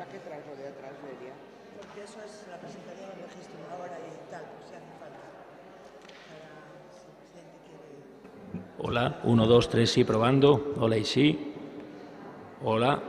¿Para qué traes lo de atrás, Leria? Porque eso es la presentación del registro ahora y tal, pues si hace falta. Para si el presidente quiere. Hola, 1, 2, 3, sí, probando. Hola y sí. Hola.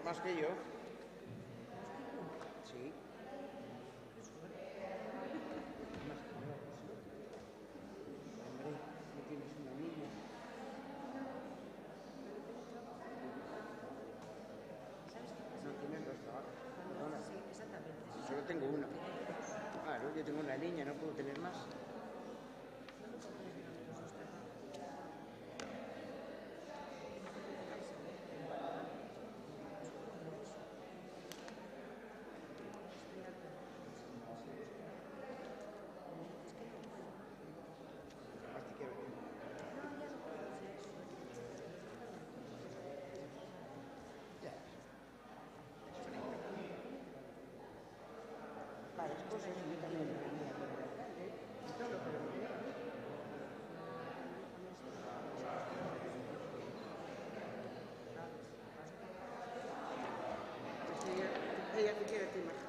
Más que yo. Sí. Hombre, no tienes una niña. No tienes dos trabajos. Perdona. Sí, exactamente. Solo tengo uno. Claro, yo tengo una niña, no puedo tener más. Varias cosas, yo también. Ella te quiere, te imagino.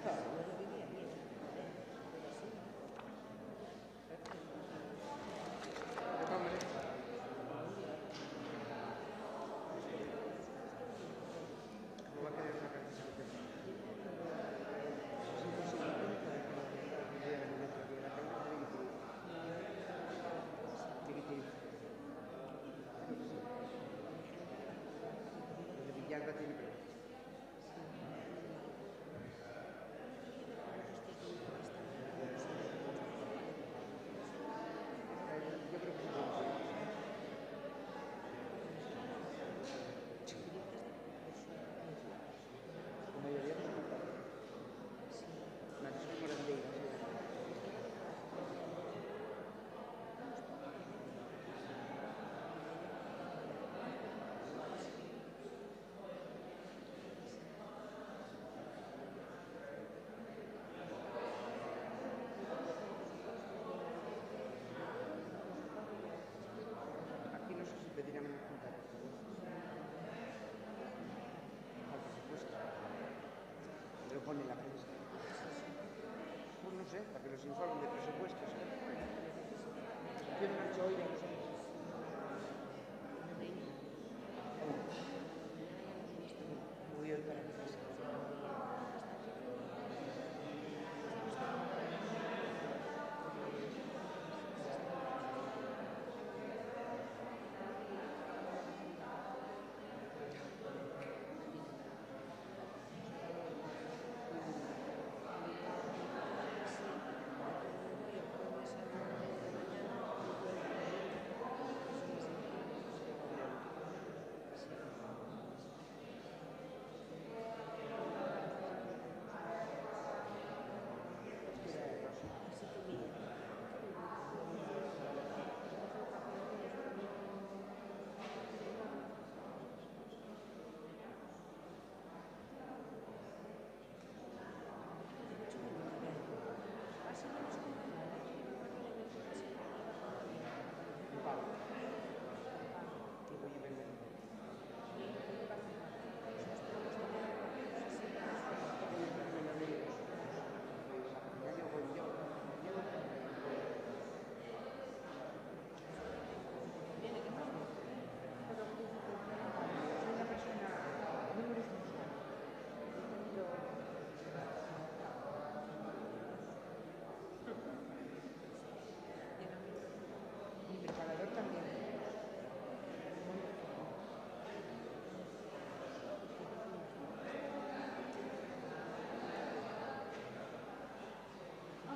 Claro. pone la prensa. Pues no sé, para que los informen de presupuestos. Yo no he hecho hoy, no sé. Voy hoy para mi casa.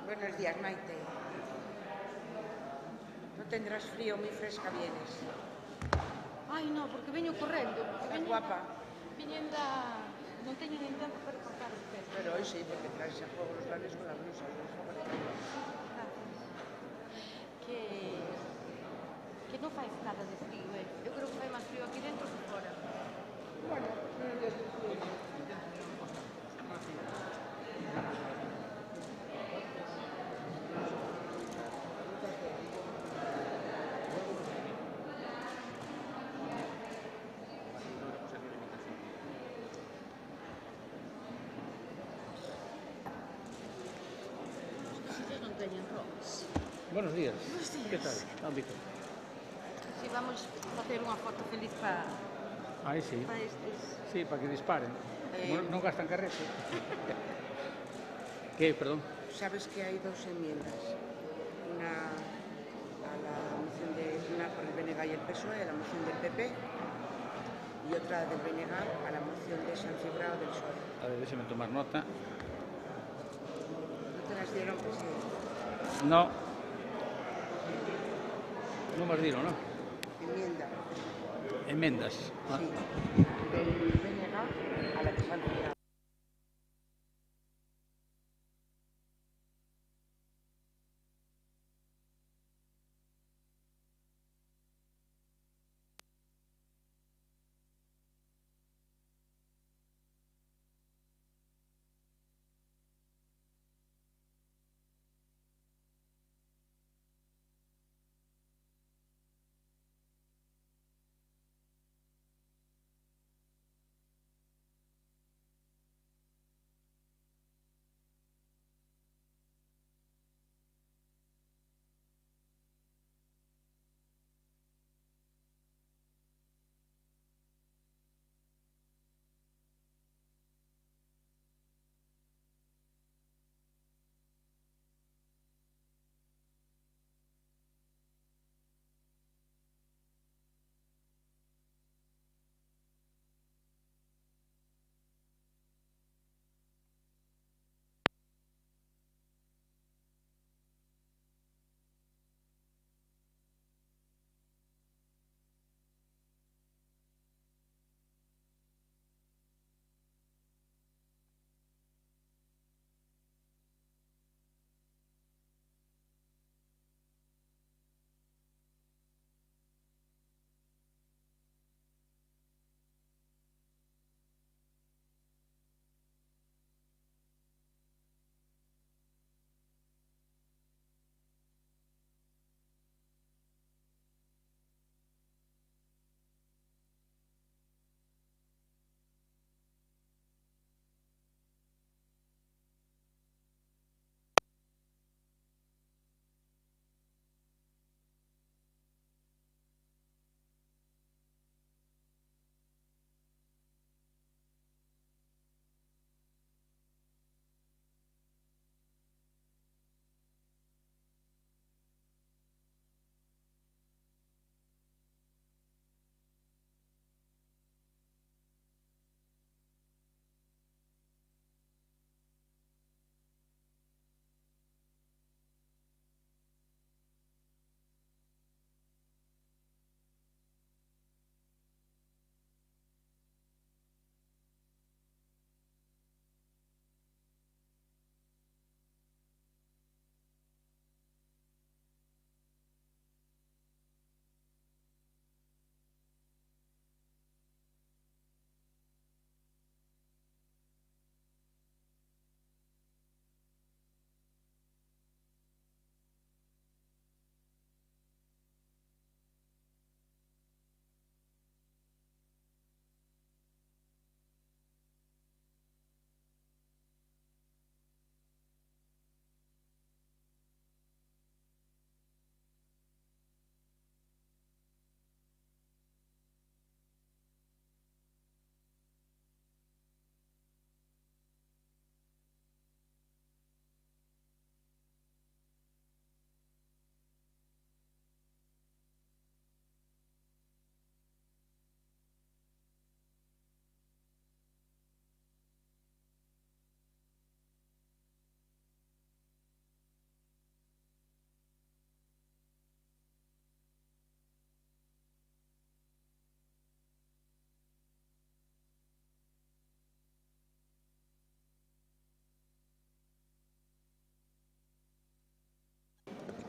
Buenos días, Maite. No tendrás frío, muy fresca vienes. Ai, no, porque veño correndo. Estás guapa. Viñendo a... Non teño nin tempo para cortar os pés. Pero hoy sí, porque traes a juego los labios con la blusa. Que non fai nada de frío, eh? Eu creo que fai máis frío aquí dentro que fora. Bueno, yo estoy frío. Sitios non teñen ropas. Buenos días. Buenos días. ¿Qué tal? Ámbito. Si vamos facer unha foto feliz para Ahí sí. estes. Sí, para que disparen. Eh. No gastan carrete. ¿Qué? Perdón. Sabes que hay dos enmiendas. Una a la moción de una por el BNG y el PSOE, a la moción del PP, y otra del BNG a la moción de San Cibrao del PSOE. A ver, déjeme tomar nota. ¿No te las dieron, presidente? No. No me dieron, ¿no? Enmienda. Enmendas. Ah. Sí. Del BNG a la de San Cibrao.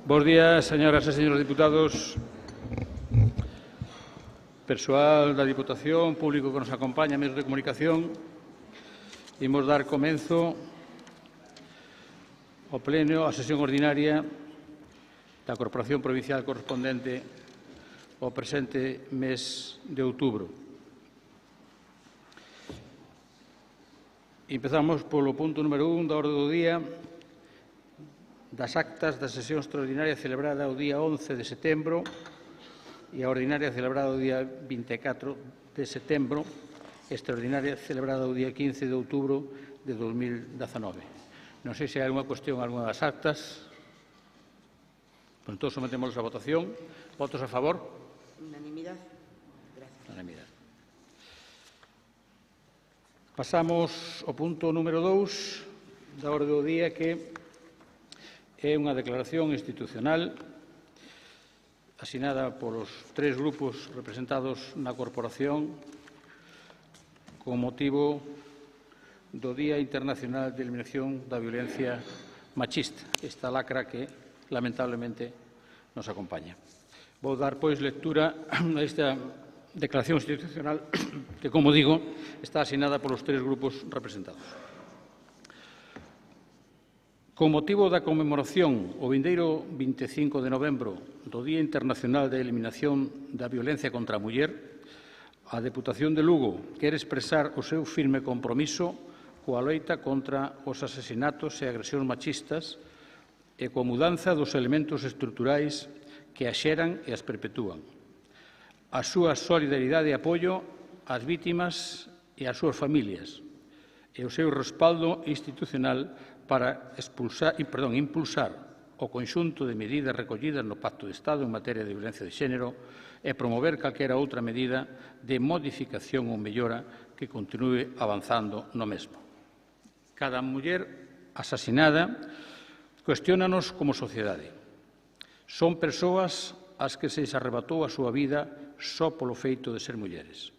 Bos días, señoras e señores diputados. Persoal da Diputación, público que nos acompaña, medios de comunicación, imos dar comenzo ao pleno, a sesión ordinaria da Corporación Provincial correspondente ao presente mes de outubro. Empezamos polo punto número 1 da orde do día, das actas da sesión extraordinaria celebrada o día 11 de setembro e a ordinaria celebrada o día 24 de setembro, extraordinaria celebrada o día 15 de outubro de 2019. Non sei se hai alguna cuestión, alguna das actas. Pues entón, sometemos a votación. Votos a favor? Unanimidad. Gracias. Unanimidade. Pasamos ao punto número 2 da orde do día, que é unha declaración institucional asinada polos tres grupos representados na corporación con motivo do Día Internacional de Eliminación da Violencia Machista, esta lacra que lamentablemente nos acompaña. Vou dar, pois, lectura a esta declaración institucional que, como digo, está asinada polos tres grupos representados. Con motivo da conmemoración o vindeiro 25 de novembro do Día Internacional de Eliminación da Violencia contra a Muller, a Deputación de Lugo quere expresar o seu firme compromiso coa loita contra os asesinatos e agresións machistas e coa mudanza dos elementos estruturais que as xeran e as perpetúan. A súa solidaridade e apoio ás vítimas e ás súas familias e o seu respaldo institucional para impulsar o conxunto de medidas recollidas no Pacto de Estado en materia de violencia de xénero e promover calquera outra medida de modificación ou mellora que continúe avanzando no mesmo. Cada muller asasinada cuestiónanos como sociedade. Son persoas ás que se arrebatou a súa vida só polo feito de ser mulleres.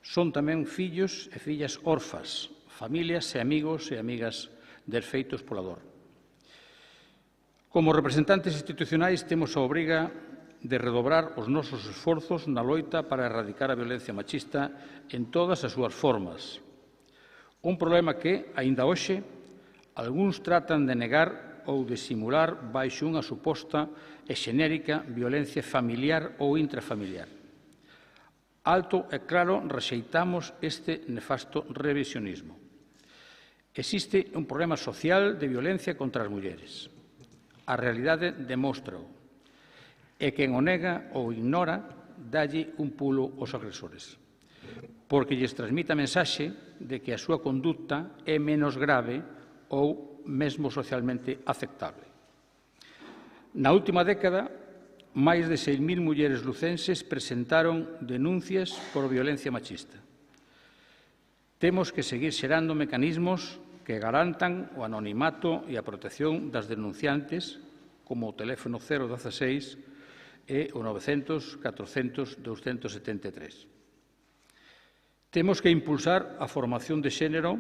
Son tamén fillos e fillas órfas, familias e amigos e amigas desfeitos pola dor. Como representantes institucionais temos a obriga de redobrar os nosos esforzos na loita para erradicar a violencia machista en todas as súas formas. Un problema que, aínda hoxe, algúns tratan de negar ou de simular baixo unha suposta e xenérica violencia familiar ou intrafamiliar. Alto e claro rexeitamos este nefasto revisionismo. Existe un problema social de violencia contra as mulleres. A realidade demóstrao. E quen o nega ou ignora, dalle un pulo aos agresores. Porque lles transmite a mensaxe de que a súa conduta é menos grave ou mesmo socialmente aceptable. Na última década, máis de 6.000 mulleres lucenses presentaron denuncias por violencia machista. Temos que seguir xerando mecanismos que garantan o anonimato e a protección das denunciantes, como o teléfono 016 e o 900 400 273. Temos que impulsar a formación de xénero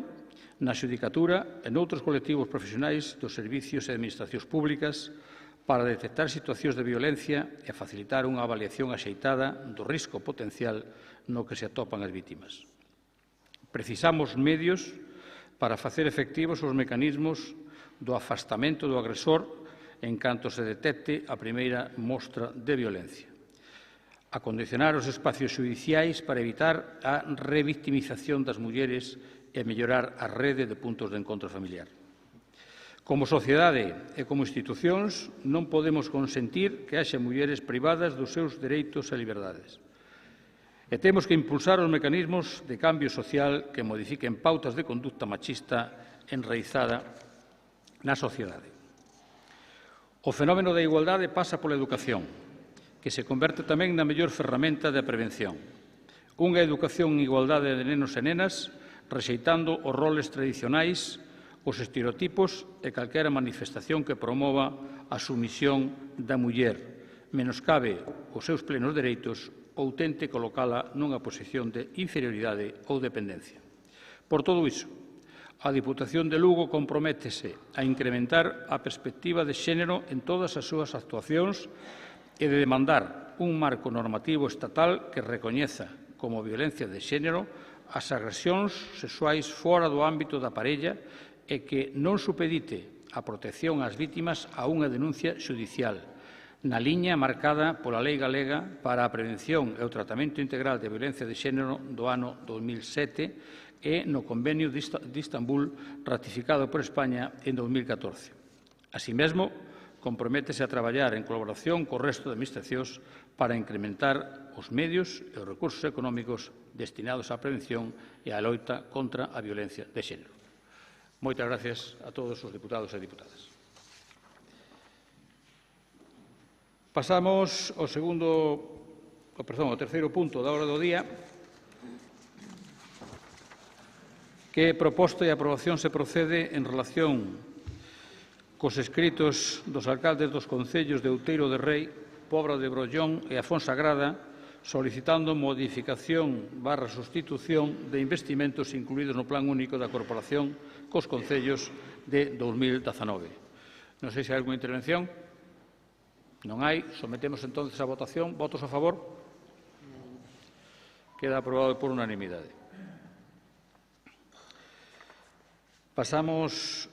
na xudicatura e noutros colectivos profesionais dos servicios e administracións públicas para detectar situacións de violencia e facilitar unha avaliación axeitada do risco potencial no que se atopan as vítimas. Precisamos medios para facer efectivos os mecanismos do afastamento do agresor en canto se detecte a primeira mostra de violencia. Acondicionar os espacios xudiciais para evitar a revictimización das mulleres e mellorar a rede de puntos de encontro familiar. Como sociedade e como institucións non podemos consentir que haxa mulleres privadas dos seus dereitos e liberdades. E temos que impulsar os mecanismos de cambio social que modifiquen pautas de conducta machista enraizada na sociedade. O fenómeno da igualdade pasa pola educación, que se converte tamén na mellor ferramenta de prevención. Unha educación en igualdade de nenos e nenas, rexeitando os roles tradicionais, os estereotipos e calquera manifestación que promova a sumisión da muller, menoscabe os seus plenos dereitos ou tente colocala nunha posición de inferioridade ou dependencia. Por todo iso, A Diputación de Lugo comprométese a incrementar a perspectiva de xénero en todas as súas actuacións e de demandar un marco normativo estatal que recoñeza como violencia de xénero as agresións sexuais fora do ámbito da parella e que non supedite a protección ás vítimas a unha denuncia xudicial, na liña marcada pola Lei Galega para a Prevención e o Tratamento Integral de Violencia de Xénero do ano 2007 e no Convenio de Istambul ratificado por España en 2014. Así mesmo, comprométese a traballar en colaboración co resto de administracións para incrementar os medios e os recursos económicos destinados á prevención e á loita contra a violencia de xénero. Moitas gracias a todos os deputados e deputadas. Pasamos ao terceiro punto da orde do día, que proposta e aprobación se procede en relación cos escritos dos alcaldes dos concellos de Outeiro de Rei, Pobra de Brollón e a Fonsagrada, solicitando modificación/sustitución de investimentos incluídos no Plan Único da Corporación cos concellos de 2019. Non sei se hai alguna intervención. Non hai. Sometemos entonces a votación. Votos a favor? Queda aprobado por unanimidade. Pasamos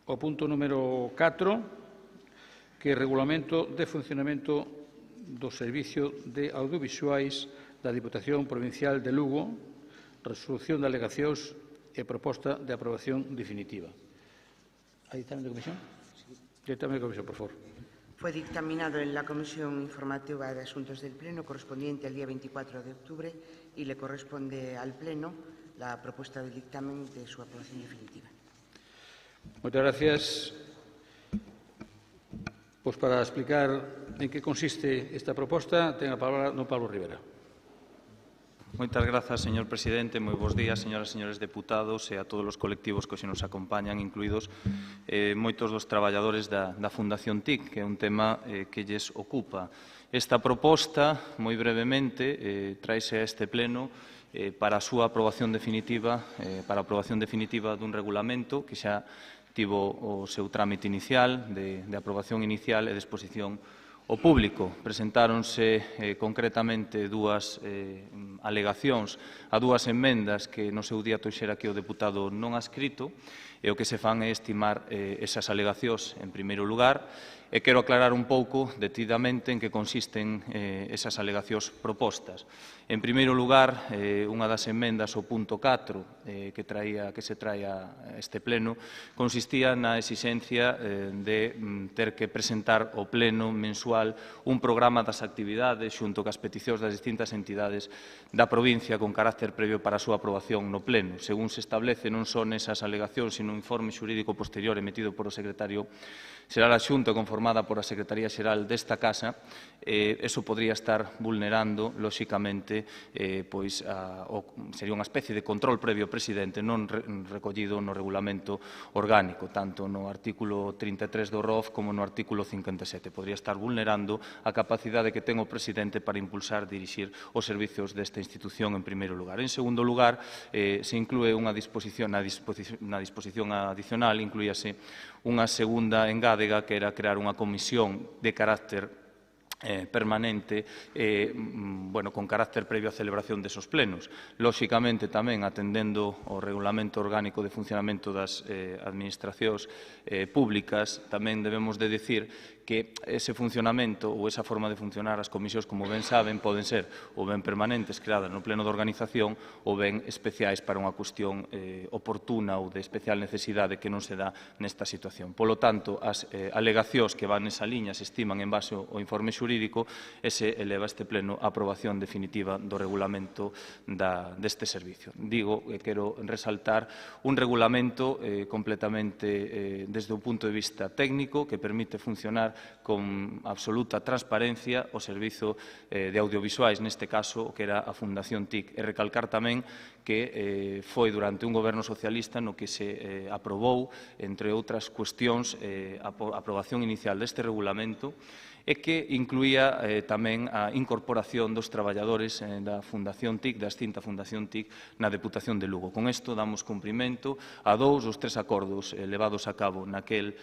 ao punto número 4, que é o Regulamento de Funcionamento do Servicio de Audiovisuais da Diputación Provincial de Lugo, resolución de alegacións e proposta de aprobación definitiva. ¿Hay dictamen de comisión? Dictamen de comisión, por favor. Fue dictaminado en la Comisión Informativa de Asuntos del Pleno correspondiente al día 24 de octubre y le corresponde al Pleno la propuesta de dictamen de su aprobación definitiva. Muchas gracias. Pues para explicar en qué consiste esta propuesta, ten a palabra don Pablo Rivera. Moitas grazas, señor presidente. Moi bons días, señoras e señores deputados e a todos os colectivos que hoxe nos acompañan, incluídos moitos dos traballadores da Fundación TIC, que é un tema que lles ocupa. Esta proposta, moi brevemente, traise a este pleno para a súa aprobación definitiva, dun regulamento que xa tivo o seu trámite inicial, de aprobación inicial e de exposición ao público. Presentáronse concretamente dúas alegacións a dúas enmendas que no seu día trouxera que o deputado non adscrito, e o que se fan é estimar esas alegacións en primeiro lugar, e quero aclarar un pouco detidamente en que consisten esas alegacións propostas. En primeiro lugar, unha das enmendas ao punto 4 que se trae a este pleno consistía na exixencia de ter que presentar ao pleno mensual un programa das actividades xunto cas peticións das distintas entidades da provincia con carácter previo para a súa aprobación no pleno. Según se establece, non son esas alegacións, sino un informe xurídico posterior emitido por o secretario xeral adxunto conformada por a Secretaría Xeral desta Casa, eso podría estar vulnerando, lóxicamente, sería unha especie de control previo ao presidente non recollido no regulamento orgánico, tanto no artículo 33 do ROF como no artículo 57. Podría estar vulnerando a capacidade que ten o presidente para impulsar, dirixir os servizos desta institución en primeiro lugar. En segundo lugar, se inclúe unha disposición, na disposición adicional, incluíase unha segunda engádega que era crear unha comisión de carácter permanente con carácter previo á celebración desos plenos. Lóxicamente, tamén atendendo ao Regulamento Orgánico de Funcionamento das Administracións Públicas, tamén debemos de dicir que ese funcionamento ou esa forma de funcionar as comisións, como ben saben, poden ser ou ben permanentes creadas no pleno de organización ou ben especiais para unha cuestión oportuna ou de especial necesidade que non se dá nesta situación. Polo tanto, as alegacións que van nesa liña se estiman en base ao informe xurídico e se eleva este pleno a aprobación definitiva do regulamento deste servicio. Digo que quero resaltar un regulamento completamente desde o punto de vista técnico que permite funcionar con absoluta transparencia o servizo de audiovisuais, neste caso, o que era a Fundación TIC. E recalcar tamén que foi durante un goberno socialista no que se aprobou, entre outras cuestións, a aprobación inicial deste regulamento e que incluía tamén a incorporación dos traballadores da Fundación TIC, da extinta Fundación TIC, na Deputación de Lugo. Con isto damos cumprimento a 2 dos 3 acordos levados a cabo naquel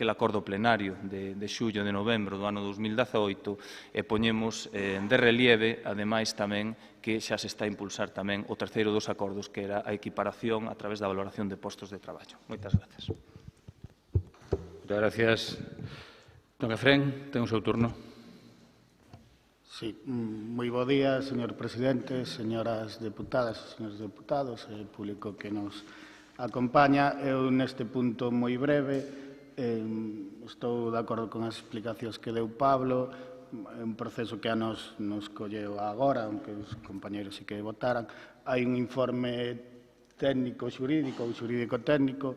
acordo plenario de xullo de novembro do ano 2018 e poñemos de relieve, ademais tamén, que xa se está a impulsar tamén o terceiro dos acordos, que era a equiparación a través da valoración de postos de traballo. Moitas grazas. Moitas gracias. Don Efrén, ten o seu turno. Sí, moi bo día, señor presidente, señoras deputadas, señores deputados, e público que nos acompaña. Eu neste punto moi breve, estou de acordo con as explicacións que deu Pablo. É un proceso que a nos colleu agora, aunque os compañeros sí que votaran. Hai un informe técnico-xurídico ou xurídico-técnico.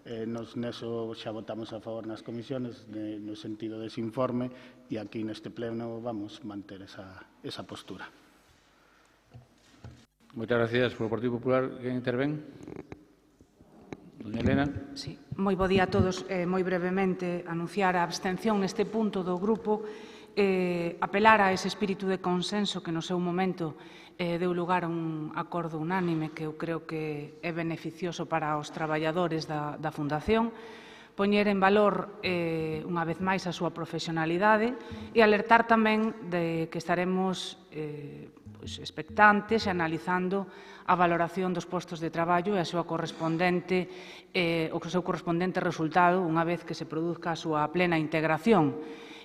Nos neso xa votamos a favor nas comisiones no sentido dese informe e aquí neste pleno vamos manter esa postura. Moitas gracias. Por o Partido Popular, quen intervén? Doña Elena. Sí, moi bo día a todos. Moi brevemente, anunciar a abstención neste punto do grupo, apelar a ese espírito de consenso que no seu momento deu lugar a un acordo unánime que eu creo que é beneficioso para os traballadores da Fundación, poñer en valor unha vez máis a súa profesionalidade e alertar tamén de que estaremos expectantes e analizando a valoración dos postos de traballo e o seu correspondente resultado unha vez que se produzca a súa plena integración.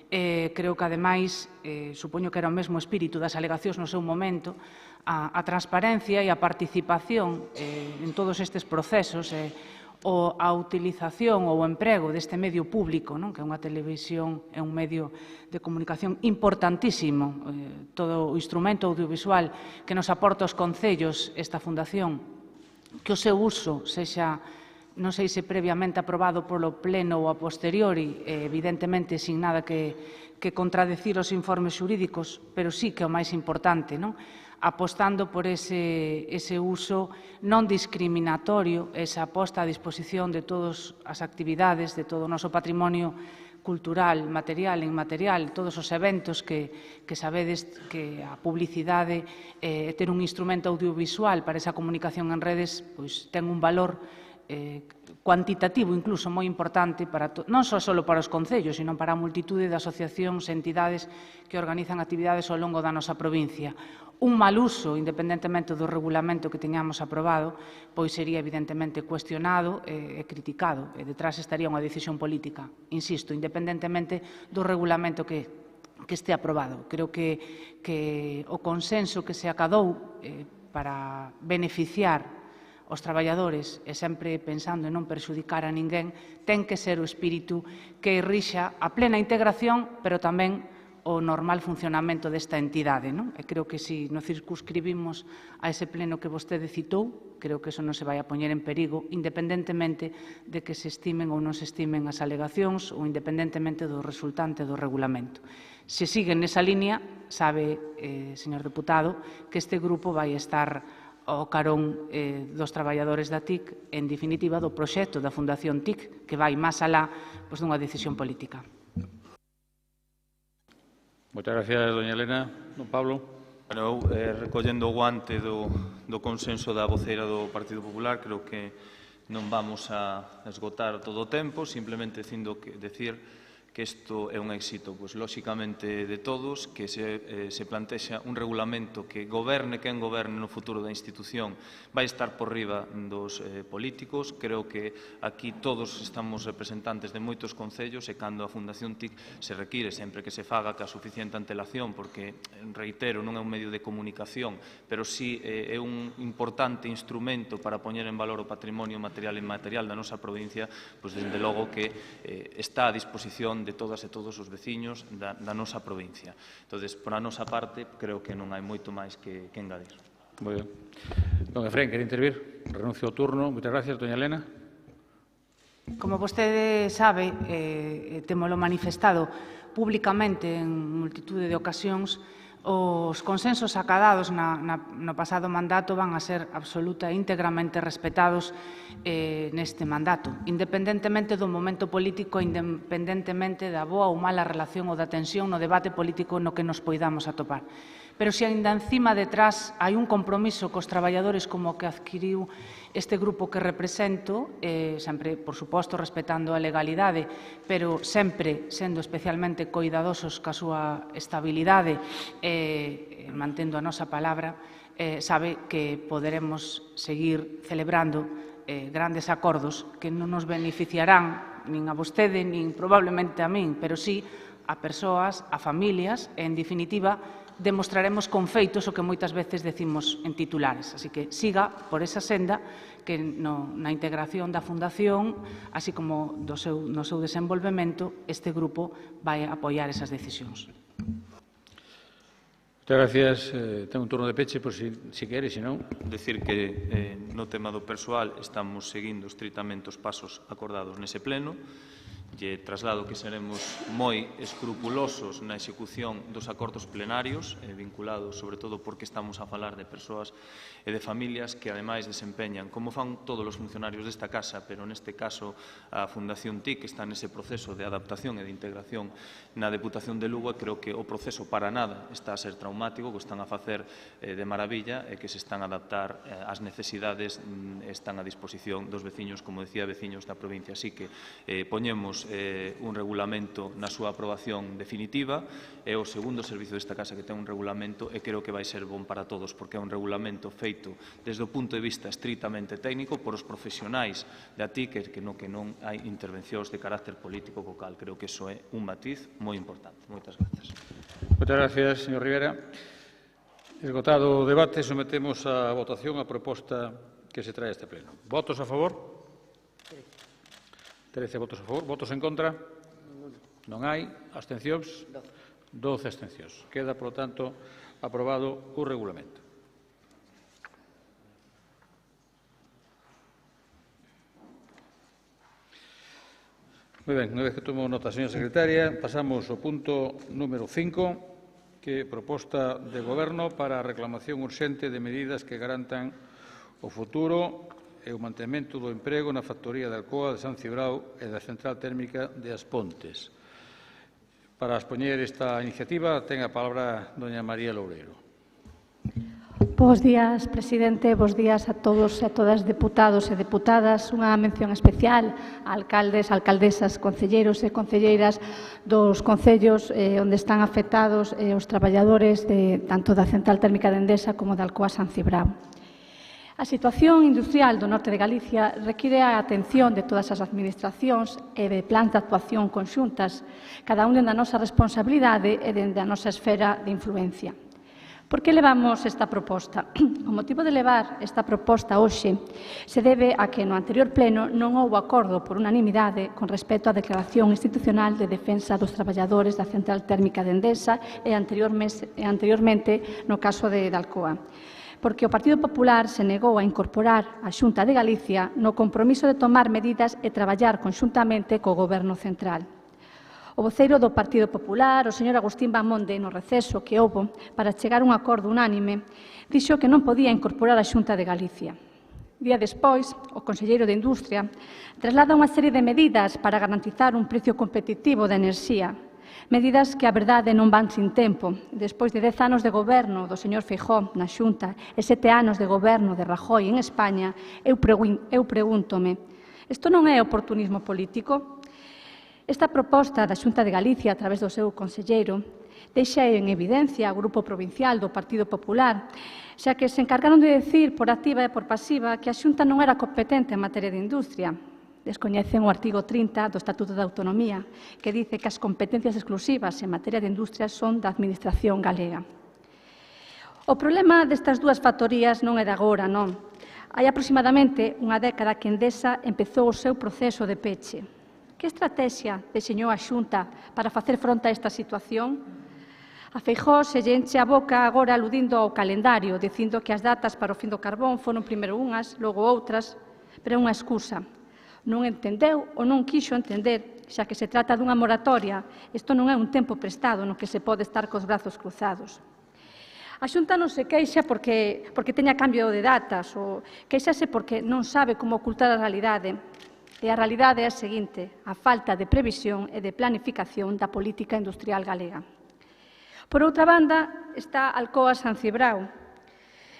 Creo que, ademais, supoño que era o mesmo espírito das alegacións no seu momento, a transparencia e a participación en todos estes procesos, a utilización ou o emprego deste medio público, que é unha televisión, é un medio de comunicación importantísimo, todo o instrumento audiovisual que nos aporta os concellos esta fundación, que o seu uso sexa, non sei se previamente aprobado polo pleno ou a posteriori, evidentemente sin nada que contradecir os informes xurídicos, pero sí que é o máis importante, apostando por ese uso non discriminatorio, esa posta a disposición de todas as actividades, de todo o noso patrimonio cultural, material e inmaterial, todos os eventos que sabedes que a publicidade, ter un instrumento audiovisual para esa comunicación en redes, pois ten un valor cuantitativo incluso moi importante non só para os concellos, sino para a multitude de asociacións e entidades que organizan actividades ao longo da nosa provincia. Un mal uso, independentemente do regulamento que teñamos aprobado, pois sería evidentemente cuestionado e criticado, e detrás estaría unha decisión política, insisto, independentemente do regulamento que este aprobado. Creo que o consenso que se acadou para beneficiar os traballadores, e sempre pensando en non perxudicar a ninguén, ten que ser o espírito que rixa a plena integración, pero tamén o normal funcionamento desta entidade. E creo que se nos circunscribimos a ese pleno que vostede citou, creo que eso non se vai a poñer en perigo, independentemente de que se estimen ou non se estimen as alegacións ou independentemente do resultante do regulamento. Se sigue nesa línea, sabe, señor deputado, que este grupo vai estar ao carón dos traballadores da TIC, en definitiva do proxecto da Fundación TIC, que vai máis alá dunha decisión política. Moitas gracias, doña Elena. Don Pablo. Eu, recollendo o guante do consenso da voceira do Partido Popular, creo que non vamos a esgotar todo o tempo, simplemente decir que isto é un éxito, pois, lóxicamente, de todos, que se plantexa un regulamento que goberne quen goberne no futuro da institución vai estar por riba dos políticos. Creo que aquí todos estamos representantes de moitos concellos e cando a Fundación TIC se require sempre que se faga ca suficiente antelación, porque, reitero, non é un medio de comunicación, pero sí é un importante instrumento para poñer en valor o patrimonio material e inmaterial da nosa provincia, pois, dende logo que está a disposición de todas e todos os veciños da nosa provincia. Entón, por a nosa parte, creo que non hai moito máis que engadir. Moi ben. Don Efrén, quere intervir? Renuncio ao turno. Moitas gracias, doña Elena. Como vostede sabe, témolo manifestado públicamente en multitude de ocasións, Os consensos acadados no pasado mandato van a ser absoluta e íntegramente respetados neste mandato, independentemente do momento político, independentemente da boa ou mala relación ou da tensión no debate político no que nos poidamos atopar. Pero se ainda encima detrás hai un compromiso cos traballadores como o que adquiriu este grupo que represento, sempre, por suposto, respetando a legalidade, pero sempre sendo especialmente coidadosos ca súa estabilidade e mantendo a nosa palabra, sabe que poderemos seguir celebrando grandes acordos que non nos beneficiarán nin a vostede, nin probablemente a min, pero sí a persoas, a familias, e, en definitiva, demostraremos con feitos o que moitas veces decimos en titulares. Así que siga por esa senda que na integración da Fundación, así como no seu desenvolvemento, este grupo vai apoiar esas decisións. Muchas gracias. Tengo un turno de peche, por si quere, se non. Decir que no tema do persoal estamos seguindo estritamente os pasos acordados nese pleno. Lle traslado que seremos moi escrupulosos na execución dos acordos plenarios, vinculados sobre todo porque estamos a falar de persoas e de familias que ademais desempeñan, como fan todos os funcionarios desta casa, pero neste caso a Fundación TIC que está nese proceso de adaptación e de integración na Deputación de Lugo, e creo que o proceso para nada está a ser traumático, que están a facer de maravilla e que se están a adaptar ás necesidades, están a disposición dos veciños, como decía, veciños da provincia. Así que poñemos un regulamento na súa aprobación definitiva, é o segundo servizo desta casa que ten un regulamento e creo que vai ser bon para todos, porque é un regulamento feito desde o punto de vista estritamente técnico por os profesionais da TIC, que non hai intervencións de carácter político co cal. Creo que iso é un matiz moi importante. Moitas grazas. Moitas gracias, señor Rivera. Esgotado o debate, sometemos a votación a proposta que se trae a este pleno. Votos a favor? 13 votos a favor. Votos en contra? Non hai. Abstencións? 12 abstencións. Queda, por lo tanto, aprobado o regulamento. Moi ben, unha vez que tomo nota, señora secretaria, pasamos ao punto número 5, que é proposta de Goberno para a reclamación urxente de medidas que garantan o futuro e o mantemento do emprego na factoría de Alcoa de San Cibrao e da central térmica de As Pontes. Para expoñer esta iniciativa ten a palabra doña María Loureiro. Bos días, presidente, bos días a todos e a todas deputados e deputadas. Unha mención especial a alcaldes, alcaldesas, concelleiros e concelleiras dos concellos onde están afectados os traballadores tanto da central térmica de Endesa como da Alcoa San Cibrao. A situación industrial do norte de Galicia require a atención de todas as administracións e de plans de actuación conxuntas, cada un dende a nosa responsabilidade e dende a nosa esfera de influencia. Por que levamos esta proposta? O motivo de levar esta proposta hoxe se debe a que no anterior pleno non houbo acordo por unanimidade con respecto á declaración institucional de defensa dos traballadores da central térmica de Endesa e anteriormente no caso de Alcoa, porque o Partido Popular se negou a incorporar a Xunta de Galicia no compromiso de tomar medidas e traballar conxuntamente co Goberno central. O voceiro do Partido Popular, o señor Agustín Bamonde, no receso que houbo para chegar a un acordo unánime, dixo que non podía incorporar a Xunta de Galicia. Día despois, o conselleiro de Industria traslada unha serie de medidas para garantizar un precio competitivo da enerxía, medidas que, a verdade, non van sin tempo. Despois de 10 anos de goberno do señor Feijóo na Xunta e 7 anos de goberno de Rajoy en España, eu pregúntome, isto non é oportunismo político? Esta proposta da Xunta de Galicia, a través do seu conselleiro, deixa en evidencia o Grupo Provincial do Partido Popular, xa que se encargaron de decir por activa e por pasiva que a Xunta non era competente en materia de industria. Descoñecen o artigo 30 do Estatuto da Autonomía, que dice que as competencias exclusivas en materia de industria son da Administración galega. O problema destas dúas factorías non é de agora, non. Hai aproximadamente unha década que Endesa empezou o seu proceso de peche. Que estrategia deseñou a Xunta para facer fronte a esta situación? A Feijóo se lle enche a boca agora aludindo ao calendario, dicindo que as datas para o fin do carbón foron primeiro unhas, logo outras, pero é unha excusa. Non entendeu ou non quixo entender, xa que se trata dunha moratoria. Isto non é un tempo prestado no que se pode estar cos brazos cruzados. A Xunta non se queixa porque teña cambio de datas ou queixase porque non sabe como ocultar a realidade. E a realidade é a seguinte, a falta de previsión e de planificación da política industrial galega. Por outra banda, está Alcoa San Cibrao.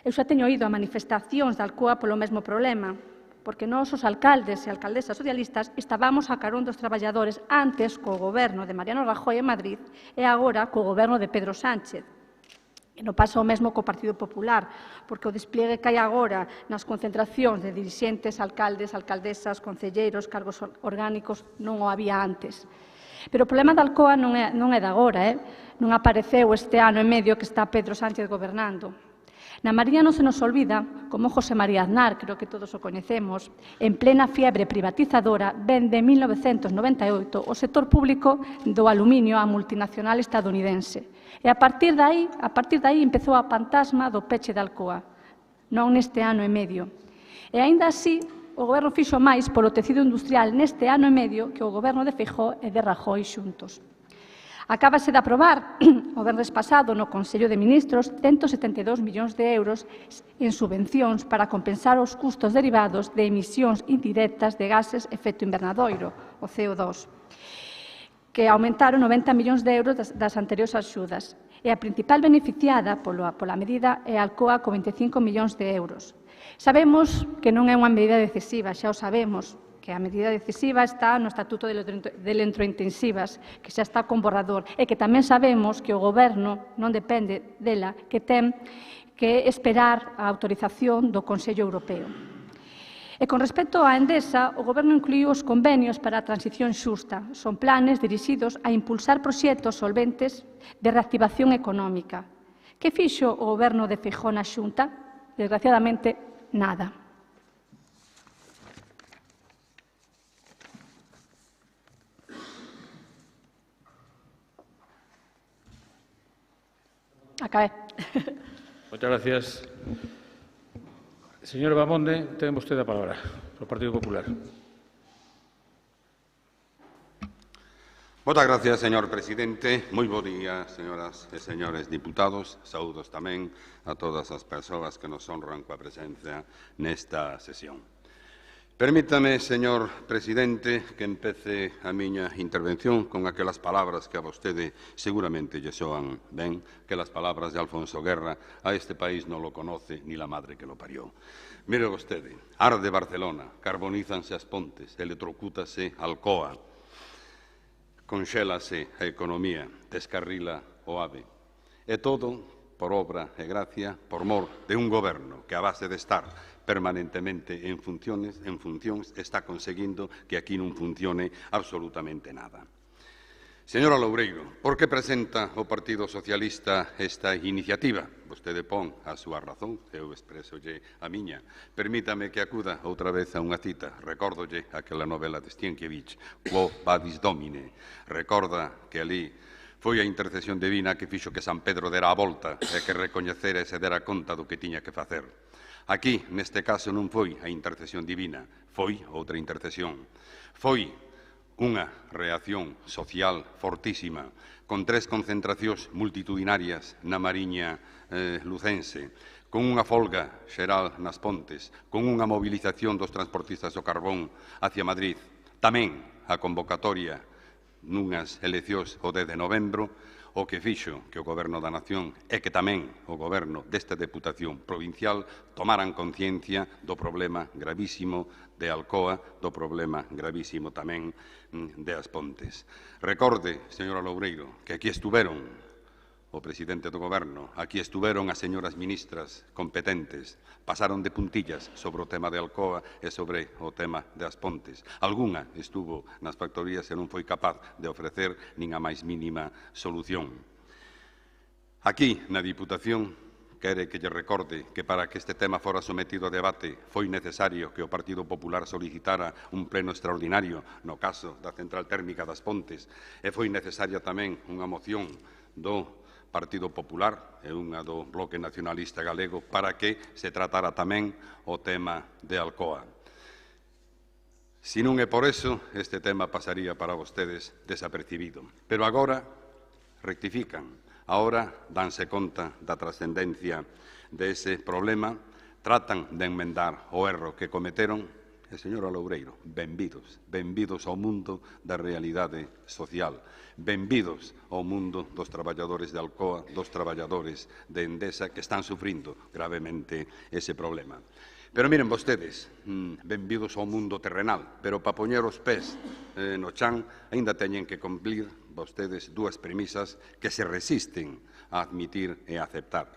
Eu xa teño ido a manifestacións da Alcoa polo mesmo problema, porque nós, os alcaldes e alcaldesas socialistas, estábamos a carón dos traballadores antes co goberno de Mariano Rajoy en Madrid e agora co goberno de Pedro Sánchez. E non pasa o mesmo co Partido Popular, porque o despliegue que hai agora nas concentracións de dirixentes, alcaldes, alcaldesas, concelleiros, cargos orgánicos, non o había antes. Pero o problema da Alcoa non é de agora, non apareceu este ano e medio que está Pedro Sánchez gobernando. Na Mariña non se nos olvida como José María Aznar, creo que todos o coñecemos, en plena fiebre privatizadora, vende en 1998 o sector público do aluminio á multinacional estadounidense. E a partir de aí empezou a fantasma do peche de Alcoa, non neste ano e medio. E aínda así, o Goberno fixo máis polo tecido industrial neste ano e medio que o Goberno de Feijóo e de Rajoy xuntos. Acábase de aprobar o venres pasado no Consello de Ministros 172 millóns de euros en subvencións para compensar os custos derivados de emisións indirectas de gases efecto invernadoiro, o CO2, que aumentaron 90 millóns de euros das anteriores axudas. E a principal beneficiada pola medida é a Alcoa con 25 millóns de euros. Sabemos que non é unha medida decisiva, xa o sabemos, que a medida decisiva está no Estatuto de Electrointensivas, que xa está con borrador, e que tamén sabemos que o Goberno non depende dela, que ten que esperar a autorización do Consello Europeo. E con respecto á Endesa, o Goberno incluiu os convenios para a transición xusta. Son planes dirixidos a impulsar proxectos solventes de reactivación económica. Que fixo o Goberno de Feijóo na Xunta? Desgraciadamente, nada. Acabé. Moitas gracias. Señor Bamonde, ten vostede a palabra, do Partido Popular. Moitas gracias, señor presidente. Moi bo día, señoras e señores diputados. Saúdos tamén a todas as persoas que nos honran coa presencia nesta sesión. Permítame, señor presidente, que empece a miña intervención con aquelas palabras que a vostede seguramente lle soan ben, que as palabras de Alfonso Guerra: a este país non lo conoce ni la madre que lo parió. Mire vostede, arde Barcelona, carbonízanse as pontes, electrocútase Alcoa, conxélase a economía, descarrila o AVE. E todo por obra e gracia, por mor de un goberno que a base de estar permanentemente en funcións, está conseguindo que aquí non funcione absolutamente nada. Señora Loureiro, por que presenta o Partido Socialista esta iniciativa? Vostede pon a súa razón, eu expresolle a miña. Permítame que acuda outra vez a unha cita. Recórdolle aquela novela de Stienkiewicz, Quo vadis Domine. Recorda que ali foi a intercesión divina que fixo que San Pedro dera a volta e que recoñecera e se dera conta do que tiña que facer. Aquí, neste caso, non foi a intercesión divina, foi outra intercesión. Foi unha reacción social fortísima, con 3 concentracións multitudinarias na Mariña lucense, con unha folga xeral nas Pontes, con unha movilización dos transportistas do carbón hacia Madrid, tamén a convocatoria nunhas eleccións o 10 de novembro, o que fixo que o Goberno da Nación e que tamén o Goberno desta Deputación Provincial tomaran conciencia do problema gravísimo de Alcoa, do problema gravísimo tamén de As Pontes. Recorde, señora Loureiro, que aquí estuveron o presidente do Goberno, aquí estuveron as señoras ministras competentes, pasaron de puntillas sobre o tema de Alcoa e sobre o tema de As Pontes. Algunha estuvo nas factorías e non foi capaz de ofrecer nin a máis mínima solución. Aquí, na Diputación, quere que lle recorde que para que este tema fora sometido a debate foi necesario que o Partido Popular solicitara un pleno extraordinario no caso da central térmica das Pontes e foi necesaria tamén unha moción do Partido Popular e unha do Bloque Nacionalista Galego para que se tratara tamén o tema de Alcoa. Si non é por eso, este tema pasaría para vostedes desapercibido. Pero agora rectifican, Ahora danse conta da trascendencia dese problema, tratan de enmendar o erro que cometeron. E, señora Loureiro, benvidos ao mundo da realidade social, benvidos ao mundo dos traballadores de Alcoa, dos traballadores de Endesa que están sufrindo gravemente ese problema. Pero miren vostedes, benvidos ao mundo terrenal, pero para poñer os pés no chan aínda teñen que cumplir vostedes dúas premisas que se resisten a admitir e a aceptar.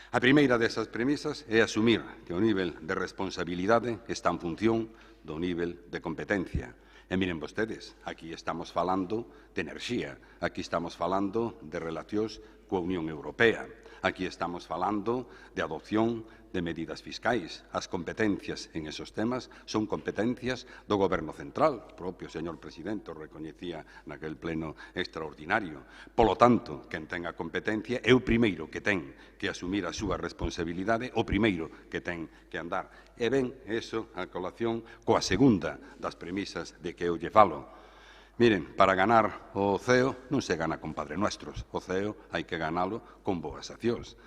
A primeira desas premisas é asumir que o nivel de responsabilidade está en función do nivel de competencia. E miren vostedes, aquí estamos falando de enerxía, aquí estamos falando de relacións coa Unión Europea, aquí estamos falando de adopción de medidas fiscais. As competencias en esos temas son competencias do Goberno central. O propio señor presidente o recoñecía naquel pleno extraordinario. Polo tanto, quen ten a competencia é o primeiro que ten que asumir a súa responsabilidade, o primeiro que ten que andar. E ben, eso a colación coa segunda das premisas de que eu lle falo. Miren, para ganar o ceo non se gana con Padre Nuestros. O ceo hai que ganalo con boas accións.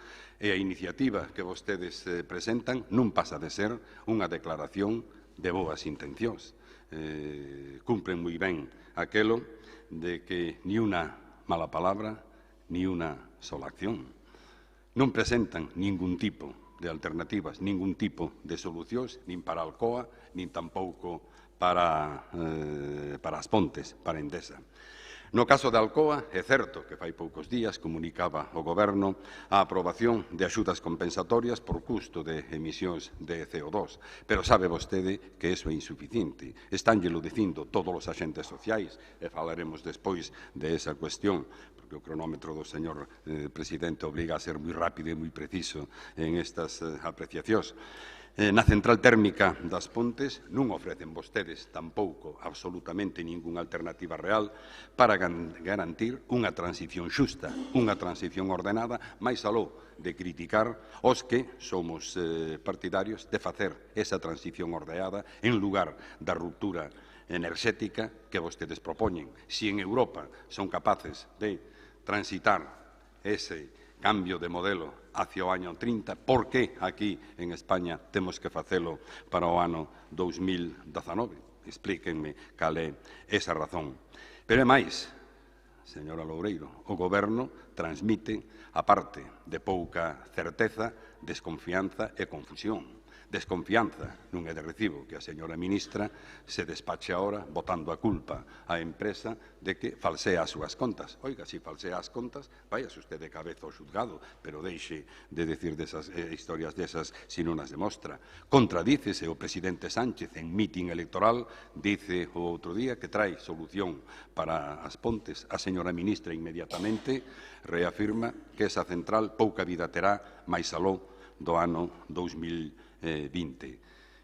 E a iniciativa que vostedes presentan non pasa de ser unha declaración de boas intencións. Cumplen moi ben aquelo de que ni unha mala palabra, ni unha sola acción. Non presentan ningún tipo de alternativas, ningún tipo de solucións, nin para Alcoa, nin tampouco para as Pontes, para Endesa. No caso de Alcoa, é certo que fai poucos días comunicaba o Goberno a aprobación de axudas compensatorias por custo de emisións de CO2, pero sabe vostede que iso é insuficiente. Estánllelo dicindo todos os axentes sociais, e falaremos despois de esa cuestión, porque o cronómetro do señor presidente obriga a ser moi rápido e moi preciso en estas apreciacións. Na central térmica das Pontes non ofrecen vostedes tampouco absolutamente ningunha alternativa real para garantir unha transición xusta, unha transición ordenada, máis aló de criticar os que somos partidarios de facer esa transición ordenada en lugar da ruptura enerxética que vostedes propoñen. Si en Europa son capaces de transitar ese cambio de modelo hacia o año 30, por que aquí en España temos que facelo para o ano 2019? Explíquenme cal é esa razón. Pero é máis, señora Loureiro, o Goberno transmite, aparte de pouca certeza, desconfianza e confusión. Desconfianza non é de recibo que a señora ministra se despache ahora botando a culpa á empresa de que falsea as súas contas. Oiga, se falsea as contas, váyase usted de cabeza ao xuzgado, pero deixe de decir desas historias desas se non as demostra. Contradícese o presidente Sánchez en mitin electoral, dice o outro día que trae solución para as Pontes. A señora ministra inmediatamente reafirma que esa central pouca vida terá máis aló do ano 2020.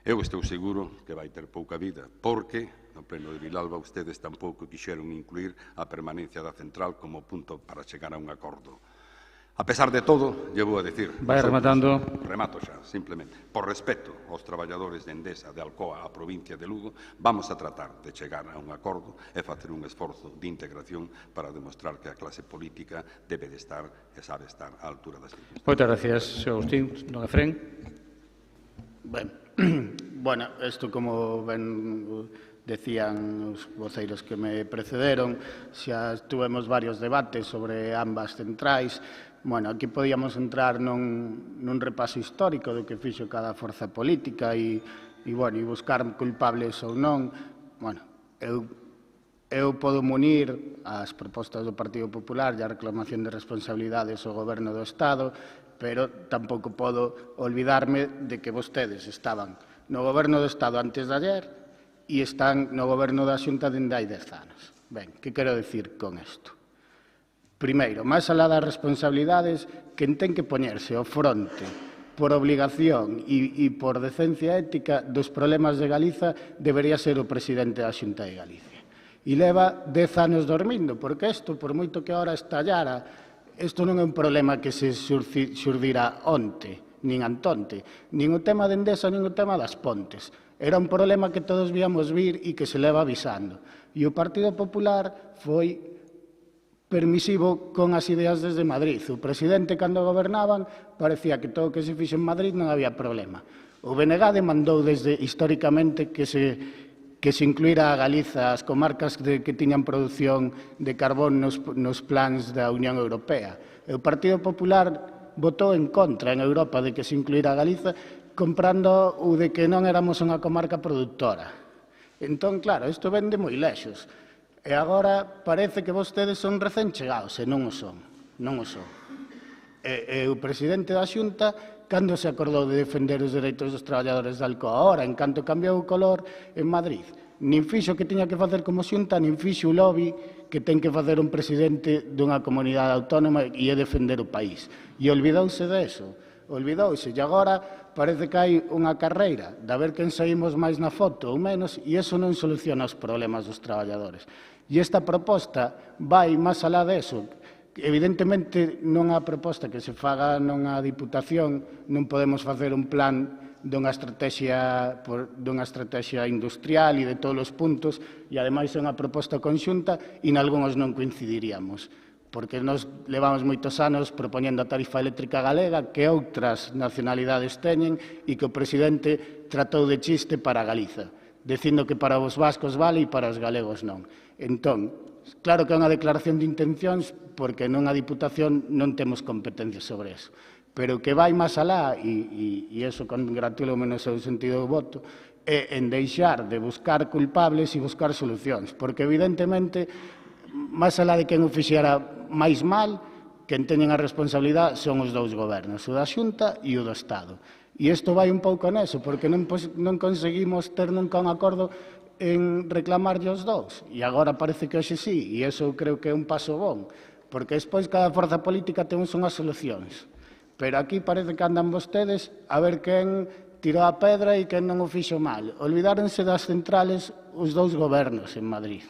Eu estou seguro que vai ter pouca vida, porque no pleno de Vilalba ustedes tampouco quixeron incluir a permanencia da central como punto para chegar a un acordo. A pesar de todo, lle vou a decir... Vai rematando. Remato xa, simplemente. Por respeto aos traballadores de Endesa, de Alcoa, a provincia de Lugo, vamos a tratar de chegar a un acordo e facer un esforzo de integración para demostrar que a clase política debe de estar e sabe estar á altura das circunstancias. Moitas gracias, señor Agustín. Don Efrén. Bueno, isto como ben decían os voceiros que me precederon, xa tuvemos varios debates sobre ambas centrais. Bueno, aquí podíamos entrar nun repaso histórico do que fixo cada forza política e buscar culpables ou non. Bueno, eu podo munir as propostas do Partido Popular e a reclamación de responsabilidades ao Goberno do Estado, pero tampouco podo olvidarme de que vostedes estaban no Goberno do Estado antes de ayer e están no Goberno da Xunta dende hai 10 anos. Ben, que quero dicir con isto? Primeiro, máis alá das responsabilidades, quen ten que poñerse ao fronte por obligación e por decencia ética dos problemas de Galiza debería ser o presidente da Xunta de Galicia. E leva 10 anos dormindo, porque isto, por moito que ahora estallara, isto non é un problema que se xurdirá onte, nin antonte, nin o tema de Endesa, nin o tema das Pontes. Era un problema que todos víamos vir e que se leva avisando. E o Partido Popular foi permisivo con as ideas desde Madrid. O presidente, cando gobernaban, parecía que todo o que se fixo en Madrid non había problema. O BNG demandou históricamente que se incluíra a Galiza, as comarcas que tiñan produción de carbón nos plans da Unión Europea. O Partido Popular votou en contra en Europa de que se incluíra a Galiza, comprando o de que non éramos unha comarca produtora. Entón, claro, isto vende moi lexos. E agora parece que vostedes son recén chegados, e non o son. Non o son. E o presidente da Xunta, cando se acordou de defender os dereitos dos traballadores da Alcoa, ahora, en canto cambiou o color en Madrid, nin fixo o que tiña que facer como Xunta, nin fixo o lobby que ten que facer un presidente dunha comunidade autónoma e é defender o país. E olvidouse deso. Olvidouse. E agora parece que hai unha carreira de ver quen saímos máis na foto ou menos, e iso non soluciona os problemas dos traballadores. E esta proposta vai máis alá deso. Evidentemente, non a proposta que se faga nunha diputación, non podemos facer un plan dunha estrategia industrial e de todos os puntos, e ademais é unha proposta conxunta e nalgúns non coincidiríamos, porque nos levamos moitos anos propoñendo a tarifa eléctrica galega que outras nacionalidades teñen e que o presidente tratou de chiste para Galiza, dicindo que para os vascos vale e para os galegos non. Entón, claro que é unha declaración de intencións, porque nunha diputación non temos competencias sobre eso, pero que vai máis alá, e iso congratúlome no seu sentido do voto, é en deixar de buscar culpables e buscar solucións, porque evidentemente, máis alá de quen o fixera máis mal, quen teñen a responsabilidade son os dous gobernos, o da Xunta e o do Estado. E isto vai un pouco neso, porque non conseguimos ter nunca un acordo en reclamarlle os dous. E agora parece que hoxe sí, e iso creo que é un paso bon, porque despois cada forza política temos unhas solucións. Pero aquí parece que andan vostedes a ver quen tirou a pedra e quen non o fixo mal. Olvidáronse das centrales os dous gobernos en Madrid.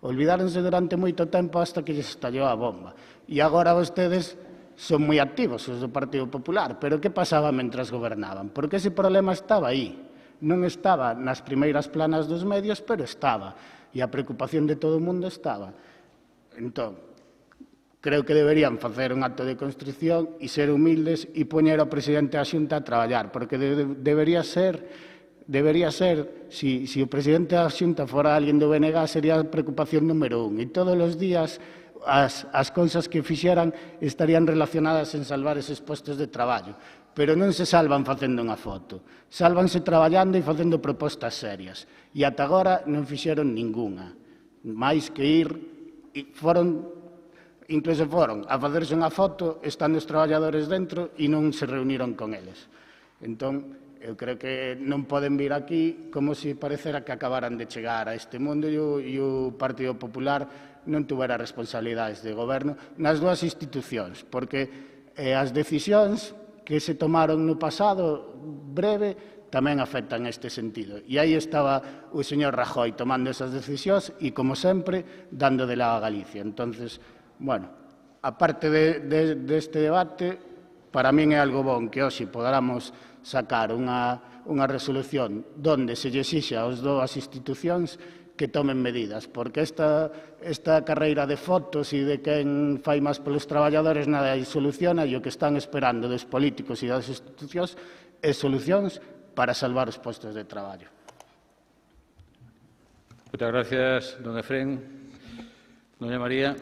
Olvidáronse durante moito tempo hasta que lles estallou a bomba. E agora vostedes son moi activos, os do Partido Popular. Pero que pasaba mentras gobernaban? Porque ese problema estaba aí. Non estaba nas primeiras planas dos medios, pero estaba. E a preocupación de todo o mundo estaba. Entón, creo que deberían facer un acto de constrición e ser humildes e poñer ao presidente da Xunta a traballar, porque debería ser, se o presidente da Xunta fora alguén do BNG, sería a preocupación número 1. E todos os días as cousas que fixeran estarían relacionadas en salvar eses postos de traballo. Pero non se salvan facendo unha foto. Sálvanse traballando e facendo propostas serias. E ata agora non fixeron ningunha. Mais que ir, incluso foron a facerse unha foto estando os traballadores dentro e non se reuniron con eles. Entón, eu creo que non poden vir aquí como se parecera que acabaran de chegar a este mundo e o Partido Popular non tuvera responsabilidades de goberno nas dúas institucións, porque as decisións que se tomaron no pasado breve tamén afectan neste sentido. E aí estaba o señor Rajoy tomando esas decisións e, como sempre, dando de lado a Galicia. Entonces, bueno, aparte deste debate, para min é algo bon que hoxe podamos sacar unha resolución onde se lle exixa aos dúas institucións que tomen medidas, porque esta carreira de fotos e de quen fai máis pelos traballadores nada soluciona, e o que están esperando dos políticos e das institucións é solucións para salvar os postos de traballo. Moitas gracias, don Efrén. Doña María,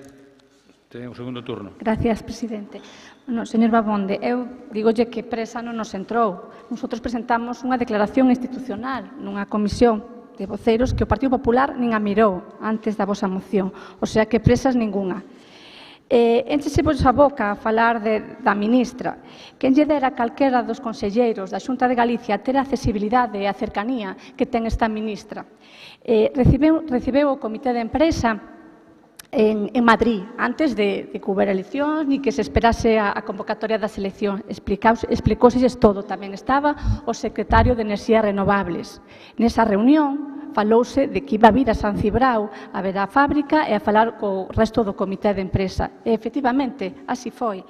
ten un segundo turno. Gracias, presidente. Bueno, señor Babonde, eu digolle que presa non nos entrou. Nosotros presentamos unha declaración institucional nunha comisión de voceiros que o Partido Popular nin a mirou antes da vosa moción, o sea que presas ningunha. Énchese vos a boca a falar da ministra. Quen lle dera calquera dos conselleiros da Xunta de Galicia ter a accesibilidade e a cercanía que ten esta ministra. Recibeu o comité de empresa en Madrid, antes de que houbera eleccións, ni que se esperase a convocatoria das eleccións. Explicóselles todo. Tamén estaba o secretario de Enerxías Renovables. Nesa reunión falouse de que iba a vir a San Cibrao a ver a fábrica e a falar co resto do comité de empresa. E, efectivamente, así foi.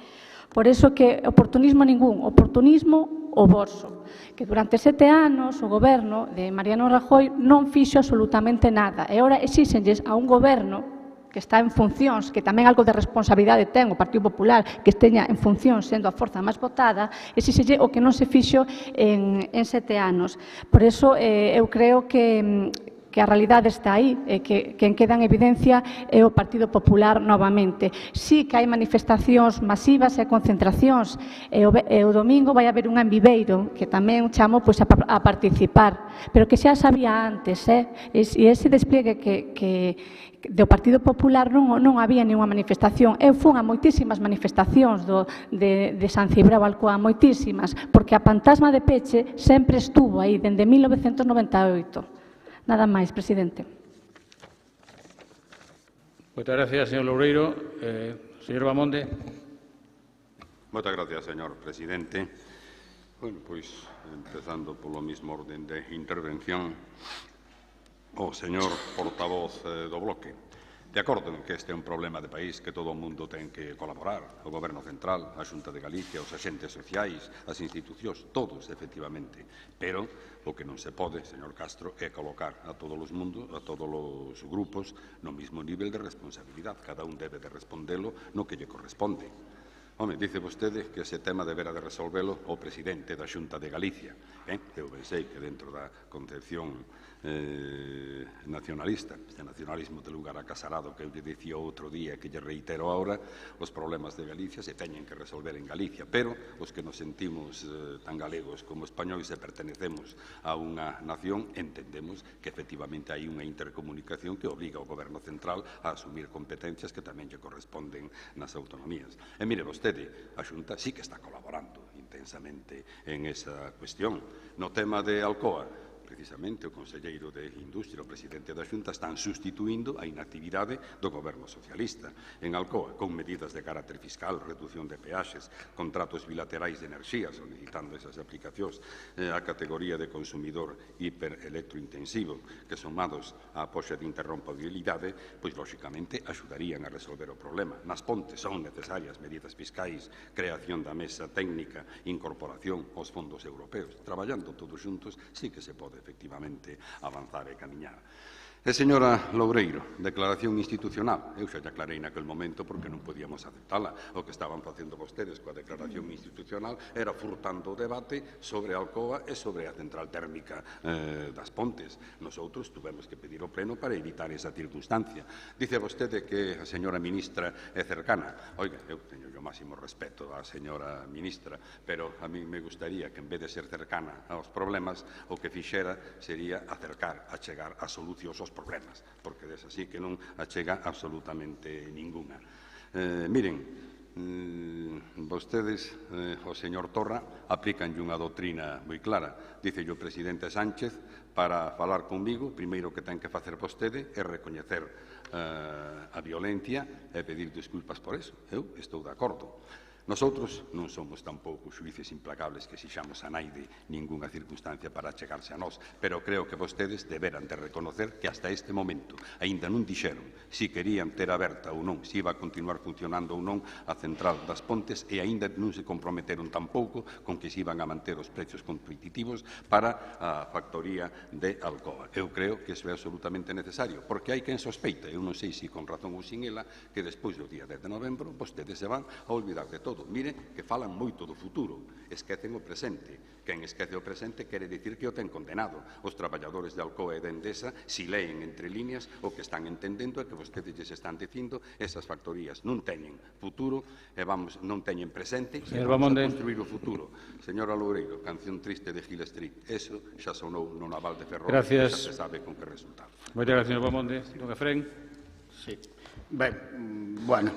Por iso que oportunismo ningún, oportunismo o voso, que durante 7 anos o goberno de Mariano Rajoy non fixo absolutamente nada. E ora exíxenlles a un goberno que está en funcións, que tamén algo de responsabilidade ten o Partido Popular, que esteña en funcións sendo a forza máis votada, exíxelle o que non se fixo en 7 anos. Por iso, eu creo que a realidade está aí, que quen queda en evidencia é o Partido Popular novamente. Sí que hai manifestacións masivas e concentracións, e o domingo vai haber unha en Viveiro, que tamén chamo a participar, pero que xa sabía antes, e ese despliegue que do Partido Popular non había nenhuma manifestación. Eu fun a moitísimas manifestacións de San Cibrao Alcoa, moitísimas, porque a fantasma de Peche sempre estuvo aí, dende 1998. Nada máis, presidente. Moitas gracias, señor Loureiro. Señor Bamonde. Moitas gracias, señor presidente. Bueno, pois, empezando polo mismo orden de intervención, o señor portavoz do Bloque. De acordo en que este é un problema de país que todo o mundo ten que colaborar, o Goberno Central, a Xunta de Galicia, os axentes sociais, as institucións, todos, efectivamente. Pero o que non se pode, señor Castro, é colocar a todos os grupos no mesmo nivel de responsabilidade. Cada un debe de respondelo no que lle corresponde. Home, dice vostede que ese tema debera de resolvelo o presidente da Xunta de Galicia. Eu pensei que dentro da concepción nacionalista, este nacionalismo de lugar acasarado que eu lle dicía outro día que lle reitero ahora, os problemas de Galicia se teñen que resolver en Galicia, pero os que nos sentimos tan galegos como españois e pertenecemos a unha nación, entendemos que efectivamente hai unha intercomunicación que obriga ao Goberno Central a asumir competencias que tamén lle corresponden nas autonomías. E mire vostede, a Xunta sí que está colaborando intensamente en esa cuestión. No tema de Alcoa, precisamente o conselleiro de Industria, o presidente da Xunta, están sustituindo a inactividade do Goberno socialista en Alcoa, con medidas de carácter fiscal, reducción de peaxes, contratos bilaterais de enerxía, solicitando esas aplicacións a categoría de consumidor hiperelectrointensivo, que somados á poxa de interrompibilidade, pois, lóxicamente, axudarían a resolver o problema. Nas Pontes son necesarias medidas fiscais, creación da mesa técnica, incorporación aos fondos europeos. Traballando todos xuntos, sí que se pode efectivamente avanzar e camiñar. E, señora Loureiro, declaración institucional. Eu xa lle aclarei naquel momento porque non podíamos aceptala. O que estaban facendo vostedes coa declaración institucional era furtando o debate sobre Alcoa e sobre a central térmica das Pontes. Nosotros tuvemos que pedir o pleno para evitar esa circunstancia. Dice vostede que a señora ministra é cercana. Oiga, eu teño o máximo respeto á señora ministra, pero a mí me gustaría que en vez de ser cercana aos problemas, o que fixera sería acercar, achegar a solucións aos problemas, porque desa así que non achega absolutamente ninguna. Miren, vostedes, o señor Torra, aplicanlle unha doutrina moi clara. Dice o presidente Sánchez, para falar comigo, primeiro que ten que facer vostede é recoñecer a violencia e pedir desculpas por eso. Eu estou de acordo. Nosotros non somos tampouco xuíces implacables que xixamos a naide ningunha circunstancia para achegarse a nós, pero creo que vostedes deberan de reconocer que hasta este momento aínda non dixeron se querían ter aberta ou non, se iba a continuar funcionando ou non a central das Pontes, e aínda non se comprometeron tampouco con que se iban a manter os precios competitivos para a factoría de Alcoa. Eu creo que iso é absolutamente necesario, porque hai quen sospeita, eu non sei se con razón ou sin ela, que despois do día 10 de novembro vostedes se van a olvidar de todo. Mire que falan moito do futuro, esquecen o presente. Quen esquece o presente quere dicir que o ten condenado. Os traballadores de Alcoa e de Endesa, si leen entre líneas, o que están entendendo é que vostedes lles están dicindo esas factorías non teñen futuro e non teñen presente, e vamos a construir o futuro. Señora Loureiro, canción triste de Gil Street, eso xa sonou no naval de Ferrol, xa se sabe con que resultado. Moitas gracias, señor Bamonde. Don Efrén. Sí. Ben, bueno,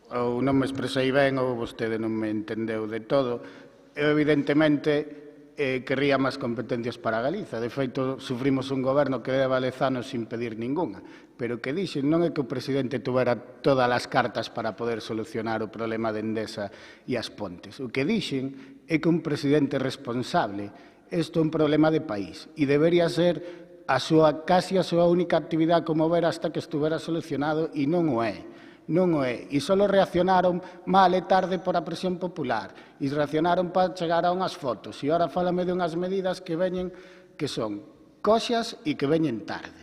ou non me expresei ben ou vostede non me entendeu de todo. Eu, evidentemente, querría máis competencias para Galiza. De feito, sufrimos un goberno que leva 10 anos sin pedir ningunha. Pero o que dixen non é que o presidente tuvera todas as cartas para poder solucionar o problema de Endesa e as Pontes. O que dixen é que un presidente responsable, isto é un problema de país e debería ser casi a súa única actividade como ver hasta que estuvera solucionado, e non o é. Non o é. E só reaccionaron mal e tarde por a presión popular. E reaccionaron para chegar a unhas fotos. E ora fálame de unhas medidas que veñen que son coxas e que veñen tarde.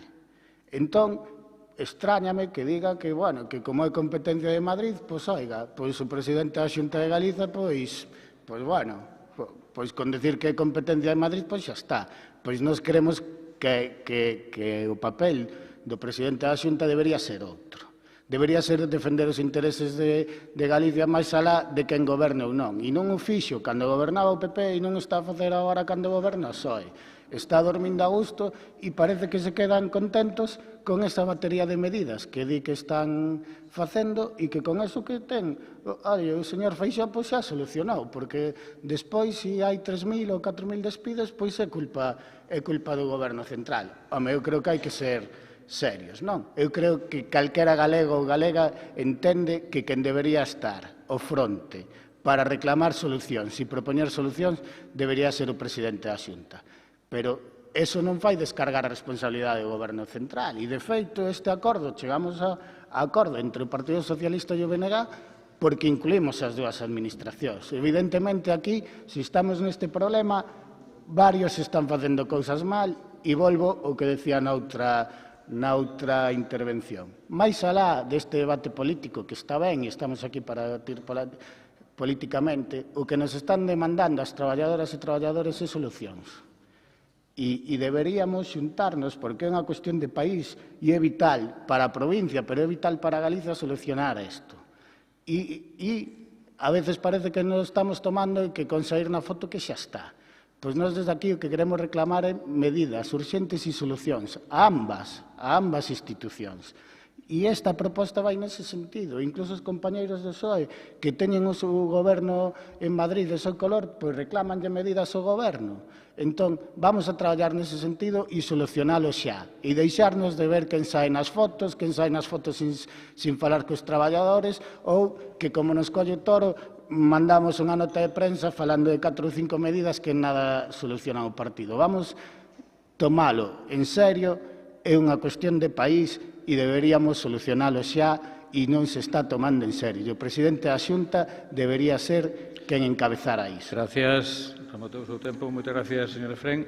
Entón, extrañame que diga que, bueno, que como é competencia de Madrid, pois, oiga, pois o presidente da Xunta de Galiza, pois bueno, pois con decir que é competencia de Madrid, pois xa está. Pois nós queremos que o papel do presidente da Xunta debería ser outro. Debería ser defender os intereses de Galicia máis alá de quen goberne ou non. E non o fixo cando gobernaba o PP e non está a facer agora cando goberna o PSOE. Está dormindo a gusto e parece que se quedan contentos con esa batería de medidas que di que están facendo e que con eso que ten, o señor Feixóo pois xa solucionou, porque despois se hai 3.000 ou 4.000 despidos, pois é culpa do goberno central. Home, eu creo que hai que ser serios, non? Eu creo que calquera galego ou galega entende que quen debería estar ao fronte para reclamar solucións e propoñer solucións debería ser o presidente da Xunta. Pero eso non fai descargar a responsabilidade do goberno central. E, de feito, este acordo, chegamos a acordo entre o Partido Socialista e o BNG porque incluímos as dúas administracións. Evidentemente, aquí, se estamos neste problema, varios están facendo cousas mal e volvo ao que decía noutra intervención. Mais alá deste debate político, que está ben e estamos aquí para debatir políticamente, o que nos están demandando as traballadoras e traballadores é solucións. E deberíamos xuntarnos, porque é unha cuestión de país e é vital para a provincia, pero é vital para Galicia solucionar isto. E a veces parece que nos estamos tomando e que con sair na foto que xa está. Pois nós desde aquí o que queremos reclamar é medidas urxentes e solucións a ambas institucións. E esta proposta vai nese sentido. Incluso os compañeiros do PSOE que teñen o seu goberno en Madrid de seu color, pois reclamanlle medidas ao goberno. Entón, vamos a traballar nese sentido e solucionalo xa. E deixarnos de ver quen sae nas fotos sin falar cos traballadores, ou que, como nos colle o toro, mandamos unha nota de prensa falando de 4 ou 5 medidas que nada solucionan o partido. Vamos tomalo en serio, é unha cuestión de país e deberíamos solucionalo xa e non se está tomando en serio. O presidente da Xunta debería ser quen encabezara iso. Gracias. Remateu o seu tempo. Moitas gracias, señor Efrén.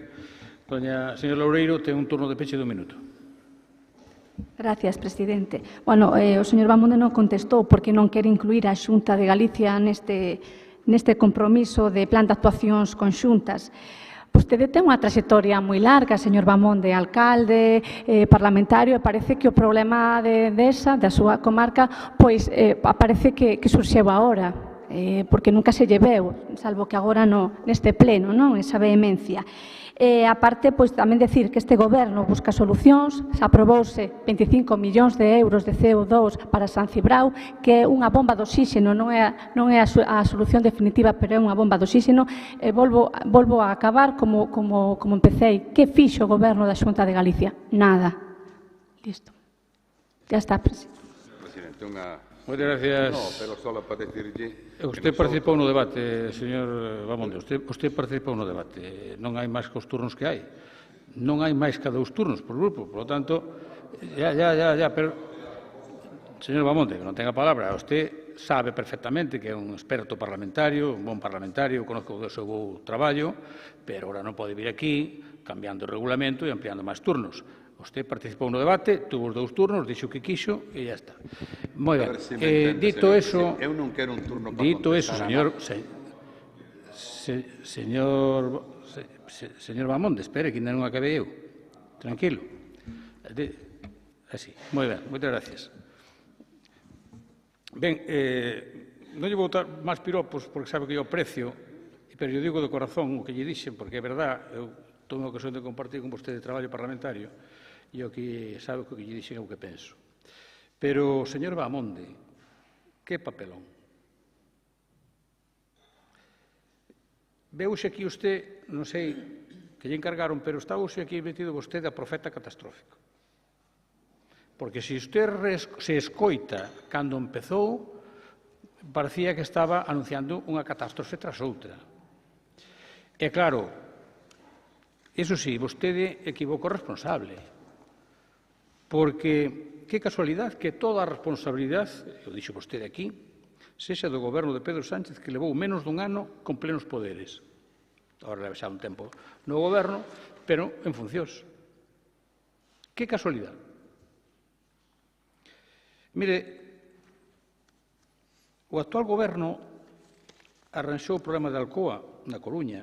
Señor Loureiro, ten un turno de peche de 1 minuto. Gracias, presidente. Bueno, o señor Bamonde non contestou porque non quere incluir a Xunta de Galicia neste compromiso de plan de actuacións conxuntas. Vostede ten unha traxectoria moi larga, señor Bamonde, alcalde, parlamentario, e parece que o problema da súa comarca, pois parece que surxeu agora, porque nunca se lle veu, salvo que agora neste pleno, non? Esa vehemencia. A parte, pois tamén decir que este goberno busca solucións, aprobouse 25 millóns de euros de CO2 para San Cibrao, que é unha bomba de oxígeno, non é a solución definitiva, pero é unha bomba de oxígeno. Volvo a acabar como empecé. Que fixo o goberno da Xunta de Galicia? Nada. Listo. Ya está, presidente. Moitas gracias. No, pero solo para decirlle... Usted participou no debate, señor Bamonde. Usted participou no debate. Non hai máis que os turnos que hai. Non hai máis que 2 turnos por grupo. Por lo tanto, pero... Señor Bamonde, que non tenga palabra. Usted sabe perfectamente que é un experto parlamentario, un bon parlamentario, conozco o seu traballo, pero ahora non pode vir aquí cambiando o regulamento e ampliando máis turnos. Usted participou no debate, tuvo os 2 turnos, dixo que quixo e ya está. Moi ben. Dito eso, eu non quero un turno para señor Bamonde, espere, que ainda non acabei eu. Tranquilo. Así. Moi ben, moitas gracias. Ben, non lle vou dar máis piropos porque sabe que eu aprecio, pero eu digo de corazón o que lle dixen, porque é verdad, eu tomo a ocasión de compartir con vostede traballo parlamentario, e o que sabe que lle dixen é o que penso. Pero, señor Bamonde, que papelón. Veuse aquí usted, non sei que lle encargaron, pero está hoxe aquí metido vostede a profeta catastrófico. Porque se usted se escoita cando empezou, parecía que estaba anunciando unha catástrofe tras outra. E claro, iso sí, vostede equivoco responsable. Porque, que casualidade que toda a responsabilidade, o dixo vostede aquí, sexa do goberno de Pedro Sánchez, que levou menos dun ano con plenos poderes. Agora leva xa un tempo no goberno, pero en funcións. Que casualidade. Mire, o actual goberno arranxou o problema de Alcoa na Coruña,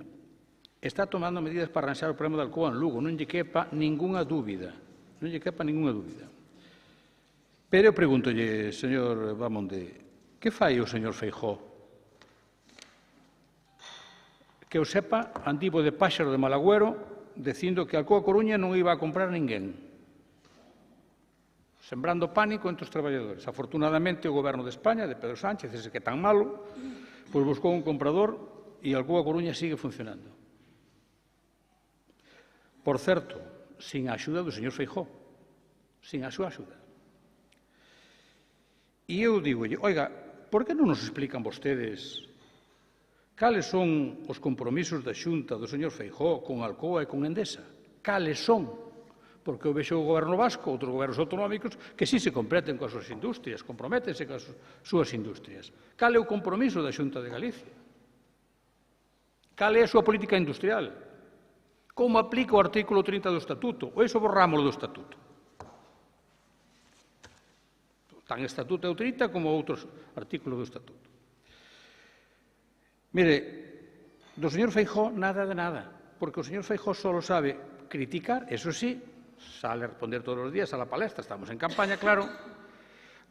está tomando medidas para arranxar o problema de Alcoa en Lugo, non lle quepa ningunha dúbida. Non lle quepa ningunha dúbida. Pero eu pregúntolle, señor Bamonde, que fai o señor Feijóo? Que eu sepa, andivo de páxaro de Malagüero dicindo que Alcoa Coruña non iba a comprar ninguén. Sembrando pánico entre os traballadores. Afortunadamente, o goberno de España, de Pedro Sánchez, ese que é tan malo, pois buscou un comprador e Alcoa Coruña sigue funcionando. Por certo, sin a axuda do señor Feijóo, sin a súa axuda. E eu digolle, oiga, por que non nos explican vostedes cales son os compromisos da Xunta do señor Feijóo con Alcoa e con Endesa? Cales son? Porque eu vexo o goberno vasco, outros gobernos autonómicos, que sí se comprometen coas súas industrias, comprométense coas súas industrias. Cal é o compromiso da Xunta de Galicia? Cal é a súa política industrial? Como aplica o artículo 30 do Estatuto? Ou iso borrámoslo do Estatuto? Tan Estatuto é o 30 como outros artículos do Estatuto. Mire, do señor Feijóo nada de nada, porque o señor Feijóo só sabe criticar, eso sí, sale a responder todos os días a la palestra, estamos en campaña, claro,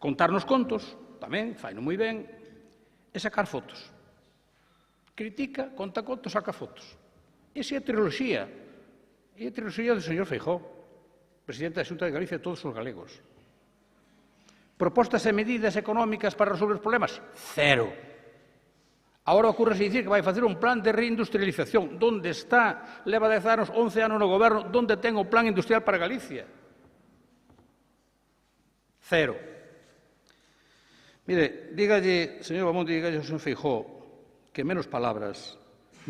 contarnos contos, tamén, faino moi ben, e sacar fotos. Critica, conta contos, saca fotos. Esa é a triloxía. É a triloxía do señor Feijóo, presidente da Xunta de Galicia e todos os galegos. Propostas e medidas económicas para resolver os problemas? Cero. Agora ocurre-se dicir que vai facer un plan de reindustrialización. Donde está? Leva 10 anos, 11 anos no goberno. Donde ten o plan industrial para Galicia? Cero. Mire, dígalle, señor Bamonde, dígalle ao señor Feijóo que menos palabras,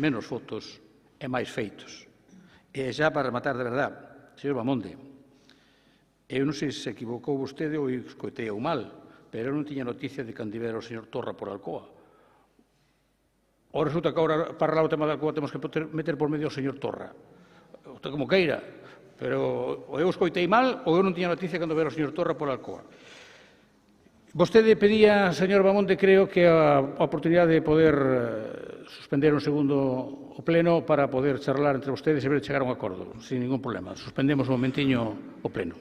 menos fotos e máis feitos. E xa para rematar de verdade, señor Bamonde, eu non sei se equivocou vostede ou escoitei eu mal, pero eu non tiña noticia de que andivera o señor Torra por Alcoa. Ou resulta que agora, para lá o tema da Alcoa, temos que meter por medio o señor Torra. Usted como queira, pero ou eu escoitei mal ou eu non tiña noticia cando vera o señor Torra por Alcoa. Vostede pedía, señor Bamonde, creo que a oportunidade de poder suspender un segundo o pleno para poder charlar entre vostedes e ver chegar a un acordo, sin ningún problema. Suspendemos un momentiño o pleno.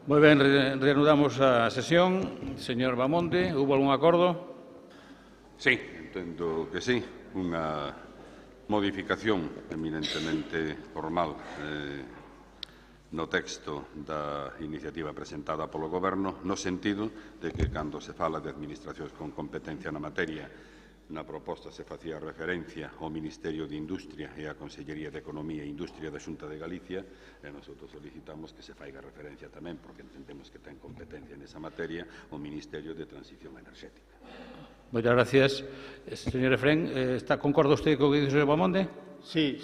Moi ben, reanudamos a sesión. Señor Bamonde, hubo algún acordo? Sí, entendo que sí. Unha modificación eminentemente formal no texto da iniciativa presentada polo Goberno, no sentido de que, cando se fala de administracións con competencia na materia Na proposta se facía referencia ao Ministerio de Industria e á Consellería de Economía e Industria da Xunta de Galicia, e nosotros solicitamos que se faiga referencia tamén, porque entendemos que ten competencia nesa materia, ao Ministerio de Transición Enerxética. Moitas gracias. Señor Efrén, concorda usted co que dice o señor Bamonde? Sí.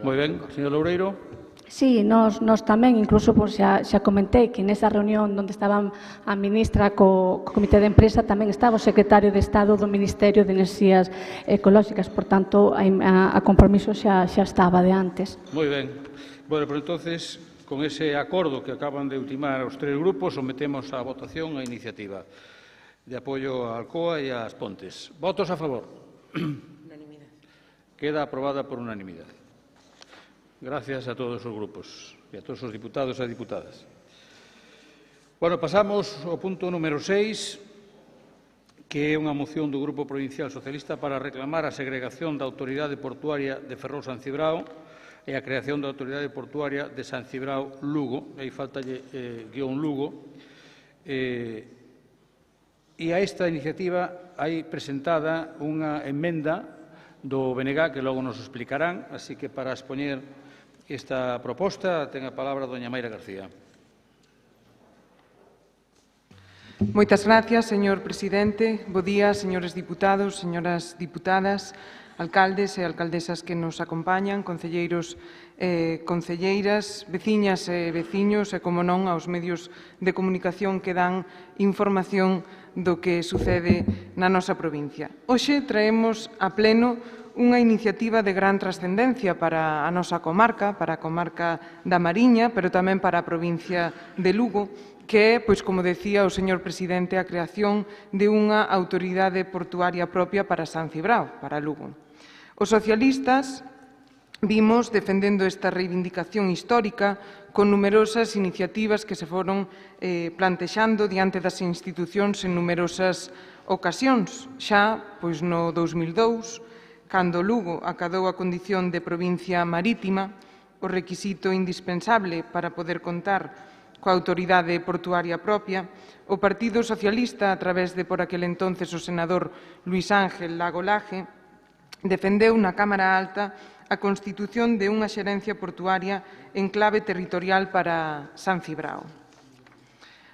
Moi ben. Señor Loureiro? Sí, nos tamén, incluso xa comentei que nesa reunión onde estaban a ministra co Comité de Empresa tamén estaba o secretario de Estado do Ministerio de Enerxías Ecolóxicas, por tanto, a compromiso xa estaba de antes. Moi ben. Bueno, pero entonces, con ese acordo que acaban de ultimar os tres grupos, sometemos a votación a iniciativa de apoio a Alcoa e ás Pontes. Votos a favor? Unanimidade. Queda aprobada por unanimidade. Gracias a todos os grupos e a todos os diputados e diputadas. Bueno, pasamos ao punto número 6, que é unha moción do Grupo Provincial Socialista para reclamar a segregación da Autoridade Portuaria de Ferrol-San Cibrao e a creación da Autoridade Portuaria de San Cibrao Lugo. Aí faltalle guión Lugo. E a esta iniciativa hai presentada unha emenda do BNG que logo nos explicarán, así que para expoñer esta proposta ten a palabra doña Mayra García. Moitas gracias, señor presidente. Bo día, señores diputados, señoras diputadas, alcaldes e alcaldesas que nos acompañan, concelleiros e concelleiras, veciñas e veciños e, como non, aos medios de comunicación que dan información do que sucede na nosa provincia. Hoxe traemos a pleno unha iniciativa de gran trascendencia para a nosa comarca, para a comarca da Mariña, pero tamén para a provincia de Lugo, que é, pois, como decía o señor presidente, a creación de unha autoridade portuaria propia para San Cibrao, para Lugo. Os socialistas vimos defendendo esta reivindicación histórica con numerosas iniciativas que se foron plantexando diante das institucións en numerosas ocasións. Xa, pois, no 2002, cando Lugo acadou a condición de provincia marítima, o requisito indispensable para poder contar coa autoridade portuaria propia, o Partido Socialista, a través de por aquel entonces o senador Luís Ángel Lago Laje, defendeu na Cámara Alta a constitución de unha xerencia portuaria en clave territorial para San Cibrao.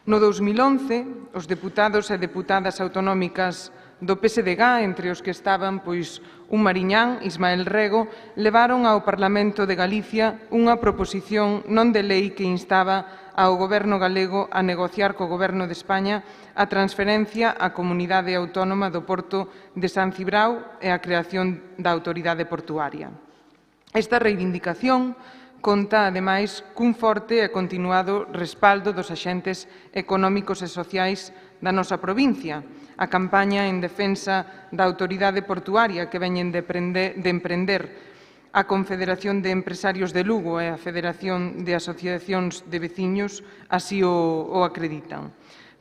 No 2011, os deputados e deputadas autonómicas do PSDG, entre os que estaban pois un mariñán, Ismael Rego, levaron ao Parlamento de Galicia unha proposición non de lei que instaba ao Goberno galego a negociar co Goberno de España a transferencia á Comunidade Autónoma do Porto de San Cibrao e a creación da Autoridade Portuaria. Esta reivindicación conta, ademais, cun forte e continuado respaldo dos axentes económicos e sociais da nosa provincia. A campaña en defensa da autoridade portuaria que veñen de emprender a Confederación de Empresarios de Lugo e a Federación de Asociacións de Veciños así o acreditan.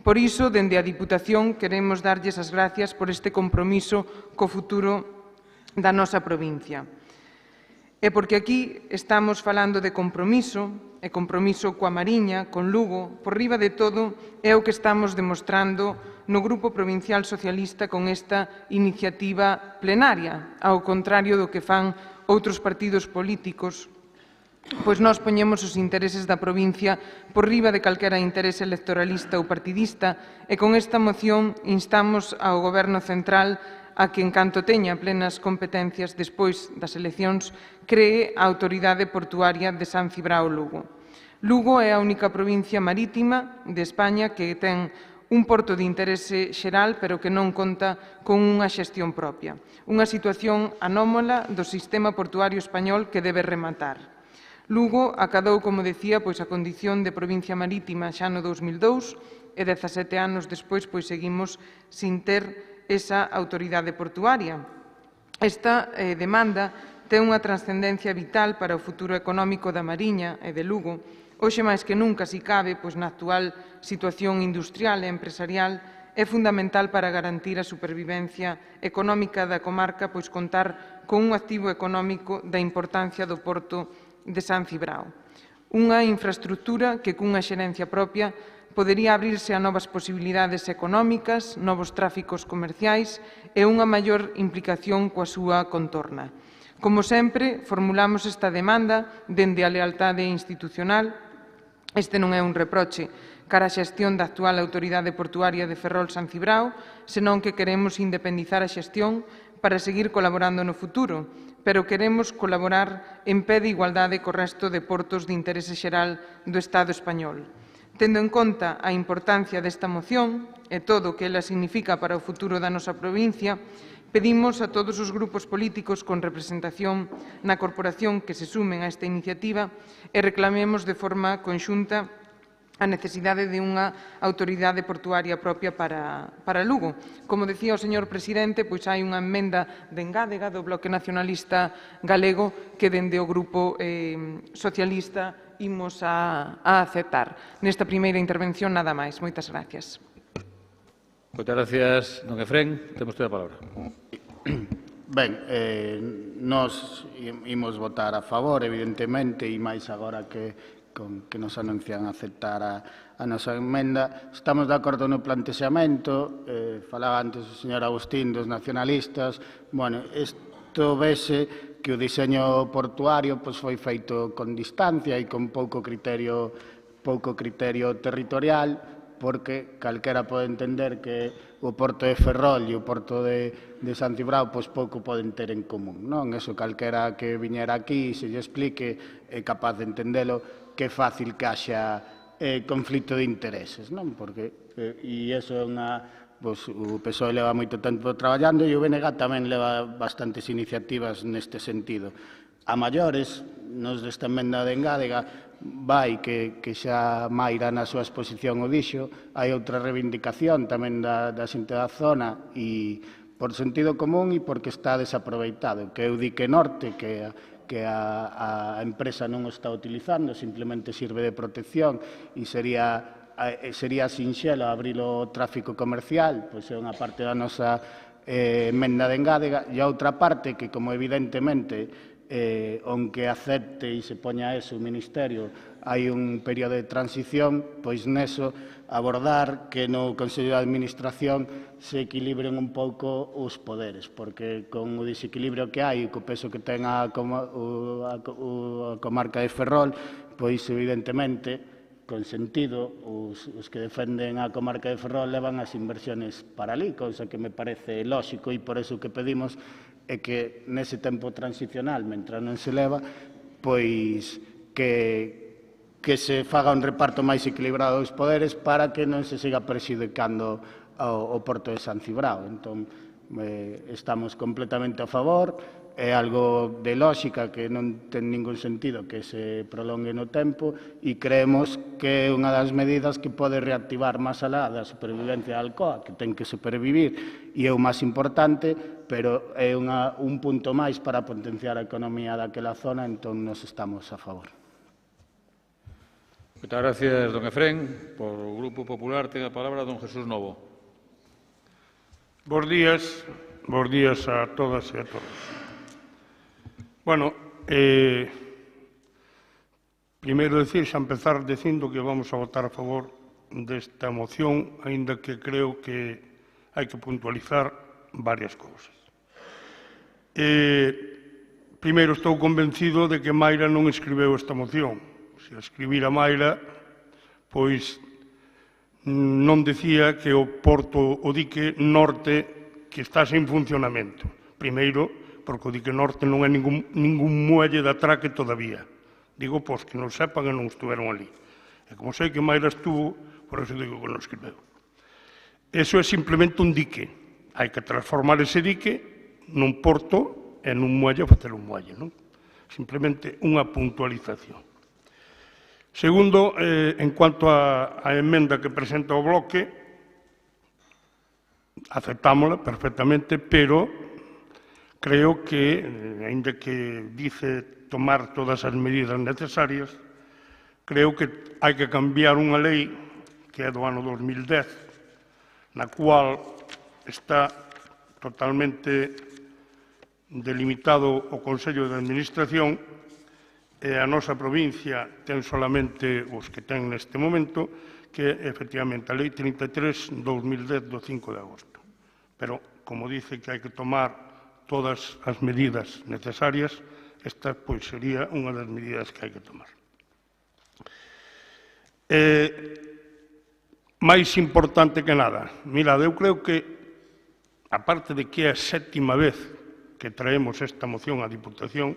Por iso, dende a Diputación, queremos darlles as gracias por este compromiso co futuro da nosa provincia. E porque aquí estamos falando de compromiso, e compromiso coa Mariña, con Lugo, por riba de todo, é o que estamos demostrando no Grupo Provincial Socialista con esta iniciativa plenaria, ao contrario do que fan outros partidos políticos, pois nós poñemos os intereses da provincia por riba de calquera interese electoralista ou partidista e con esta moción instamos ao Goberno Central a que, en canto teña plenas competencias despois das eleccións, cree a Autoridade Portuaria de San Cibrao Lugo. Lugo é a única provincia marítima de España que ten un porto de interese xeral, pero que non conta con unha xestión propia. Unha situación anómala do sistema portuario español que debe rematar. Lugo acadou, como decía, pois a condición de provincia marítima xa no 2002 e 17 anos despois pois seguimos sin ter esa autoridade portuaria. Esta demanda ten unha trascendencia vital para o futuro económico da Mariña e de Lugo. Hoxe, máis que nunca, si cabe, pois na actual situación industrial e empresarial, é fundamental para garantir a supervivencia económica da comarca, pois contar con un activo económico da importancia do porto de San Cibrao. Unha infraestructura que cunha xerencia propia podería abrirse a novas posibilidades económicas, novos tráficos comerciais e unha maior implicación coa súa contorna. Como sempre, formulamos esta demanda dende a lealtade institucional. Este non é un reproche cara a xestión da actual Autoridade Portuaria de Ferrol-San Cibrao, senón que queremos independizar a xestión para seguir colaborando no futuro, pero queremos colaborar en pé de igualdade co resto de portos de interese xeral do Estado español. Tendo en conta a importancia desta moción e todo o que ela significa para o futuro da nosa provincia, pedimos a todos os grupos políticos con representación na corporación que se sumen a esta iniciativa e reclamemos de forma conxunta a necesidade de unha autoridade portuaria propia para Lugo. Como decía o señor presidente, pois hai unha emenda de engádega do Bloque Nacionalista Galego que dende o Grupo Socialista imos a aceptar. Nesta primeira intervención, nada máis. Moitas gracias. Moitas gracias, don Efrén. Ten vostede a palabra. Ben, nós imos votar a favor, evidentemente, e máis agora que nos anuncian aceptar a nosa emenda. Estamos de acordo no plantexamento, falaba antes o señor Agustín dos nacionalistas. Bueno, isto vese que o diseño portuario foi feito con distancia e con pouco criterio territorial, porque calquera pode entender que o porto de Ferrol e o porto de San Cibrao pouco poden ter en común, non? Eso calquera que viñera aquí e se lle explique é capaz de entendelo, que é fácil que haxa conflito de intereses, non? Porque, e iso é unha... O PSOE leva moito tempo traballando e o BNG tamén leva bastantes iniciativas neste sentido. A maiores, nos desta emenda de engádega, vai que xa Mayra na súa exposición o dixo, hai outra reivindicación tamén da xente da zona e por sentido común e porque está desaproveitado, que é o dique norte, que a empresa non o está utilizando, simplemente sirve de protección e sería sinxelo abrir o tráfico comercial, pois é unha parte da nosa emenda de engádega, e a outra parte que, como evidentemente, onque acepte e se poña eso o Ministerio, hai un período de transición, pois neso abordar que no Consello de Administración se equilibren un pouco os poderes, porque con o desequilibrio que hai, co peso que ten a comarca de Ferrol, pois evidentemente, con sentido, os que defenden a comarca de Ferrol levan as inversiones para ali, cousa que me parece lóxico e por eso que pedimos é que nese tempo transicional, mentre non se leva, pois que se faga un reparto máis equilibrado dos poderes para que non se siga prexudicando o porto de San Cibrao. Entón, estamos completamente a favor. É algo de lóxica que non ten ningún sentido que se prolongue no tempo e creemos que é unha das medidas que pode reactivar máis alá da supervivencia da Alcoa, que ten que supervivir e é o máis importante, pero é un punto máis para potenciar a economía daquela zona, entón nos estamos a favor. Moitas gracias, don Efrén. Por o Grupo Popular ten a palabra don Jesús Novo. Bos días a todas e a todos. Bueno, primeiro xa empezar dicindo que vamos a votar a favor desta moción, aínda que creo que hai que puntualizar varias cousas. Primeiro, estou convencido de que Mayra non escribeu esta moción. Se a escribira Mayra, pois non decía que o porto, o dique norte, que está sen funcionamento. Primeiro, porque o dique norte non é ningún muelle de atraque todavía. Digo, pois, que non sepan e non estuveron ali. E como sei que Mayra estuvo, por eso digo que non escribeu. Eso é simplemente un dique. Hai que transformar ese dique nun porto e nun muelle a facer un muelle, non? Simplemente unha puntualización. Segundo, en cuanto á emenda que presenta o Bloque, aceptámola perfectamente, pero creo que, aínda que dice tomar todas as medidas necesarias, creo que hai que cambiar unha lei que é do ano 2010, na cual está totalmente delimitado o Consello de Administración e a nosa provincia ten solamente os que ten neste momento, que é, efectivamente, a Lei 33/2010 do 5 de agosto. Pero, como dice que hai que tomar todas as medidas necesarias, esta pois sería unha das medidas que hai que tomar. Máis importante que nada, mirad, eu creo que, aparte de que é a 7ª vez que traemos esta moción á Diputación,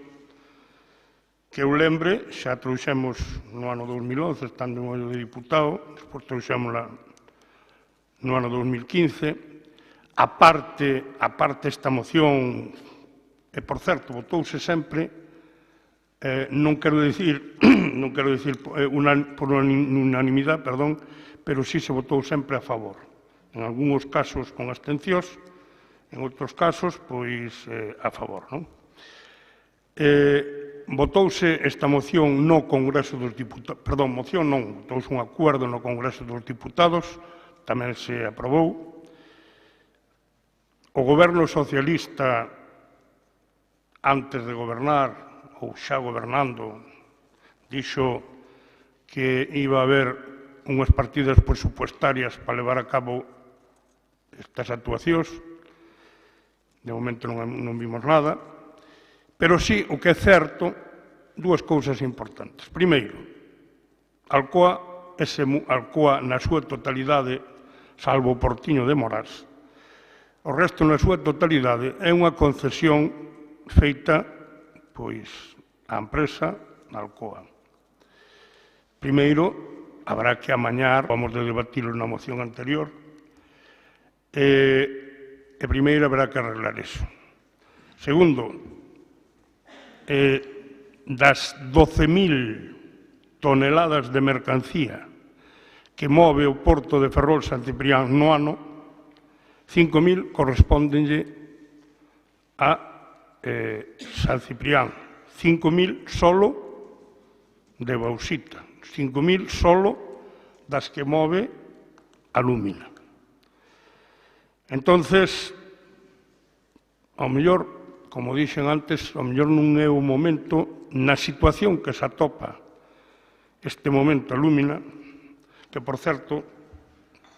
que eu lembre, xa trouxemos no ano 2011, estando en ollo de diputado, despois trouxémola no ano 2015, aparte esta moción, e, por certo, votouse sempre, non quero dicir por unanimidade, perdón, pero sí se votou sempre a favor. En algúns casos con abstencións, en outros casos, pois, a favor, non? Votouse esta moción no Congreso dos Diputados, perdón, moción non, votouse un acuerdo no Congreso dos Diputados, tamén se aprobou. O Goberno socialista, antes de gobernar, ou xa gobernando, dixo que iba a haber unhas partidas presupuestarias para levar a cabo estas actuacións. De momento non vimos nada. Pero sí, o que é certo, dúas cousas importantes. Primeiro, Alcoa na súa totalidade, salvo o Portiño de Morás, o resto na súa totalidade é unha concesión feita pois á empresa Alcoa. Primeiro, habrá que amañar, vamos de debatilo na moción anterior, e primeiro habrá que arreglar eso. Segundo, das 12.000 toneladas de mercancía que move o porto de Ferrol San Ciprián no ano, 5.000 correspóndenlle a San Ciprián, 5.000 solo de bauxita, 5.000 solo das que move a Lúmina. Entonces, ao mellor, como dixen antes, ao mellor non é o momento, na situación que se atopa este momento a Lúmina, que, por certo,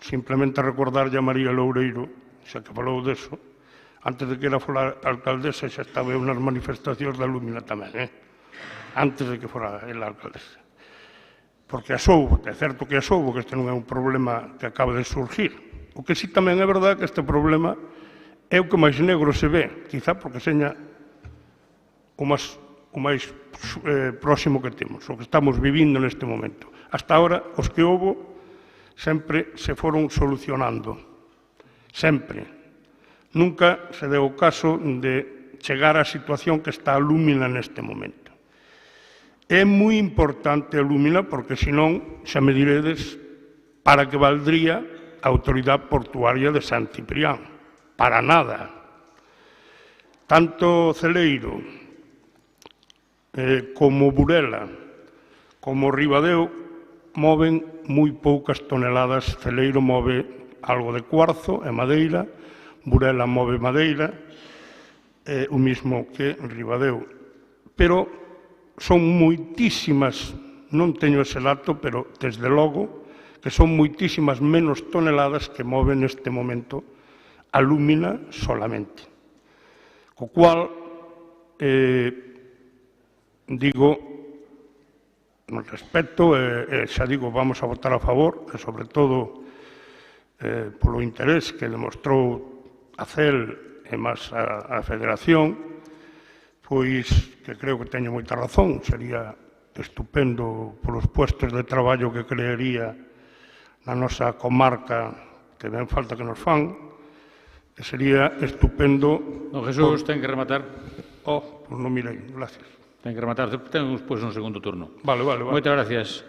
simplemente recordarlle a María Loureiro, xa que falou deso, antes de que era fora alcaldesa xa estaba en unhas manifestacións da Lúmina tamén, antes de que fora ela alcaldesa. Porque asoubo, é certo que asoubo, que este non é un problema que acaba de surgir. O que sí tamén é verdade que este problema é o que máis negro se ve, quizá porque seña o máis próximo que temos, o que estamos vivindo neste momento. Hasta ahora, os que houbo sempre se foron solucionando. Sempre. Nunca se deu o caso de chegar á situación que está a Lúmina neste momento. É moi importante a Lúmina porque, senón, xa me diredes, para que valdría a Autoridade Portuaria de San Ciprián. Para nada. Tanto Celeiro como Burela como Ribadeo moven moi poucas toneladas. Celeiro move algo de cuarzo e madeira, Burela move madeira, o mismo que Ribadeo. Pero son moitísimas, non teño ese dato, pero desde logo que son moitísimas menos toneladas que moven neste momento a Lúmina solamente. Co cual, digo, no respecto, xa digo, vamos a votar a favor, e sobre todo polo interés que demostrou a CEL e máis a Federación, pois que creo que teño moita razón, sería estupendo polos puestos de traballo que crearía na nosa comarca, que ben falta que nos fan, que sería estupendo... Don Jesús, ten que rematar. Pois non mirei, gracias. Ten que rematar, ten despois un segundo turno. Vale. Moitas gracias.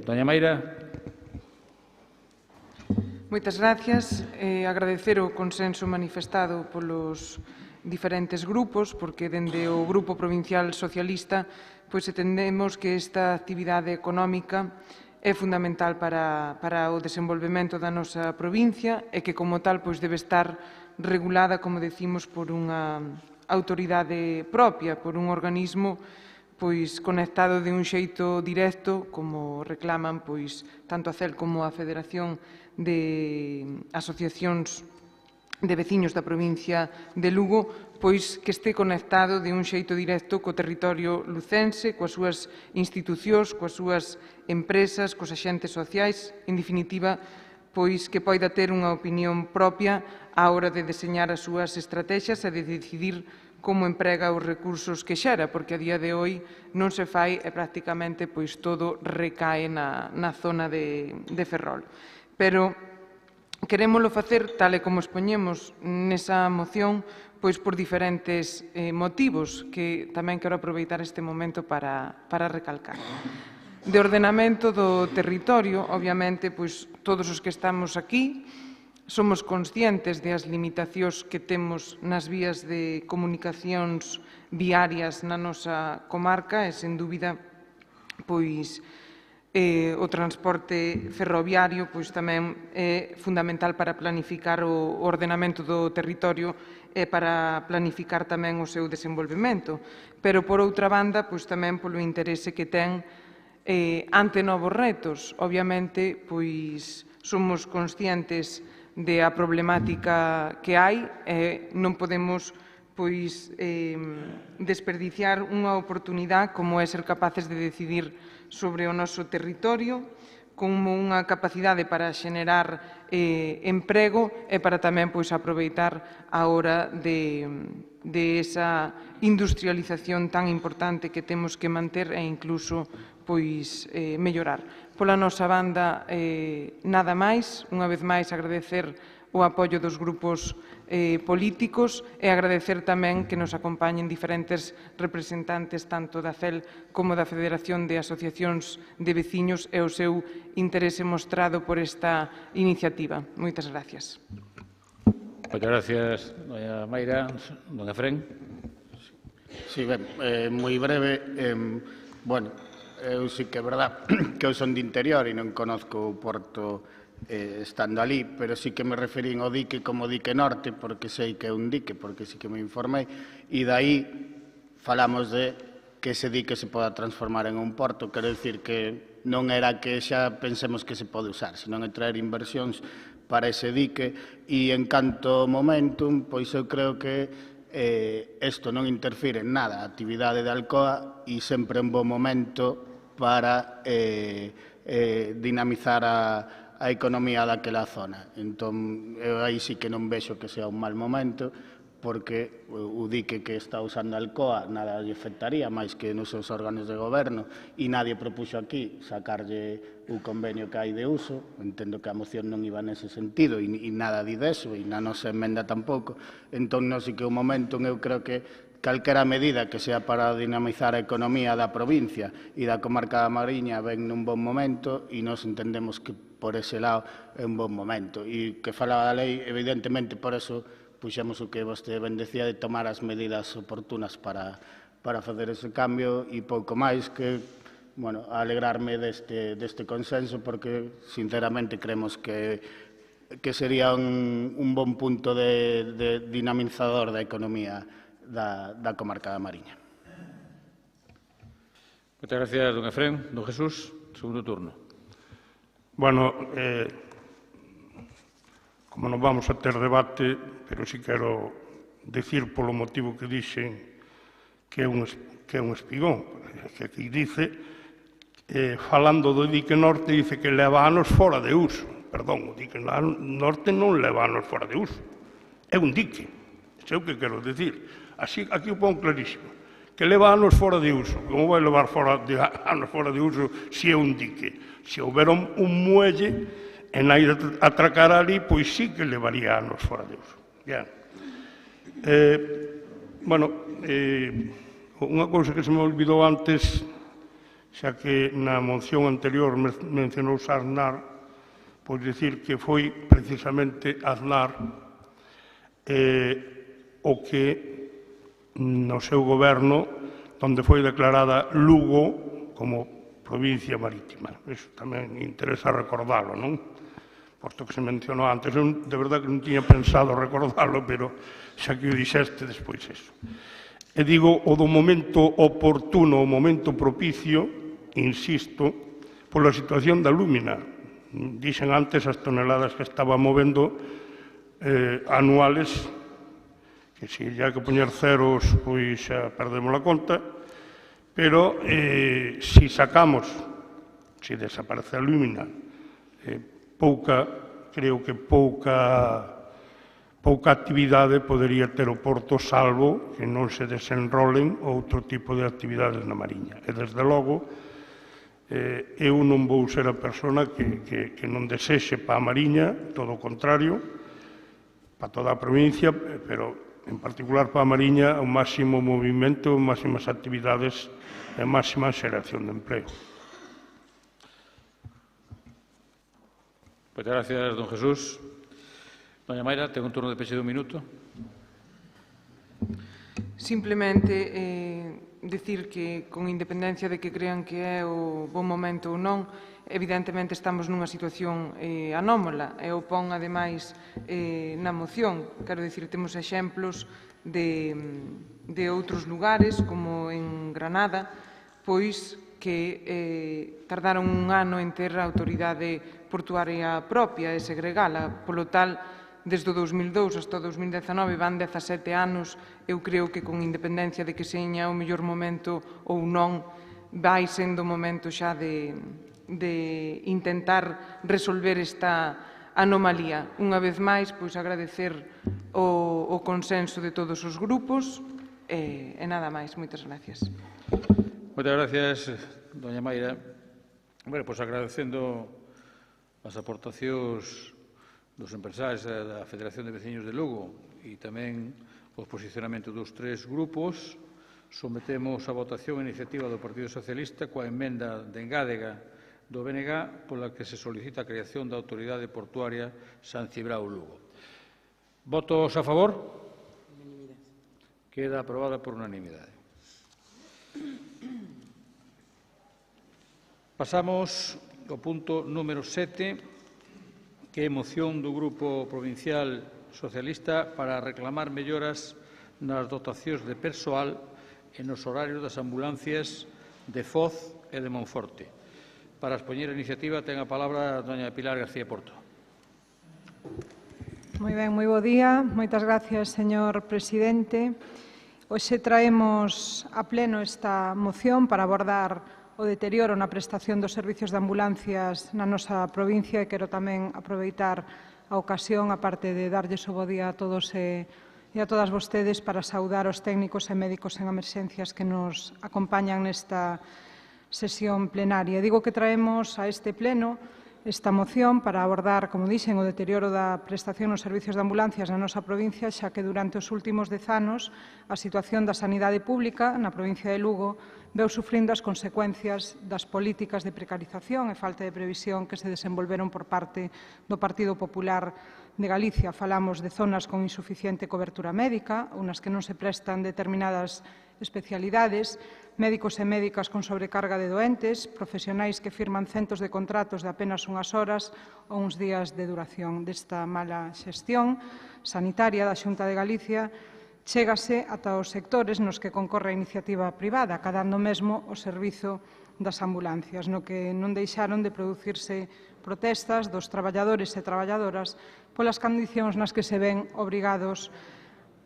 Doña Mayra. Moitas gracias. Agradecer o consenso manifestado polos diferentes grupos, porque dende o Grupo Provincial Socialista pois entendemos que esta actividade económica é fundamental para o desenvolvemento da nosa provincia e que, como tal, pois debe estar regulada, como decimos, por unha autoridade propia, por un organismo pois conectado de un xeito directo, como reclaman pois tanto a CEL como a Federación de Asociacións de Veciños da provincia de Lugo, pois que este conectado de un xeito directo co territorio lucense, coas súas institucións, coas súas empresas, cos axentes sociais, en definitiva, pois que poida ter unha opinión propia á hora de deseñar as súas estrategias e de decidir como emprega os recursos que xera, porque a día de hoy non se fai e prácticamente pois todo recae na zona de Ferrol. Pero querémolo facer, tal e como expoñemos nesa moción, pois por diferentes motivos que tamén quero aproveitar este momento para recalcar. De ordenamento do territorio, obviamente, pois todos os que estamos aquí somos conscientes das limitacións que temos nas vías de comunicacións viarias na nosa comarca e, sen dúbida, pois o transporte ferroviario pois tamén é fundamental para planificar o ordenamento do territorio e para planificar tamén o seu desenvolvemento. Pero, por outra banda, pois tamén polo interese que ten ante novos retos. Obviamente, pois somos conscientes da problemática que hai e non podemos pois desperdiciar unha oportunidade como é ser capaces de decidir sobre o noso territorio, como unha capacidade para xenerar emprego e para tamén pois aproveitar a hora de esa industrialización tan importante que temos que manter e incluso pois mellorar. Pola nosa banda, nada máis. Unha vez máis, agradecer o apoio dos grupos políticos e agradecer tamén que nos acompañen diferentes representantes tanto da CEL como da Federación de Asociacións de Veciños e o seu interese mostrado por esta iniciativa. Moitas gracias. Moitas gracias, doña Mayra. Don Efrén. Sí, ben, moi breve. Bueno, eu sí que é verdad que eu son de interior e non conozco o porto estando ali, pero sí que me referín ao dique como dique norte, porque sei que é un dique, porque sí que me informei, e dai falamos de que ese dique se poda transformar en un porto, quero dicir que non era que xa pensemos que se pode usar, senón é traer inversións para ese dique, e en canto ao momentum, pois eu creo que isto non interfire en nada a actividade de Alcoa e sempre é un bo momento para dinamizar a economía daquela zona. Entón, eu aí sí que non vexo que sea un mal momento, porque o dique que está usando Alcoa nada lle afectaría máis que nos seus órganos de goberno e nadie propuxo aquí sacarlle o convenio que hai de uso. Entendo que a moción non iba nese sentido e nada di deso e na nosa emenda tampouco. Entón, non sei que o momento eu creo que calquera medida que sea para dinamizar a economía da provincia e da comarca da Mariña ven nun bon momento e nos entendemos que por ese lado é un bon momento. E que falaba da lei, evidentemente, por eso puxemos o que vostede ben decía de tomar as medidas oportunas para facer ese cambio e pouco máis que, bueno, alegrarme deste consenso porque, sinceramente, creemos que sería un bon punto de dinamizador da economía da comarca da Mariña. Moitas gracias, don Efrén. Don Jesús, segundo turno. Bueno, como non vamos a ter debate, pero sí quero dicir polo motivo que dixen que é un espigón, que aquí dice, falando do dique norte, dice que leva anos fora de uso. Perdón, o dique norte non leva anos fora de uso. É un dique, é o que quero dicir. Así, aquí o pon clarísimo, que leva anos fora de uso. Como vai levar anos fora de uso se é un dique? Se houbera un muelle e na ir atracar ali, pois sí que levaría anos fora de uso. Bien. Bueno, unha cousa que se me olvidou antes, xa que na moción anterior mencionou Aznar, pois dicir que foi precisamente Aznar o que no seu goberno onde foi declarada Lugo como provincia marítima. Iso tamén interesa recordarlo, non? Posto que se mencionou antes. Eu, de verdade, que non tiña pensado recordarlo, pero xa que o dixeste despois eso. E digo o do momento oportuno, o momento propicio, insisto, pola situación da lúmina. Dixen antes as toneladas que estaba movendo anuales, que se lle hai que poñer ceros, pois xa perdemos a conta, pero se sacamos, se desaparece a lúmina, creo que pouca actividade podería ter o Porto, salvo que non se desenrolen outro tipo de actividades na Mariña. E, desde logo, eu non vou ser a persona que non desexe para a Mariña, todo o contrario, para toda a provincia, pero en particular para a Mariña, o máximo movimento, máximas actividades e máxima xeración de empleo. Moitas gracias, don Jesús. Doña Mayra, ten un turno de peche de un minuto. Simplemente dicir que, con independencia de que crean que é o bon momento ou non, evidentemente estamos nunha situación anómala e o pon, ademais, na moción. Quero dicir, temos exemplos de outros lugares, como en Granada, pois que tardaron un ano en ter a autoridade portuaria propia e segregala. Polo tal, desde o 2002 hasta o 2019 van 17 anos. Eu creo que, con independencia de que seña o mellor momento ou non, vai sendo o momento xa de intentar resolver esta anomalía. Unha vez máis, pois agradecer o consenso de todos os grupos e nada máis. Moitas gracias. Moitas gracias, doña Mayra. Bueno, pois agradecendo as aportacións dos empresarios da Federación de Veciños de Lugo e tamén o posicionamento dos tres grupos, sometemos a votación a iniciativa do Partido Socialista coa emenda de engádega do BNG pola que se solicita a creación da Autoridade Portuaria San Cibrao Lugo. Votos a favor? Queda aprobada por unanimidade. Pasamos ao punto número 7, que é moción do Grupo Provincial Socialista para reclamar melloras nas dotacións de persoal e nos horarios das ambulancias de Foz e de Monforte. Para expoñer a iniciativa ten a palabra a doña Pilar García Porto. Moi ben, moi bo día. Moitas gracias, señor presidente. Hoxe traemos a pleno esta moción para abordar o deterioro na prestación dos servizos de ambulancias na nosa provincia e quero tamén aproveitar a ocasión, aparte de darlles o bo día a todos e a todas vostedes, para saudar os técnicos e médicos en emerxencias que nos acompañan nesta sesión plenaria. Digo que traemos a este pleno esta moción para abordar, como dixen, o deterioro da prestación nos servizos de ambulancias na nosa provincia, xa que durante os últimos 10 anos a situación da sanidade pública na provincia de Lugo veu sufrindo as consecuencias das políticas de precarización e falta de previsión que se desenvolveron por parte do Partido Popular de Galicia. Falamos de zonas con insuficiente cobertura médica, unas que non se prestan determinadas especialidades, médicos e médicas con sobrecarga de doentes, profesionais que firman centos de contratos de apenas unhas horas ou uns días de duración. Desta mala xestión sanitaria da Xunta de Galicia chégase ata os sectores nos que concorre a iniciativa privada, acadando mesmo o servizo das ambulancias, no que non deixaron de producirse protestas dos traballadores e traballadoras polas condicións nas que se ven obrigados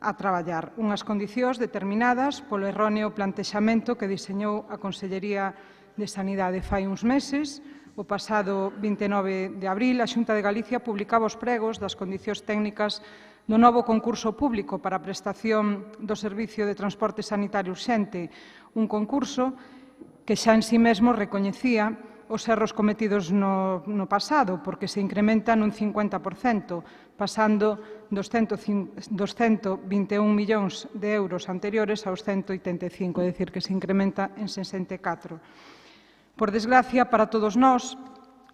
a traballar. Unhas condicións determinadas polo erróneo plantexamento que diseñou a Consellería de Sanidade fai uns meses. O pasado 29 de abril, a Xunta de Galicia publicaba os pregos das condicións técnicas do novo concurso público para a prestación do Servicio de Transporte Sanitario Urxente, un concurso que xa en sí mesmo recoñecía os erros cometidos no pasado, porque se incrementan un 50%, pasando dos 121 millóns de euros anteriores aos 185, é dicir, que se incrementa en 64. Por desgracia, para todos nós,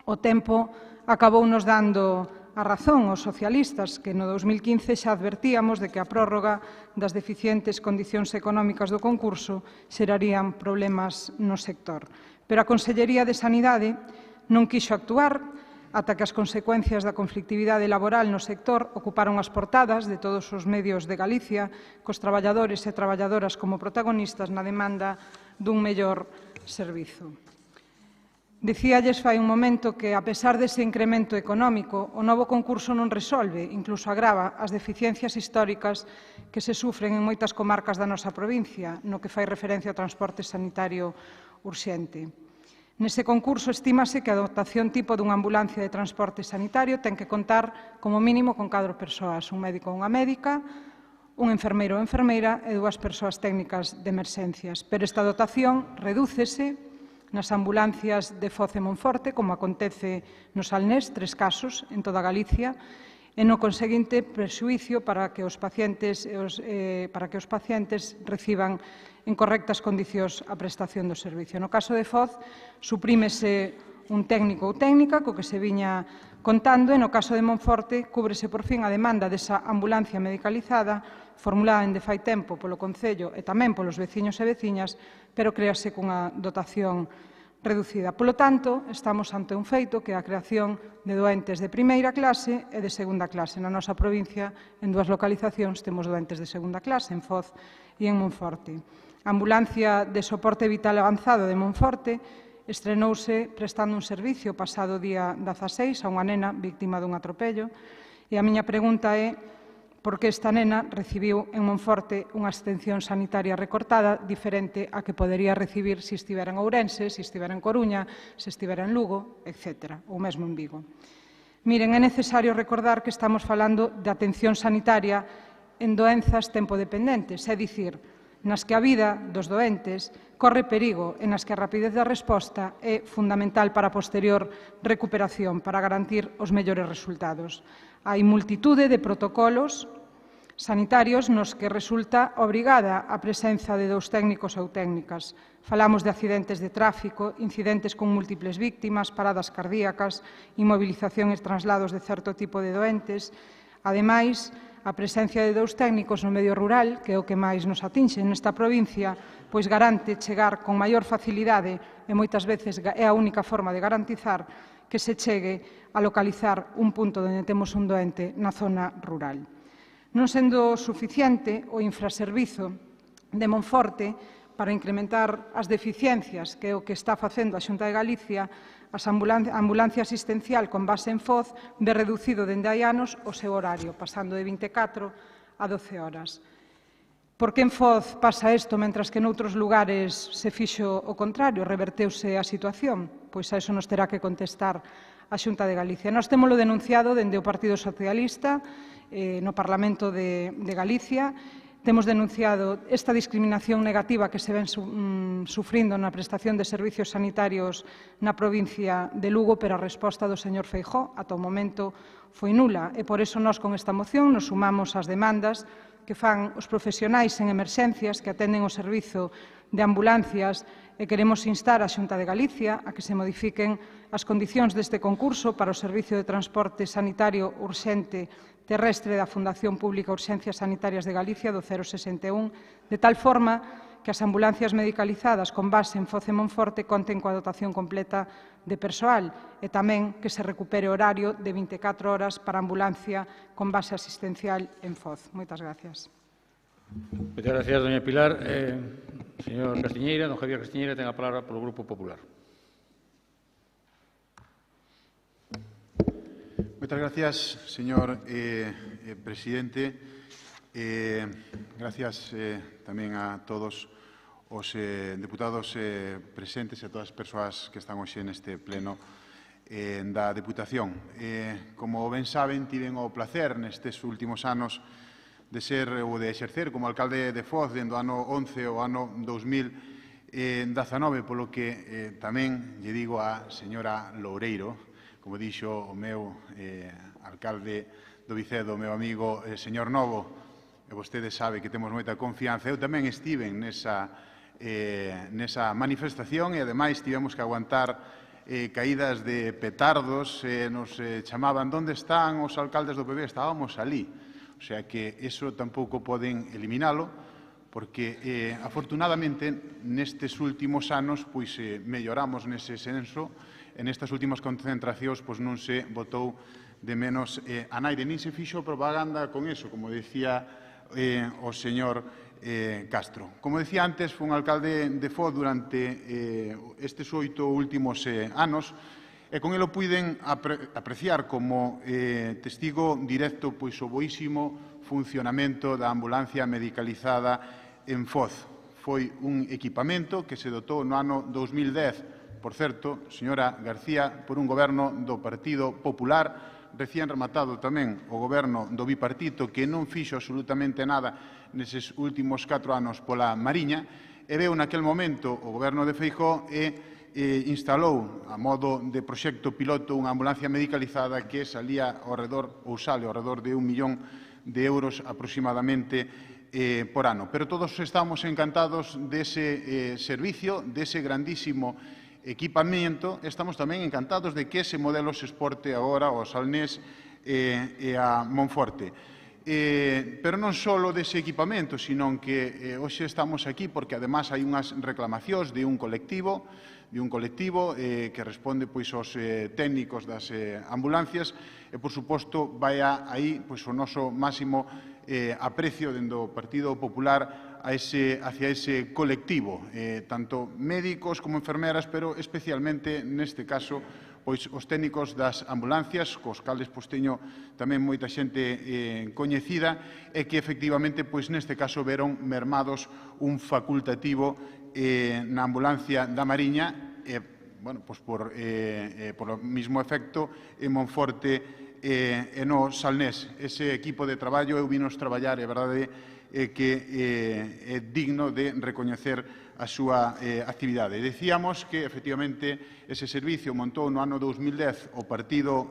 o tempo acabou nos dando a razón aos socialistas, que no 2015 xa advertíamos de que a prórroga das deficientes condicións económicas do concurso xerarían problemas no sector. Pero a Consellería de Sanidade non quixo actuar, ata que as consecuencias da conflictividade laboral no sector ocuparon as portadas de todos os medios de Galicia, cos traballadores e traballadoras como protagonistas na demanda dun mellor servizo. Dicíalles fai un momento que, a pesar dese incremento económico, o novo concurso non resolve, incluso agrava, as deficiencias históricas que se sufren en moitas comarcas da nosa provincia, no que fai referencia ao transporte sanitario urxente. Nese concurso estímase que a dotación tipo dunha ambulancia de transporte sanitario ten que contar como mínimo con 4 persoas, un médico ou unha médica, un enfermeiro ou enfermeira e 2 persoas técnicas de emerxencias. Pero esta dotación redúcese nas ambulancias de Foz e Monforte, como acontece no Salnés, 3 casos en toda Galicia, e no conseguinte prexuízo para que os pacientes reciban en correctas condicións a prestación do servicio. No caso de Foz, suprímese un técnico ou técnica, co que se viña contando, e no caso de Monforte, cúbrese por fin a demanda desa ambulancia medicalizada, formulada dende fai tempo polo Concello e tamén polos veciños e veciñas, pero créase cunha dotación reducida. Polo tanto, estamos ante un feito que é a creación de doentes de primeira clase e de segunda clase. Na nosa provincia, en 2 localizacións, temos doentes de segunda clase, en Foz e en Monforte. A ambulancia de soporte vital avanzado de Monforte estrenouse prestando un servicio pasado día 16 a unha nena víctima dun atropello, e a miña pregunta é por que esta nena recibiu en Monforte unha atención sanitaria recortada diferente a que podería recibir se estivera en Ourense, se estivera en Coruña, se estivera en Lugo, etc., ou mesmo en Vigo. Miren, é necesario recordar que estamos falando de atención sanitaria en doenzas tempodependentes, é dicir, nas que a vida dos doentes corre perigo e nas que a rapidez da resposta é fundamental para a posterior recuperación, para garantir os mellores resultados. Hai multitude de protocolos sanitarios nos que resulta obrigada a presenza de 2 técnicos ou técnicas. Falamos de accidentes de tráfico, incidentes con múltiples víctimas, paradas cardíacas, inmovilización e traslados de certo tipo de doentes. Ademais, a presencia de 2 técnicos no medio rural, que é o que máis nos atinxe nesta provincia, pois garante chegar con maior facilidade e moitas veces é a única forma de garantizar que se chegue a localizar un punto onde temos un doente na zona rural. Non sendo suficiente o infraservizo de Monforte para incrementar as deficiencias, que é o que está facendo a Xunta de Galicia, a ambulancia asistencial con base en Foz ve reducido dende hai anos o seu horario, pasando de 24 a 12 horas. Por que en Foz pasa isto, mentras que noutros lugares se fixo o contrario, reverteuse a situación? Pois a iso nos terá que contestar a Xunta de Galicia. Nós témolo denunciado dende o Partido Socialista no Parlamento de Galicia. Temos denunciado esta discriminación negativa que se ven sufrindo na prestación de servicios sanitarios na provincia de Lugo, pero a resposta do señor Feijóo ata o momento foi nula. E por iso nós con esta moción nos sumamos ás demandas que fan os profesionais en emerxencias que atenden o servizo de ambulancias e queremos instar a Xunta de Galicia a que se modifiquen as condicións deste concurso para o Servicio de Transporte Sanitario Urxente Terrestre da Fundación Pública Urxencias Sanitarias de Galicia do 061, de tal forma que as ambulancias medicalizadas con base en Foz e Monforte conten coa dotación completa de persoal e tamén que se recupere horario de 24 horas para a ambulancia con base asistencial en Foz. Moitas gracias. Moitas gracias, doña Pilar. Señor Castiñeira, don Javier Castiñeira, ten a palabra polo Grupo Popular. Moitas gracias, señor presidente. Gracias tamén a todos os deputados presentes e a todas as persoas que están hoxe neste pleno da Deputación. Como ben saben, tiven o placer nestes últimos anos de ser ou de exercer como alcalde de Foz dende o ano 11 ao ano 2019, polo que tamén lle digo á señora Loureiro, como dixo o meu alcalde do Vicedo, o meu amigo señor Novo, e vostede sabe que temos moita confianza. Eu tamén estiven nesa manifestación e, ademais, tivemos que aguantar caídas de petardos, nos chamaban «Donde están os alcaldes do PP?» Estábamos alí. O sea que eso tampouco poden eliminalo, porque, afortunadamente, nestes últimos anos, pois melloramos nese senso nestas últimas concentracións pois non se botou de menos a naide, nin se fixo propaganda con eso, como decía o señor Castro. Como decía antes, foi un alcalde de Foz durante estes 8 últimos anos, e con ele puiden apreciar como testigo directo pois o boísimo funcionamento da ambulancia medicalizada en Foz. Foi un equipamento que se dotou no ano 2010, por certo, señora García, por un goberno do Partido Popular, recían rematado tamén o goberno do bipartito que non fixo absolutamente nada neses últimos 4 anos pola Mariña, e veu naquel momento o goberno de Feijóo instalou a modo de proxecto piloto unha ambulancia medicalizada que salía ao redor, ou sale ao redor de 1 millón de euros aproximadamente por ano. Pero todos estamos encantados dese servicio, dese grandísimo equipamento, estamos tamén encantados de que ese modelo se exporte agora ao Salnés e a Monforte. Pero non só dese equipamento, sino que hoxe estamos aquí porque además hai unhas reclamacións de un colectivo que responde pois aos técnicos das ambulancias e, por suposto, vai aí pois o noso máximo aprecio dentro do Partido Popular hacia ese colectivo, tanto médicos como enfermeras, pero especialmente neste caso pois os técnicos das ambulancias, cos cales pois teño tamén moita xente coñecida e que efectivamente pois neste caso veron mermados un facultativo na ambulancia da Mariña bueno, pois por o mismo efecto en Monforte e no Salnés. Ese equipo de traballo eu vinos traballar, é verdade que é digno de recoñecer a súa actividade. Decíamos que, efectivamente, ese servicio montou no ano 2010 o Partido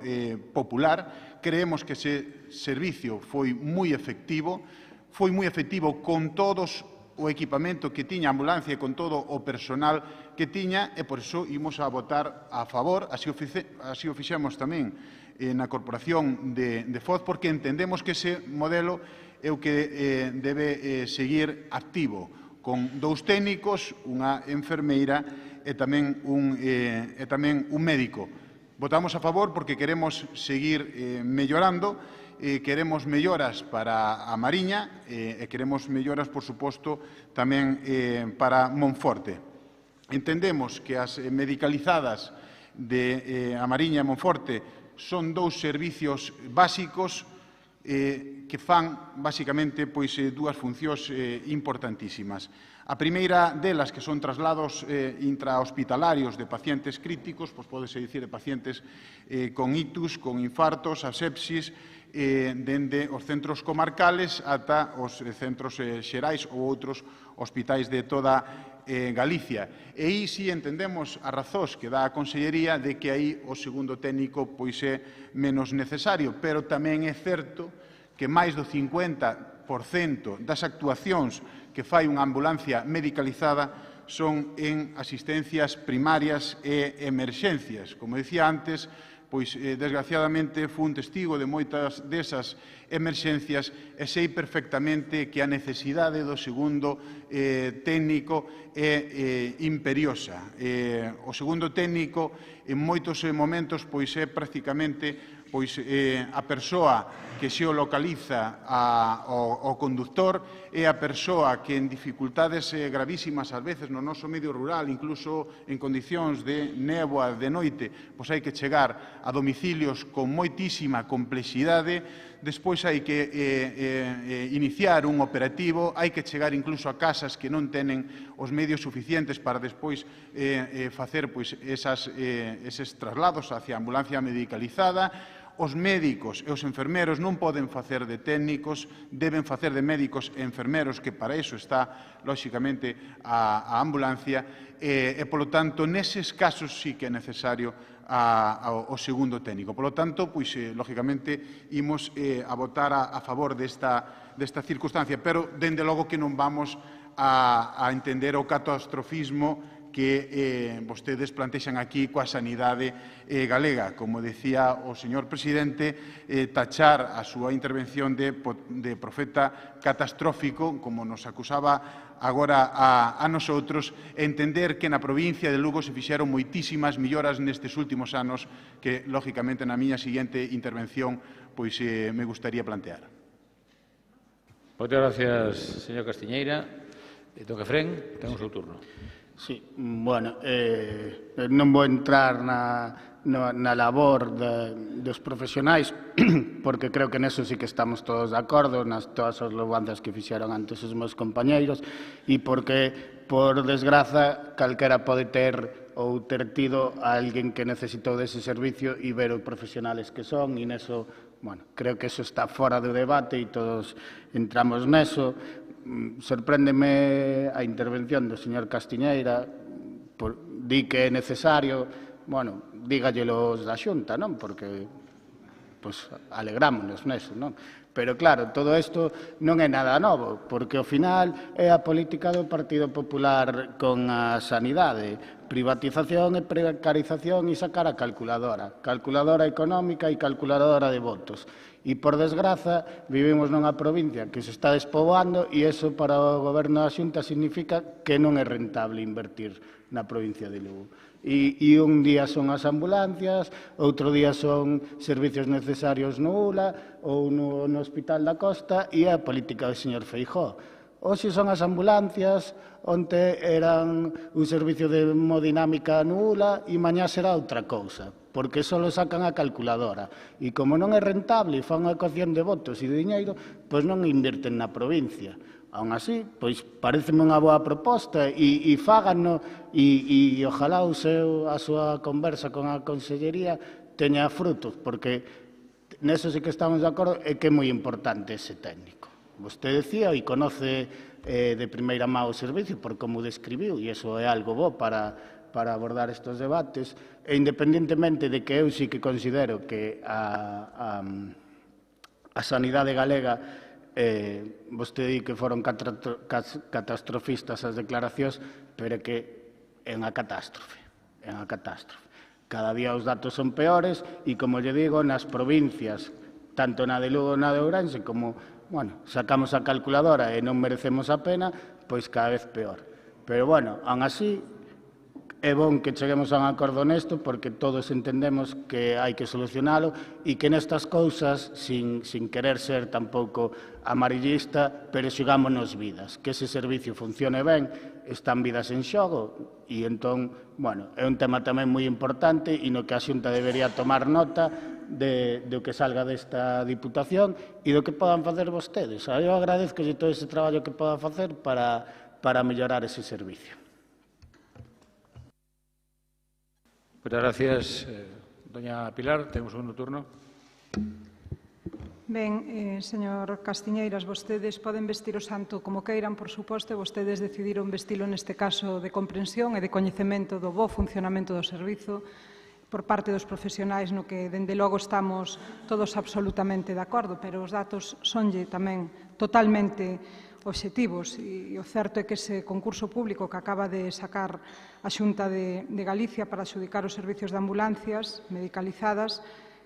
Popular. Creemos que ese servicio foi moi efectivo con todos o equipamento que tiña a ambulancia e con todo o personal que tiña, e por iso imos a votar a favor, así o fixemos tamén na Corporación de Foz, porque entendemos que ese modelo é o que debe seguir activo, con 2 técnicos, unha enfermeira e tamén un médico. Votamos a favor porque queremos seguir mellorando, queremos melloras para a Mariña e queremos melloras, por suposto, tamén para Monforte. Entendemos que as medicalizadas de a Mariña e Monforte son 2 servicios básicos que fan, basicamente, pois, 2 funcións importantísimas. A primeira delas, que son traslados intrahospitalarios de pacientes críticos, pois podese dicir de pacientes con ictus, con infartos, asepsis, dende os centros comarcales ata os centros xerais ou outros hospitais de toda Galicia. E aí si entendemos as razóns que dá a Consellería de que aí o segundo técnico pois é menos necesario, pero tamén é certo que máis do 50% das actuacións que fai unha ambulancia medicalizada son en asistencias primarias e emerxencias. Como dicía antes, pois, desgraciadamente, fui un testigo de moitas desas emerxencias e sei perfectamente que a necesidade do segundo técnico é imperiosa. O segundo técnico, en moitos momentos, pois é prácticamente a persoa que se o localiza ao conductor, é a persoa que en dificultades gravísimas, ás veces, no noso medio rural, incluso en condicións de néboa de noite, pois hai que chegar a domicilios con moitísima complexidade. Despois hai que iniciar un operativo, hai que chegar incluso a casas que non tenen os medios suficientes para despois facer eses traslados hacia a ambulancia medicalizada. Os médicos e os enfermeros non poden facer de técnicos, deben facer de médicos e enfermeros, que para iso está, lóxicamente, a ambulancia, e, polo tanto, neses casos sí que é necesario o segundo técnico. Por lo tanto, pois, lógicamente, imos a votar a favor desta circunstancia, pero, dende logo, que non vamos a entender o catastrofismo que vostedes plantexan aquí coa sanidade galega. Como decía o señor presidente, tachar a súa intervención de profeta catastrófico, como nos acusaba agora a nosotros, entender que na provincia de Lugo se fixeron moitísimas melloras nestes últimos anos que, lógicamente, na miña seguinte intervención pois me gustaría plantear. Moitas gracias, señor Castiñeira. Don Gefrén, ten o seu turno. Sí, bueno, non vou entrar na labor dos profesionais, porque creo que neso sí que estamos todos de acordo, nas todas as louvanzas que fixeron antes os meus compañeiros, e porque, por desgraza, calquera pode ter ou ter tido a alguén que necesitou dese servicio e ver os profesionales que son, e neso, bueno, creo que eso está fora do debate e todos entramos neso. Sorpréndeme a intervención do señor Castiñeira, di que é necesario, bueno, dígallelos da Xunta, non? Porque, pois, alegrámonos neso, non? Pero, claro, todo isto non é nada novo, porque, ao final, é a política do Partido Popular con a sanidade. Privatización e precarización e sacar a calculadora económica e calculadora de votos. E, por desgraza, vivimos nunha provincia que se está despoboando e iso para o goberno da Xunta significa que non é rentable invertir na provincia de Lugo. E un día son as ambulancias, outro día son servicios necesarios no ULA ou no Hospital da Costa e a política do señor Feijóo. Hoxe son as ambulancias, onte eran un servicio de hemodinámica no ULA e mañá será outra cousa, porque só sacan a calculadora. E como non é rentable e fan unha ecuación de votos e de diñeiro, pois non invirten na provincia. Aún así, pois pareceme unha boa proposta e fáganno e ojalá a súa conversa con a Consellería teña frutos, porque neso sí que estamos de acordo e que é moi importante ese técnico. Vostede decía e conoce de primeira má o servicio por como o describiu e iso é algo bo para abordar estes debates e independentemente de que eu sí que considero que a sanidade galega vostede di que foron catastrofistas as declaracións, pero que é unha catástrofe, Cada día os datos son peores e, como lle digo, nas provincias, tanto na de Lugo na de Ourense, como, bueno, sacamos a calculadora e non merecemos a pena, pois cada vez peor. Pero, bueno, aún así, é bon que cheguemos a un acordo nesto porque todos entendemos que hai que solucionalo e que nestas cousas, sin querer ser tampouco amarillista, pero xogámonos vidas. Que ese servicio funcione ben, están vidas en xogo e entón, bueno, é un tema tamén moi importante e no que a Xunta debería tomar nota do que salga desta Diputación e do que podan facer vostedes. Eu agradezco todo ese traballo que podan facer para mellorar ese servicio. Moitas gracias, doña Pilar. Temos un turno. Ben, señor Castiñeiras, vostedes poden vestir o santo como queiran, por suposto, e vostedes decidiron vestilo neste caso de comprensión e de coñecemento do bo funcionamento do servizo por parte dos profesionais, no que, dende logo, estamos todos absolutamente de acordo, pero os datos sonlle tamén totalmente obxectivos e o certo é que ese concurso público que acaba de sacar a Xunta de Galicia para adxudicar os servicios de ambulancias medicalizadas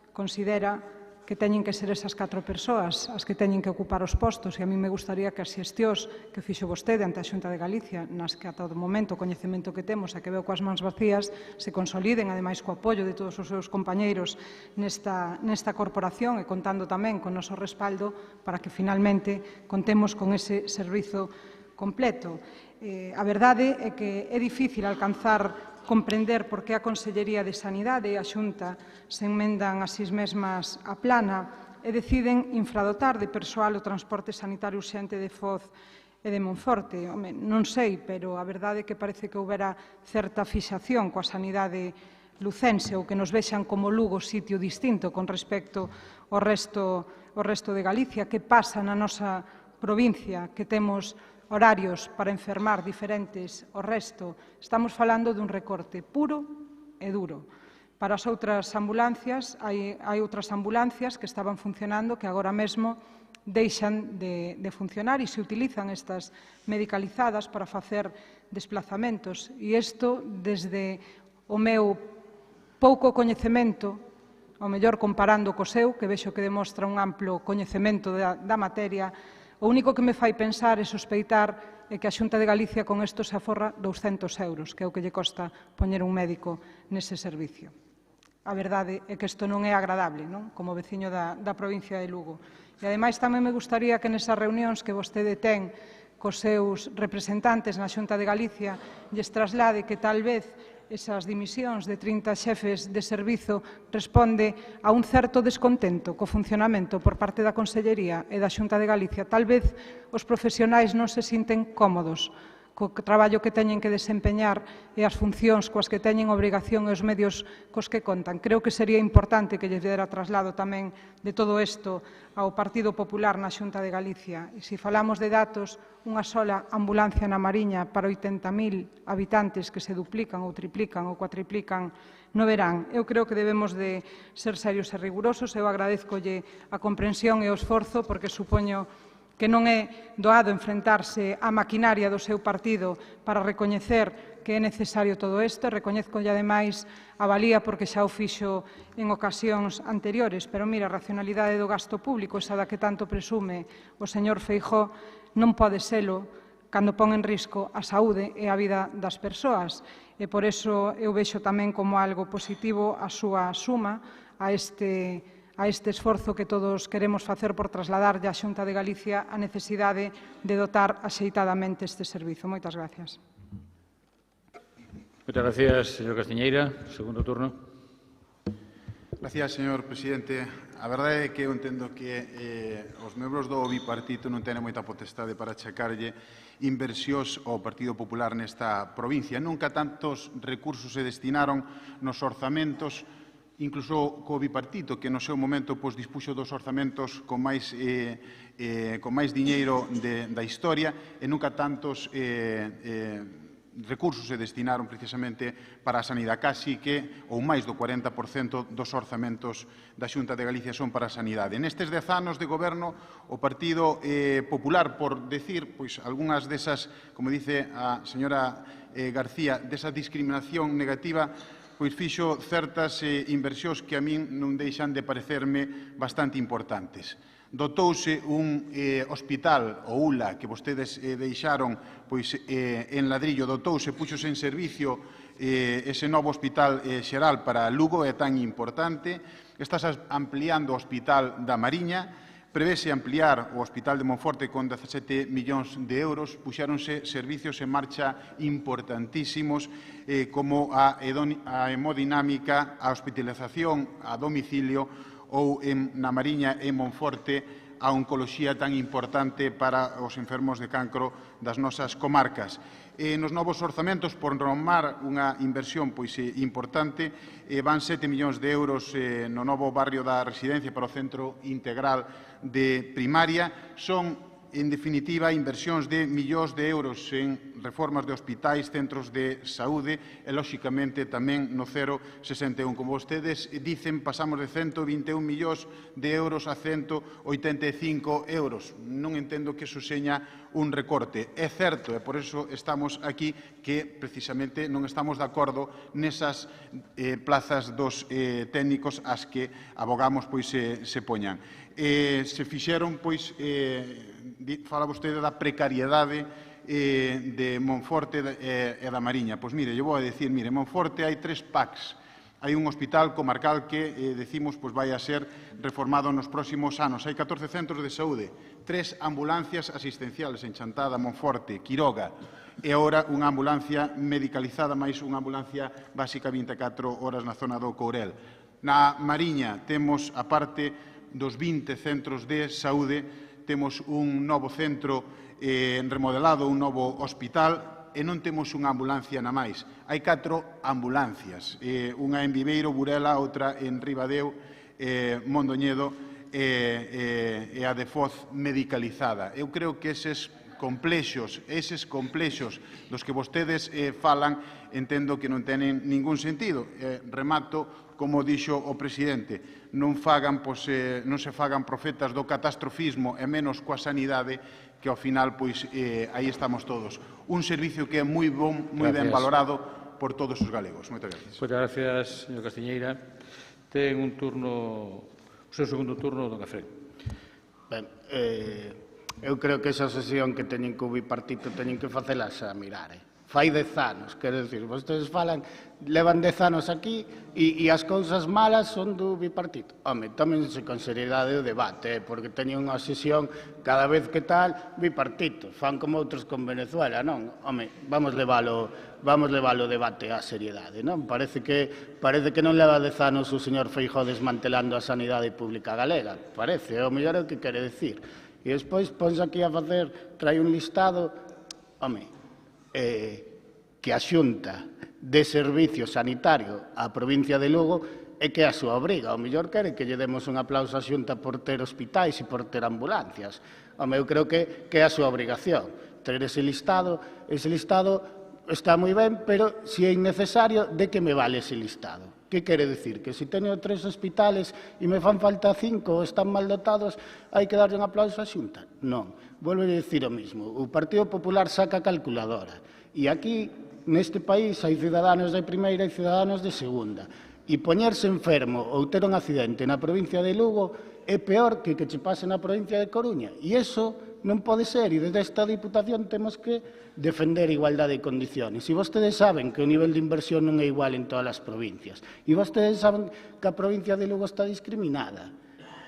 considera que teñen que ser esas 4 persoas as que teñen que ocupar os postos e a mí me gustaría que as xestións que fixo vostede ante a Xunta de Galicia nas que ata o momento o coñecemento que temos e que veo coas mans vacías se consoliden, ademais co apoio de todos os seus compañeiros nesta corporación e contando tamén con noso respaldo para que finalmente contemos con ese servizo completo. A verdade é que é difícil alcanzar comprender por que a Consellería de Sanidade e a Xunta se enmendan a sis mesmas a plana e deciden infradotar de persoal o transporte sanitario urxente de Foz e de Monforte. Non sei, pero a verdade é que parece que houbera certa fixación coa sanidade lucense ou que nos vexan como Lugo sitio distinto con respecto ao resto de Galicia. Que pasa na nosa provincia que temos horarios para enfermar diferentes ao resto? Estamos falando dun recorte puro e duro. Para as outras ambulancias, hai outras ambulancias que estaban funcionando que agora mesmo deixan de funcionar e se utilizan estas medicalizadas para facer desplazamentos. E isto, desde o meu pouco coñecemento, ao mellor comparando co seu, que vexo que demostra un amplo coñecemento da materia, o único que me fai pensar e sospeitar é que a Xunta de Galicia con isto se aforra 200 euros, que é o que lle costa poñer un médico nese servicio. A verdade é que isto non é agradable, non? Como veciño da provincia de Lugo. E, ademais, tamén me gustaría que nesas reunións que vostede ten cos seus representantes na Xunta de Galicia lles traslade que tal vez esas dimisións de 30 xefes de servizo responde a un certo descontento co funcionamento por parte da Consellería e da Xunta de Galicia. Tal vez os profesionais non se sinten cómodos co traballo que teñen que desempeñar e as funcións coas que teñen obrigación e os medios cos que contan. Creo que sería importante que lle dera traslado tamén de todo isto ao Partido Popular na Xunta de Galicia. E se falamos de datos, unha sola ambulancia na Mariña para 80.000 habitantes que se duplican ou triplican ou cuatriplican no verán. Eu creo que debemos de ser serios e rigurosos. Eu agradezcolle a comprensión e o esforzo porque supoño que non é doado enfrentarse á maquinaria do seu partido para recoñecer que é necesario todo isto. Recoñezcolle, ademais, a valía porque xa o fixo en ocasións anteriores. Pero, mira, a racionalidade do gasto público, esa da que tanto presume o señor Feijóo, non pode selo cando pon en risco a saúde e a vida das persoas. E por iso eu vexo tamén como algo positivo a súa suma a este esforzo que todos queremos facer por trasladarlle á Xunta de Galicia a necesidade de dotar axeitadamente este servizo. Moitas gracias. Moitas gracias, señor Castiñeira. Segundo turno. Gracias, señor presidente. A verdade é que eu entendo que os membros do bipartito non tenen moita potestade para achacarlle inversións ao Partido Popular nesta provincia. Nunca tantos recursos se destinaron nos orzamentos, incluso co bipartito, que no seu momento dispuxo dos orzamentos con máis diñeiro da historia, e nunca tantos recursos se destinaron precisamente para a sanidade, casi que ou máis do 40% dos orzamentos da Xunta de Galicia son para a sanidade. Nestes 10 anos de goberno, o Partido Popular, por decir algunhas desas, como dice a señora García, desa discriminación negativa, fixo certas inversións que a min non deixan de parecerme bastante importantes. Dotouse un hospital, o ULA, que vostedes deixaron en ladrillo, dotouse, puxose en servicio ese novo hospital xeral para Lugo, é tan importante. Estás ampliando o hospital da Mariña. Prevese ampliar o Hospital de Monforte con 17 millóns de euros. Puxéronse servicios en marcha importantísimos como a hemodinámica, a hospitalización a domicilio ou na Mariña e Monforte a oncoloxía tan importante para os enfermos de cancro das nosas comarcas. Nos novos orzamentos, por nomar unha inversión importante, van 7 millóns de euros no novo barrio da Residencia para o Centro Integral de Primaria. Son, en definitiva, inversións de millóns de euros en reformas de hospitais, centros de saúde e, lóxicamente, tamén no 061. Como vostedes dicen, pasamos de 121 millóns de euros a 185 euros. Non entendo que iso seña un recorte. É certo, e por iso estamos aquí, que precisamente non estamos de acordo nesas plazas dos técnicos as que abogamos se poñan. Se fixeron, fala vostede da precariedade de Monforte e da Mariña. Pois mire, eu vou a decir, mire, Monforte hai 3 PACs. Hai un hospital comarcal que, decimos, vai a ser reformado nos próximos anos. Hai 14 centros de saúde, 3 ambulancias asistenciales en Chantada, Monforte, Quiroga, e agora unha ambulancia medicalizada, máis unha ambulancia básica 24 horas na zona do Courel. Na Mariña temos, aparte dos 20 centros de saúde, temos un novo centro remodelado, un novo hospital, e non temos unha ambulancia na máis. Hai 4 ambulancias, unha en Viveiro, Burela, outra en Ribadeo, Mondoñedo e a de Foz medicalizada. Eu creo que eses complexos dos que vostedes falan, entendo que non tenen ningún sentido. Remato, como dixo o presidente, non se fagan profetas do catastrofismo e menos coa sanidade, que ao final, pois, aí estamos todos. Un servicio que é moi ben valorado por todos os galegos. Moitas gracias. Moitas gracias, señor Castiñeira. Ten un turno, o seu segundo turno, don Efrén. Ben, eu creo que esa sesión que teñen co bipartito teñen que facelas a mirar. Fai 10 anos, quero dicir, vostedes falan, levan 10 anos aquí e as cousas malas son do bipartito. Home, tómense con seriedade o debate, porque teñen unha sesión cada vez que tal, bipartito. Fan como outros con Venezuela, non? Home, vamos levalo o debate á seriedade, non? Parece que non leva 10 anos o señor Feijóo desmantelando a sanidade pública galega. Parece, o mellor é o que quere dicir. E despois ponse aquí a facer, trae un listado, home, que a Xunta de Servicio Sanitario á provincia de Lugo é que a súa obriga. O mellor quere que lle demos un aplauso a Xunta por ter hospitais e por ter ambulancias. Home, eu creo que é a súa obrigación. Ter ese listado está moi ben, pero se é innecesario, de que me vale ese listado? Que quere dicir? Que se teño 3 hospitales e me fan falta 5 ou están mal dotados, hai que darlle un aplauso á Xunta? Non. Volvo a dicir o mismo. O Partido Popular saca a calculadora. E aquí, neste país, hai ciudadanos de primeira e ciudadanos de segunda. E poñerse enfermo ou ter un accidente na provincia de Lugo é peor que che pase na provincia de Coruña. E iso non pode ser. E desde esta Diputación temos que defender a igualdade de condiciones. E vostedes saben que o nivel de inversión non é igual en todas as provincias. E vostedes saben que a provincia de Lugo está discriminada.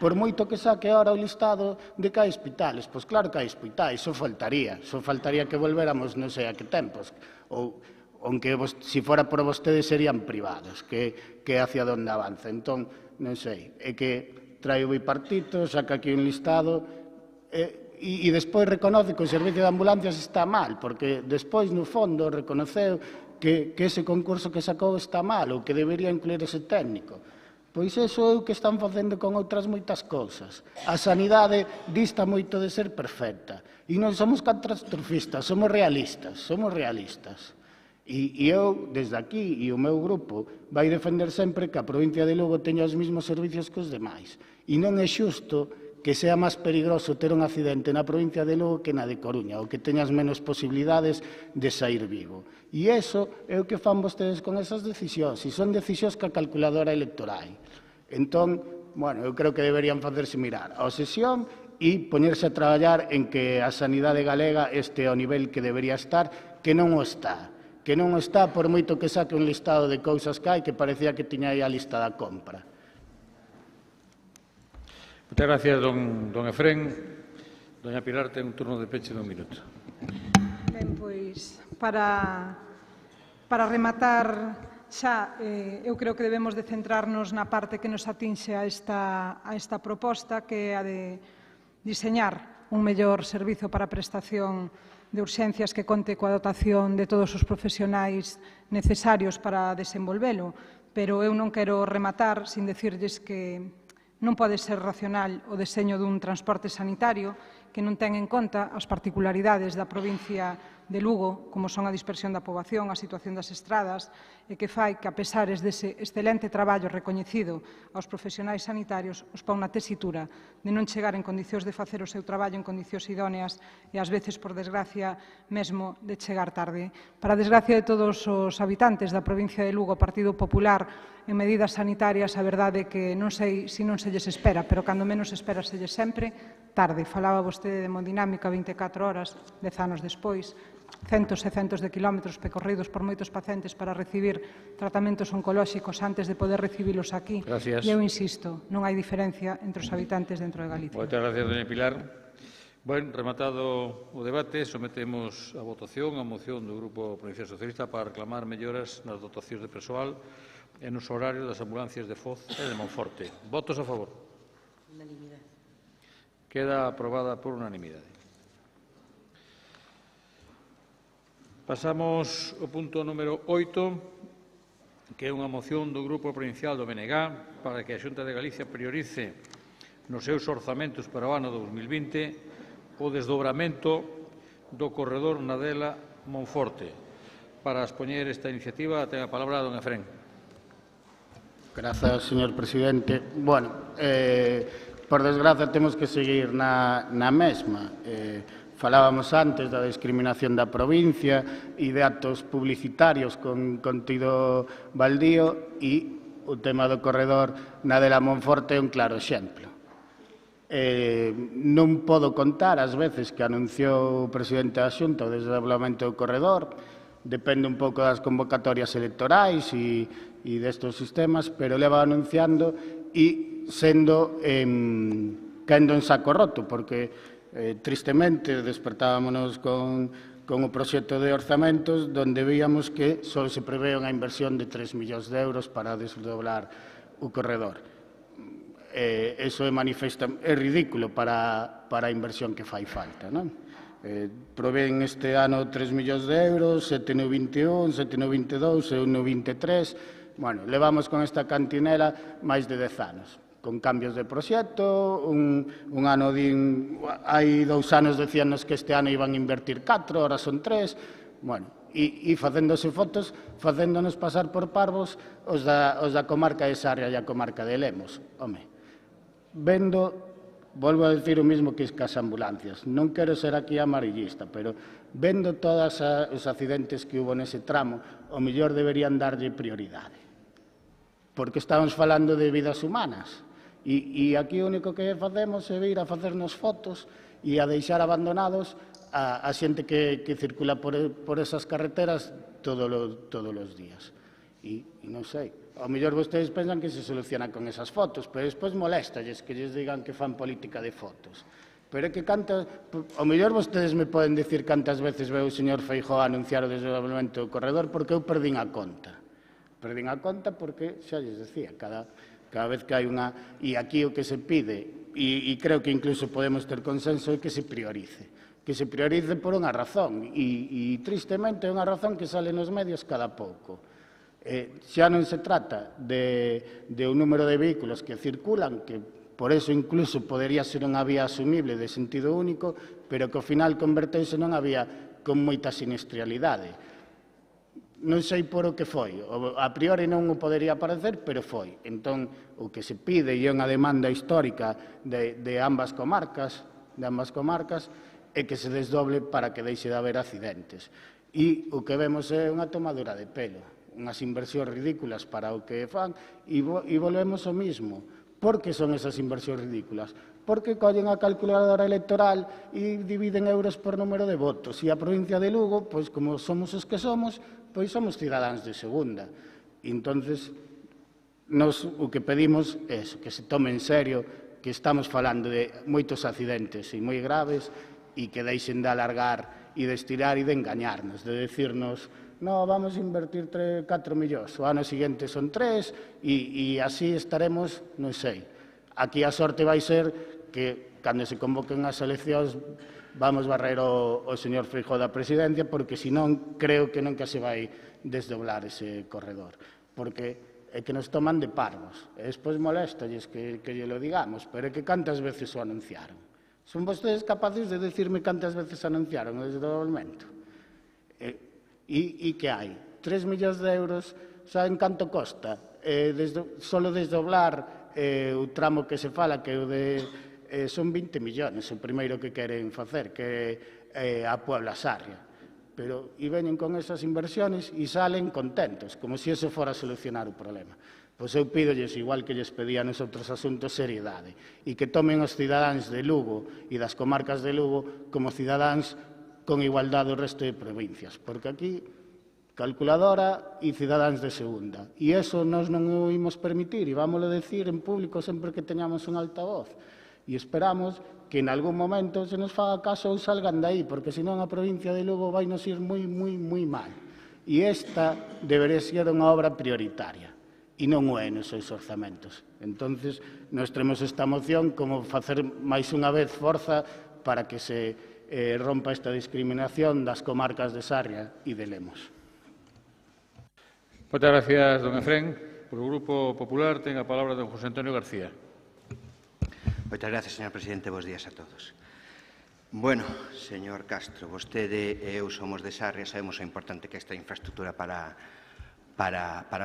Por moito que saque ahora o listado de que hai hospitales, pois claro que hai hospitais, só faltaría que volvéramos non sei a que tempos, ou aunque se fora por vostedes serían privados, que hacia onde avanza. Entón, non sei, é que trae o bipartito, saca aquí un listado, e despois reconoce que o servicio de ambulancias está mal, porque despois, no fondo, reconoceu que ese concurso que sacou está mal, ou que debería incluir ese técnico. Pois iso é o que están facendo con outras moitas cousas. A sanidade dista moito de ser perfecta. E non somos catastrofistas, somos realistas. E eu, desde aquí, e o meu grupo, vai defender sempre que a provincia de Lugo teña os mesmos servicios que os demais. E non é xusto que sea máis peligroso ter un accidente na provincia de Lugo que na de Coruña, ou que teñas menos posibilidades de sair vivo. E iso é o que fan vostedes con esas decisións, e son decisións que a calculadora electoral. Entón, bueno, eu creo que deberían facerse mirar a sesión e poñerse a traballar en que a sanidade galega este ao nivel que debería estar, que non o está. Que non o está por moito que saque un listado de cousas que hai, que parecía que tiña aí a lista da compra. Moitas gracias, don Efrén. Doña Pilar, ten un turno de peche de 1 minuto. Ben, pois, para rematar xa, eu creo que debemos de centrarnos na parte que nos atinxe a esta proposta, que é a de diseñar un mellor servizo para a prestación de urxencias que conte coa dotación de todos os profesionais necesarios para desenvolvelo. Pero eu non quero rematar sin decirlles que non pode ser racional o deseño dun transporte sanitario que non ten en conta as particularidades da provincia de Lugo, como son a dispersión da poboación, a situación das estradas, e que fai que, a pesares dese excelente traballo recoñecido aos profesionais sanitarios, os pon na tesitura de non chegar en condicións de facer o seu traballo en condicións idóneas e, ás veces, por desgracia, mesmo de chegar tarde. Para a desgracia de todos os habitantes da provincia de Lugo, o Partido Popular, en medidas sanitarias, a verdade é que non sei se non se lles espera, pero cando menos espera se lles sempre tarde. Falaba vostede de hemodinámica 24 horas, 10 anos despois, centos e centos de kilómetros percorridos por moitos pacientes para recibir tratamentos oncolóxicos antes de poder recibilos aquí. Gracias. E eu insisto, non hai diferencia entre os habitantes dentro de Galicia. Moitas gracias, doña Pilar. Ben, rematado o debate, sometemos a votación a moción do Grupo Provincial Socialista para reclamar melloras nas dotacións de persoal e nos horarios das ambulancias de Foz e de Monforte. Votos a favor. Unanimidade. Queda aprobada por unanimidade. Pasamos ao punto número 8, que é unha moción do Grupo Provincial do BNG para que a Xunta de Galicia priorice nos seus orzamentos para o ano 2020 o desdobramento do corredor Nadela-Monforte. Para expoñer esta iniciativa, ten a palabra don Efrén. Grazas, señor presidente. Bueno, por desgracia, temos que seguir na mesma. Falábamos antes da discriminación da provincia e de actos publicitarios con contido baldío e o tema do corredor Nadela-Monforte é un claro exemplo. Non podo contar as veces que anunciou o presidente da Xunta o desdoblamento do corredor, depende un pouco das convocatorias electorais e destes sistemas, pero leva anunciando e sendo caendo en saco roto, porque tristemente despertábamos con o proxecto de orzamentos onde víamos que só se prevé unha inversión de 3 millóns de euros para desdoblar o corredor. Eso é ridículo para a inversión que fai falta, non? Provén este ano 3 millóns de euros, 7 no 21, 7 no 22 e 1 no 23. Bueno, levamos con esta cantinela máis de 10 anos, con cambios de proxecto, un ano hai 2 anos decíanos que este ano iban a invertir 4, ahora son 3, bueno, e facéndose fotos, facéndonos pasar por parvos os da comarca de Sarria e a comarca de Lemos. Home, volvo a decir o mesmo que as ambulancias, non quero ser aquí amarillista, pero vendo todos os accidentes que hubo nese tramo, o mellor deberían darlle prioridade, porque estamos falando de vidas humanas, e aquí o único que facemos é vir a facernos fotos e a deixar abandonados a xente que circula por esas carreteras todos os días. E non sei, ao mellor vostedes pensan que se soluciona con esas fotos, pero despois moléstalles que lles digan que fan política de fotos. Pero é que ao mellor vostedes me poden dicir cantas veces veu o señor Feijóo a anunciar o desdoblamento do corredor, porque eu perdín a conta. Perdín a conta porque, xa lles decía, cada vez que hai unha... E aquí o que se pide, e creo que incluso podemos ter consenso, é que se priorice. Que se priorice por unha razón, e tristemente é unha razón que sale nos medios cada pouco. Xa non se trata de un número de vehículos que circulan, que por eso incluso podería ser unha vía asumible de sentido único, pero que ao final converteuse nunha vía con moita sinistralidade. Non sei por o que foi, a priori non o podería parecer, pero foi. Entón, o que se pide e é unha demanda histórica de ambas comarcas, é que se desdoble para que deixe de haber accidentes. E o que vemos é unha tomadura de pelo, unhas inversións ridículas para o que fan, e volvemos ao mismo. Por que son esas inversións ridículas? Porque collen a calculadora electoral e dividen euros por número de votos. E a provincia de Lugo, pois como somos os que somos, pois somos cidadáns de segunda. E entonces, nos o que pedimos é que se tome en serio que estamos falando de moitos accidentes e moi graves e que deixen de alargar e de estirar e de engañarnos, de decirnos no, vamos a invertir 4 millóns, o ano seguinte son 3 e así estaremos, non sei. Aquí a sorte vai ser que cando se convoquen as eleccións vamos barrer o señor Feijóo da presidencia, porque senón creo que nunca se vai desdoblar ese corredor, porque é que nos toman de parvos, e despois molestalles que lle lo digamos, pero é que cantas veces o anunciaron. Son vostedes capaces de decirme cantas veces anunciaron o desdoblamento? E que hai? 3 millóns de euros, saben canto costa? Solo desdoblar o tramo que se fala, que o de son 20 millóns, o primeiro que queren facer, que é a Puebla-Sarria. Pero veñen con esas inversiones e salen contentos, como se eso fora a solucionar o problema. Pois eu pídolles, igual que lles pedía nos outros asuntos, seriedade, e que tomen os cidadáns de Lugo e das comarcas de Lugo como cidadáns con igualdade do resto de provincias, porque aquí calculadora e cidadáns de segunda. E iso nós non o imos permitir, e vámoslo decir en público sempre que teñamos un altavoz. E esperamos que en algún momento se nos faga caso ou salgan de aí, porque senón a provincia de Lugo vai nos ir moi, moi, moi mal. E esta debería ser unha obra prioritaria, e non o é nos seus orzamentos. Entonces, nós temos esta moción como facer máis unha vez forza para que se rompa esta discriminación das comarcas de Sarria e de Lemos. Moitas gracias, don Efrén. Por o Grupo Popular ten a palabra don José Antonio García. Moitas gracias, señor presidente. Bos días a todos. Bueno, señor Castro, vostede e eu somos de Sarria, sabemos o importante que é esta infraestructura para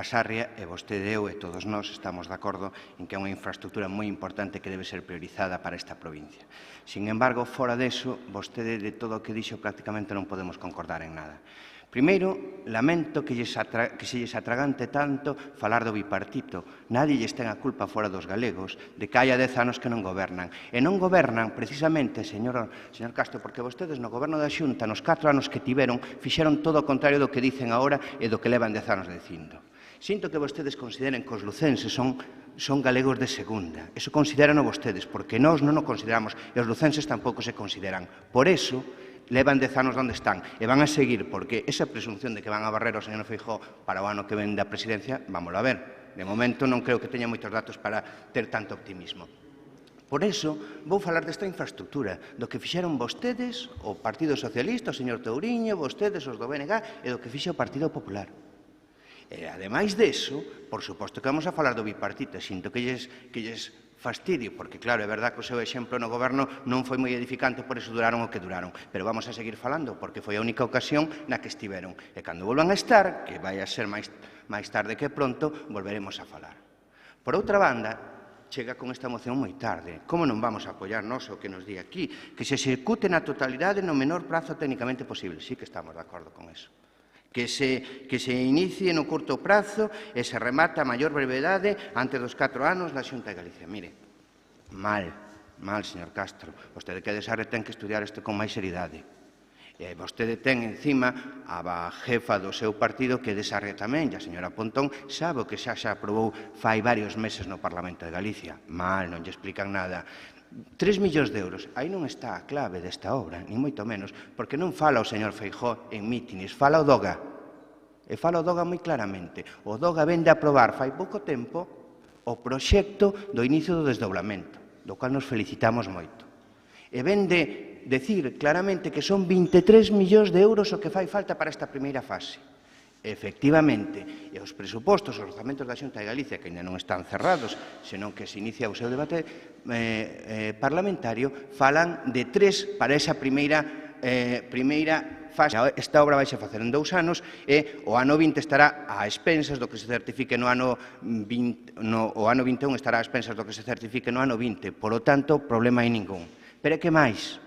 Sarria, e vostede, eu e todos nós estamos de acordo en que é unha infraestructura moi importante que debe ser priorizada para esta provincia. Sin embargo, fora deso, vostede de todo o que dixo prácticamente non podemos concordar en nada. Primeiro, lamento que se lles atragante tanto falar do bipartito. Nadie lles ten a culpa fora dos galegos de que haya 10 anos que non gobernan. E non gobernan, precisamente, señor Castro, porque vostedes no goberno da Xunta, nos 4 anos que tiveron, fixeron todo o contrario do que dicen agora e do que levan 10 anos dicindo. Sinto que vostedes consideren que os lucenses son galegos de segunda. Eso consideran vostedes, porque nós non o consideramos, e os lucenses tampouco se consideran. Por eso, levan 10 anos onde están e van a seguir, porque esa presunción de que van a barrer o señor Feijóo para o ano que ven da presidencia, vámoslo a ver. De momento non creo que teña moitos datos para ter tanto optimismo. Por iso, vou falar desta infraestructura, do que fixeron vostedes, o Partido Socialista, o señor Touriño, vostedes, os do BNG, e do que fixe o Partido Popular. E, ademais deso, por suposto que vamos a falar do bipartito, sinto que lles fastidio, porque, claro, é verdad que o seu exemplo no goberno non foi moi edificante, por iso duraron o que duraron. Pero vamos a seguir falando, porque foi a única ocasión na que estiveron. E cando volvan a estar, que vai a ser máis tarde que pronto, volveremos a falar. Por outra banda, chega con esta moción moi tarde. Como non vamos a apoiar nós o que nos di aquí? Que se execute na totalidade no menor prazo técnicamente posible. Sí que estamos de acordo con eso. Que se inicie no curto prazo e se remata a maior brevedade antes dos 4 anos da Xunta de Galicia. Mire, mal, señor Castro. Vostede que de Sarria ten que estudiar isto con máis seriedade. E vostede ten encima a jefa do seu partido que de Sarria tamén, e a señora Pontón sabe o que xa aprobou fai varios meses no Parlamento de Galicia. Mal, non lle explican nada. 3 millóns de euros. Aí non está a clave desta obra, ni moito menos, porque non fala o señor Feijóo en mítines, fala o DOGA. E fala o DOGA moi claramente. O DOGA vende a aprobar fai pouco tempo o proxecto do inicio do desdoblamento, do cual nos felicitamos moito. E vende decir claramente que son 23 millóns de euros o que fai falta para esta primeira fase. Efectivamente, e os presupostos, os orzamentos da Xunta de Galicia, que ainda non están cerrados, senón que se inicia o seu debate parlamentario, falan de 3 para esa primeira fase. Esta obra vai a facer en 2 anos e o ano 20 estará a expensas do que se certifique no ano 20, o ano 21 estará a expensas do que se certifique no ano 20. Por lo tanto, problema hai ningún. Pero é que máis?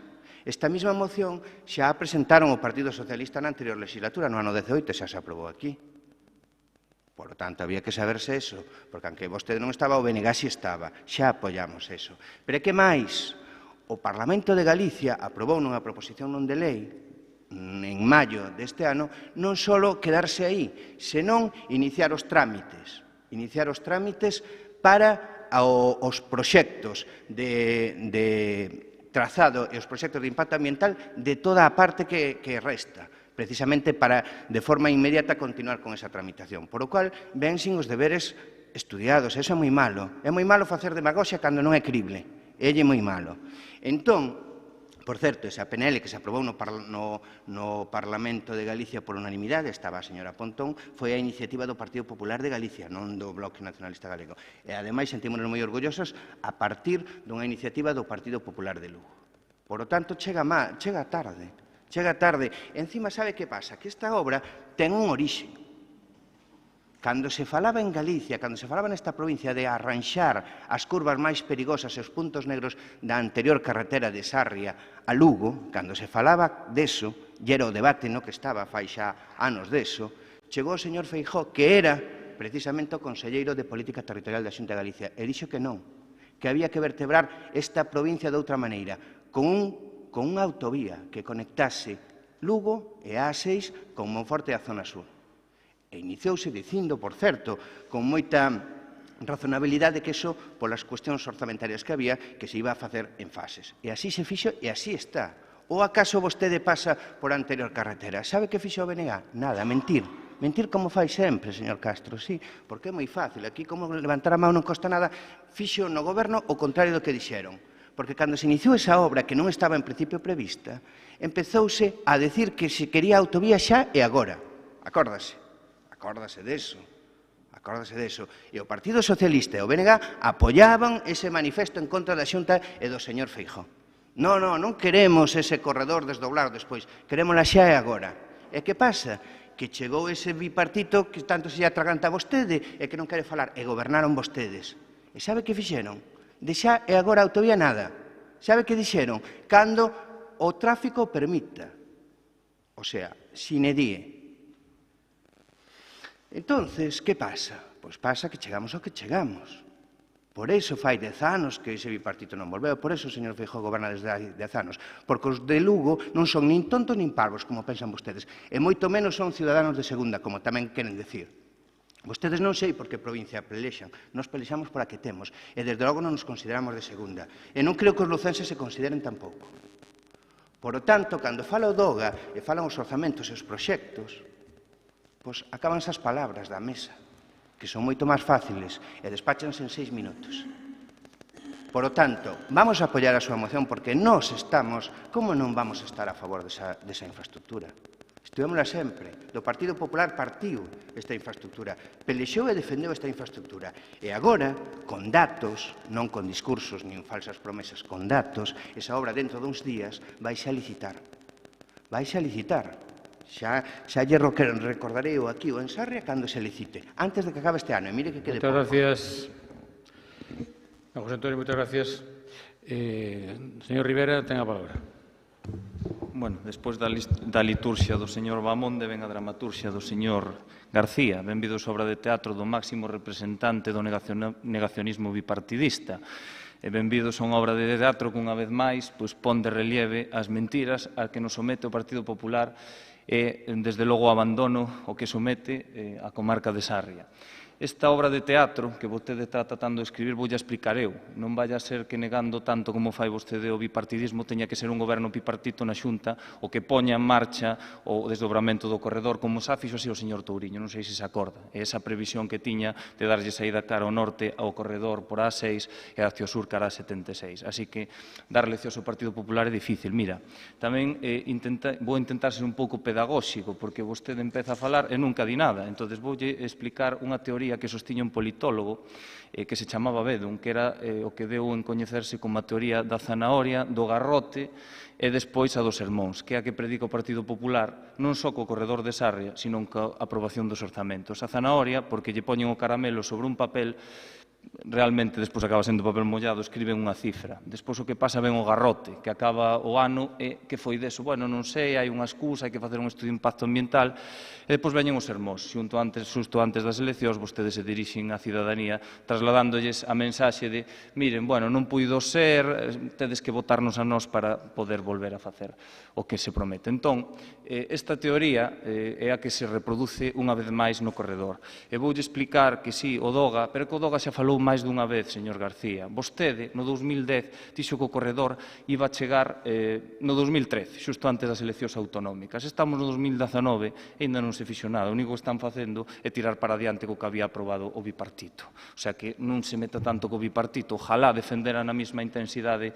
Esta mesma moción xa a presentaron o Partido Socialista na anterior legislatura, no ano 18, xa se aprobou aquí. Por lo tanto, había que saberse eso, porque aunque vostede non estaba, o BNG si estaba. Xa apoiamos eso. Pero é que máis? O Parlamento de Galicia aprobou nunha proposición non de lei en maio deste ano, non só quedarse aí, senón iniciar os trámites para os proxectos de trazado e os proxectos de impacto ambiental de toda a parte que resta, precisamente para, de forma inmediata, continuar con esa tramitación. Por o cual, ven sin os deberes estudiados. Eso é moi malo. É moi malo facer demagoxia cando non é crible. É moi malo. Entón, por certo, esa PNL que se aprobou no Parlamento de Galicia por unanimidade, estaba a señora Pontón, foi a iniciativa do Partido Popular de Galicia, non do Bloque Nacionalista Galego. E, ademais, sentímonos moi orgullosos a partir dunha iniciativa do Partido Popular de Lugo. Por lo tanto, chega tarde. Encima, sabe que pasa? Que esta obra ten un orixe. Cando se falaba en Galicia, cando se falaba nesta provincia de arranxar as curvas máis perigosas e os puntos negros da anterior carretera de Sarria a Lugo, cando se falaba deso, e era o debate no que estaba fai xa anos deso, chegou o señor Feijóo, que era precisamente o conselleiro de Política Territorial da Xunta de Galicia, e dixo que non, que había que vertebrar esta provincia de outra maneira, con unha autovía que conectase Lugo e a A6 con Monforte e a zona sur. E iniciouse dicindo, por certo, con moita razonabilidade que iso, polas cuestións orzamentarias que había, que se iba a facer en fases. E así se fixo e así está. Ou acaso vostede pasa por a anterior carretera? Sabe que fixo o BNG? Nada, mentir. Mentir como fai sempre, señor Castro, sí, porque é moi fácil. Aquí, como levantar a mão non costa nada, fixo no goberno o contrario do que dixeron. Porque cando se iniciou esa obra, que non estaba en principio prevista, empezouse a decir que se quería autovía xa e agora. Acórdase deso. E o Partido Socialista e o BNG apoiaban ese manifesto en contra da Xunta e do señor Feijóo. Non queremos ese corredor desdoblado despois, queremosla xa e agora. E que pasa? Que chegou ese bipartito que tanto se atraganta a vostede e que non quere falar, e gobernaron vostedes. E sabe que fixeron? De xa e agora a autovía nada. Sabe que dixeron? Cando o tráfico permita. O sea, sine die. Entonces, que pasa? Pois pasa que chegamos ao que chegamos. Por iso fai 10 anos que ese bipartito non volveu. Por iso o señor Feijóo goberna desde hai 10 anos. Porque os de Lugo non son nin tontos nin parvos, como pensan vostedes. E moito menos son ciudadanos de segunda, como tamén queren decir. Vostedes non sei por que provincia pelexan. Nos pelexamos por a que temos. E desde logo non nos consideramos de segunda. E non creo que os lucenses se consideren tampouco. Por lo tanto, cando fala o DOGA e falan os orzamentos e os proxectos, pois acabanse as palabras da mesa, que son moito máis fáciles e despáchanse en 6 minutos. Por lo tanto, vamos a apoiar a súa moción porque nós estamos, como non vamos a estar a favor desa infraestructura? Estuvémola sempre. Do Partido Popular partiu esta infraestructura, pelexou e defendeu esta infraestructura. E agora, con datos, non con discursos nin falsas promesas, con datos, esa obra dentro duns días vaise a licitar. Vaise a licitar. Xa lle recordarei o aquí o en Sarria cando se licite, antes de que acabe este ano, e mire que quede pouco. Muchas gracias. José Antonio, muchas gracias. Señor Rivera, ten a palabra. Bueno, despois da liturxia do señor Bamonde ven a dramaturxia do señor García. Benvidos a obra de teatro do máximo representante do negacionismo bipartidista. E benvidos a unha obra de teatro que unha vez máis pon de relieve as mentiras a que nos somete o Partido Popular e, desde logo, o abandono o que somete a comarca de Sarria. Esta obra de teatro que vostede está tratando de escribir voulla explicar eu. Non vai a ser que negando tanto como fai vostede o bipartidismo teña que ser un goberno bipartito na Xunta o que poña en marcha o desdobramento do corredor como xa fixo así o señor Touriño, non sei se se acorda. E esa previsión que tiña de darlle saída cara ao norte ao corredor por A6 e hacia o sur cara a 76. Así que dar leccións ao Partido Popular é difícil. Mira, tamén vou intentar ser un pouco pedagóxico porque vostede empeza a falar e nunca di nada. Entón, voulle explicar unha teoría que sostiña un politólogo que se chamaba Bedun, que era o que deu en coñecerse como a teoría da zanahoria, do garrote e despois a dos sermóns, que é a que predica o Partido Popular non só co corredor de Sarria, sino coa aprobación dos orzamentos. A zanahoria, porque lle poñen o caramelo sobre un papel, realmente despois acaba sendo papel mollado, escriben unha cifra. Despois o que pasa ven o garrote, que acaba o ano e que foi deso, bueno, non sei, hai unha excusa, hai que facer un estudio de impacto ambiental, e despois veñen os sermóns. Xusto antes das eleccións, vostedes se dirixen á cidadanía trasladándolles a mensaxe de, miren, bueno, non puido ser, tedes que votarnos a nós para poder volver a facer o que se promete. Entón, esta teoría é a que se reproduce unha vez máis no corredor. E voulle explicar que sí, o DOGA, pero que o DOGA xa falou máis dunha vez, señor García. Vostede, no 2010, dixo que o corredor iba a chegar no 2013, xusto antes das eleccións autonómicas. Estamos no 2019 e ainda non se fixo nada. O único que están facendo é tirar para adiante co que había aprobado o bipartito. O sea que non se meta tanto co bipartito. Ojalá defendera na mesma intensidade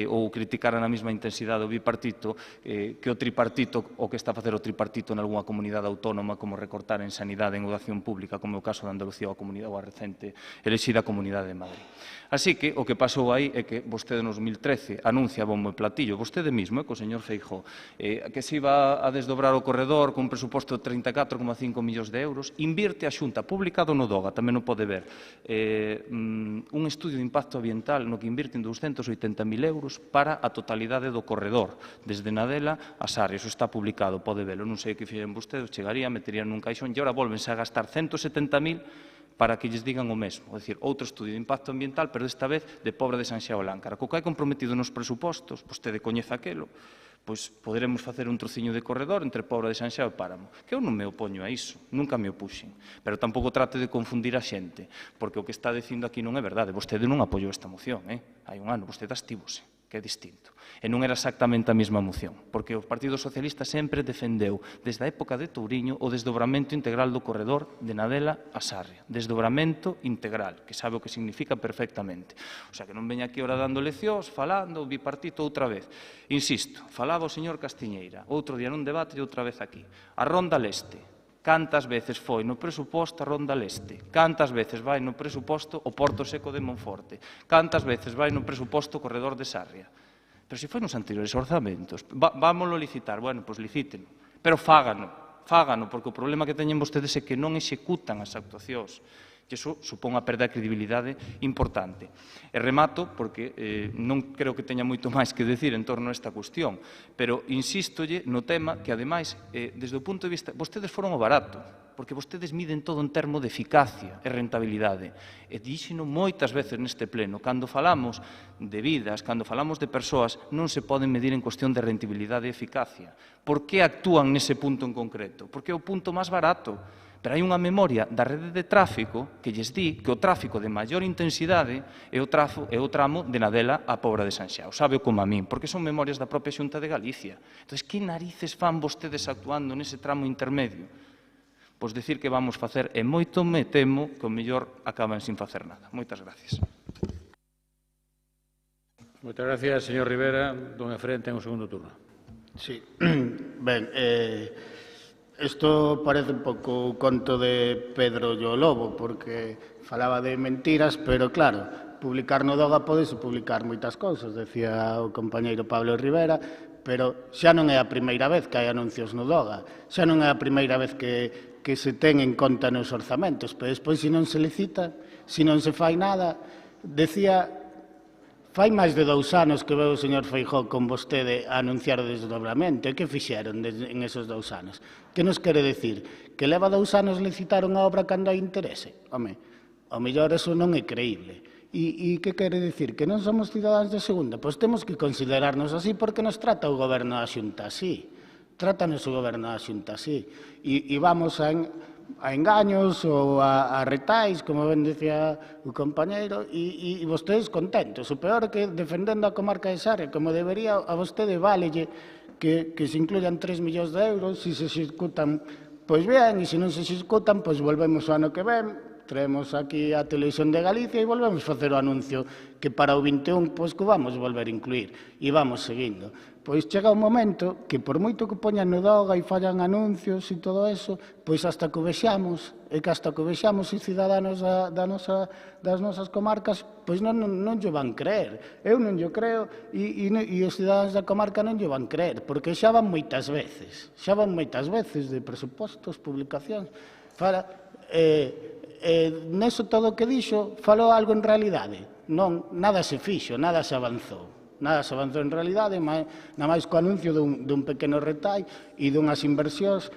ou criticara na mesma intensidade o bipartito que o tripartito, o que está a facer o tripartito en algunha comunidade autónoma, como recortar en sanidade, en educación pública, como é o caso de Andalucía ou a recente elexida Comunidade de Madrid. Así que o que pasou aí é que vostede no 2013 anuncia bombo e platillo, vostede mesmo, co señor Feijóo, que se iba a desdobrar o corredor con un presuposto de 34,5 millóns de euros, invierte a Xunta, publicado no DOGA, tamén o pode ver, un estudio de impacto ambiental no que invierten 280.000 euros para a totalidade do corredor, desde Nadela a Sarria, eso está publicado, pode verlo, non sei o que fixen vostedes, chegaría, meterían nun caixón, e agora volvense a gastar 170.000 para que lles digan o mesmo, é dicir, outro estudio de impacto ambiental, pero desta vez de Pobra de Sanxiao Láncara. Co que hai comprometido nos presupostos, vostede coñece aquelo, pois poderemos facer un trociño de corredor entre Pobra de Sanxiao e Páramo, que eu non me opoño a iso, nunca me opuxen, pero tampouco trate de confundir a xente, porque o que está dicindo aquí non é verdade, vostede non apoiou esta moción, hai un ano, vostede astívose, que é distinto. E non era exactamente a mesma moción, porque o Partido Socialista sempre defendeu, desde a época de Touriño, o desdobramento integral do corredor de Nadela a Sarria. Desdobramento integral, que sabe o que significa perfectamente. O sea, que non veña aquí ahora dando leccións, falando, bipartito outra vez. Insisto, falaba o señor Castiñeira, outro día nun debate e outra vez aquí. A Ronda Leste. Cantas veces foi no presuposto a Ronda Leste? Cantas veces vai no presuposto o Porto Seco de Monforte? Cantas veces vai no presuposto o corredor de Sarria? Pero se foi nos anteriores orzamentos. Vámoslo licitar. Bueno, pois liciten. Pero fágano, porque o problema que teñen vostedes é que non executan as actuacións. E iso supón a perda de credibilidade importante. E remato, porque non creo que teña moito máis que decir en torno a esta cuestión, pero insístolle no tema que, ademais, desde o punto de vista... Vostedes foron o barato, porque vostedes miden todo en termo de eficacia e rentabilidade. E díxeno moitas veces neste pleno. Cando falamos de vidas, cando falamos de persoas, non se poden medir en cuestión de rentabilidade e eficacia. Por que actúan nese punto en concreto? Porque é o punto máis barato. Pero hai unha memoria da rede de tráfico que lles di que o tráfico de maior intensidade é o tramo de Nadela a Pobra de Sanxiao. Sabe como a min, porque son memorias da propia Xunta de Galicia. Entón, que narices fan vostedes actuando nese tramo intermedio? Pois decir que vamos facer, e moito me temo que o mellor acaban sin facer nada. Moitas gracias. Moitas gracias, señor Rivera. Don Efrén, ten o segundo turno. Sí. Ben, isto parece un pouco o conto de Pedro e o Lobo, porque falaba de mentiras, pero claro, publicar no Doga podese publicar moitas cousas, decía o compañeiro Pablo Rivera, pero xa non é a primeira vez que hai anuncios no Doga, xa non é a primeira vez que se ten en conta nos orzamentos, pero despois se non se licita, se non se fai nada, decía... Fai máis de 2 anos que veo o señor Feijóo con vostede a anunciar o desdobramento. E que fixeron en esos 2 anos? Que nos quere decir? Que leva 2 anos licitar unha obra cando hai interese? Home, ao mellor eso non é creíble. E que quere decir? Que non somos cidadáns de segunda? Pois temos que considerarnos así porque nos trata o goberno da Xunta así. Trátanos o goberno da Xunta así. E vamos a engaños ou a retais, como ben decía o compañeiro, e vostedes contentos. O peor é que defendendo a comarca de Sarria, como debería, a vostede válelle que se incluyan 3 millóns de euros, se se executan, pois ben, e se non se executan, pois volvemos o ano que ven, traemos aquí a Televisión de Galicia e volvemos facer o anuncio que para o 21, pois que vamos volver a incluir, e vamos seguindo. Pois chega un momento que por moito que poñan no Doga e fallan anuncios e todo eso, pois hasta que o vexamos, e que hasta que o vexamos os ciudadanos das nosas comarcas, pois non lle van creer. Eu non lle creo e os ciudadanos da comarca non lle van creer, porque xa van moitas veces de presupostos, publicacións. Neso todo o que dixo, falou algo en realidade? Non, nada se fixo, nada se avanzou. Nada se avanzou en realidade, nada máis co anuncio dun pequeno retai e dunhas inversións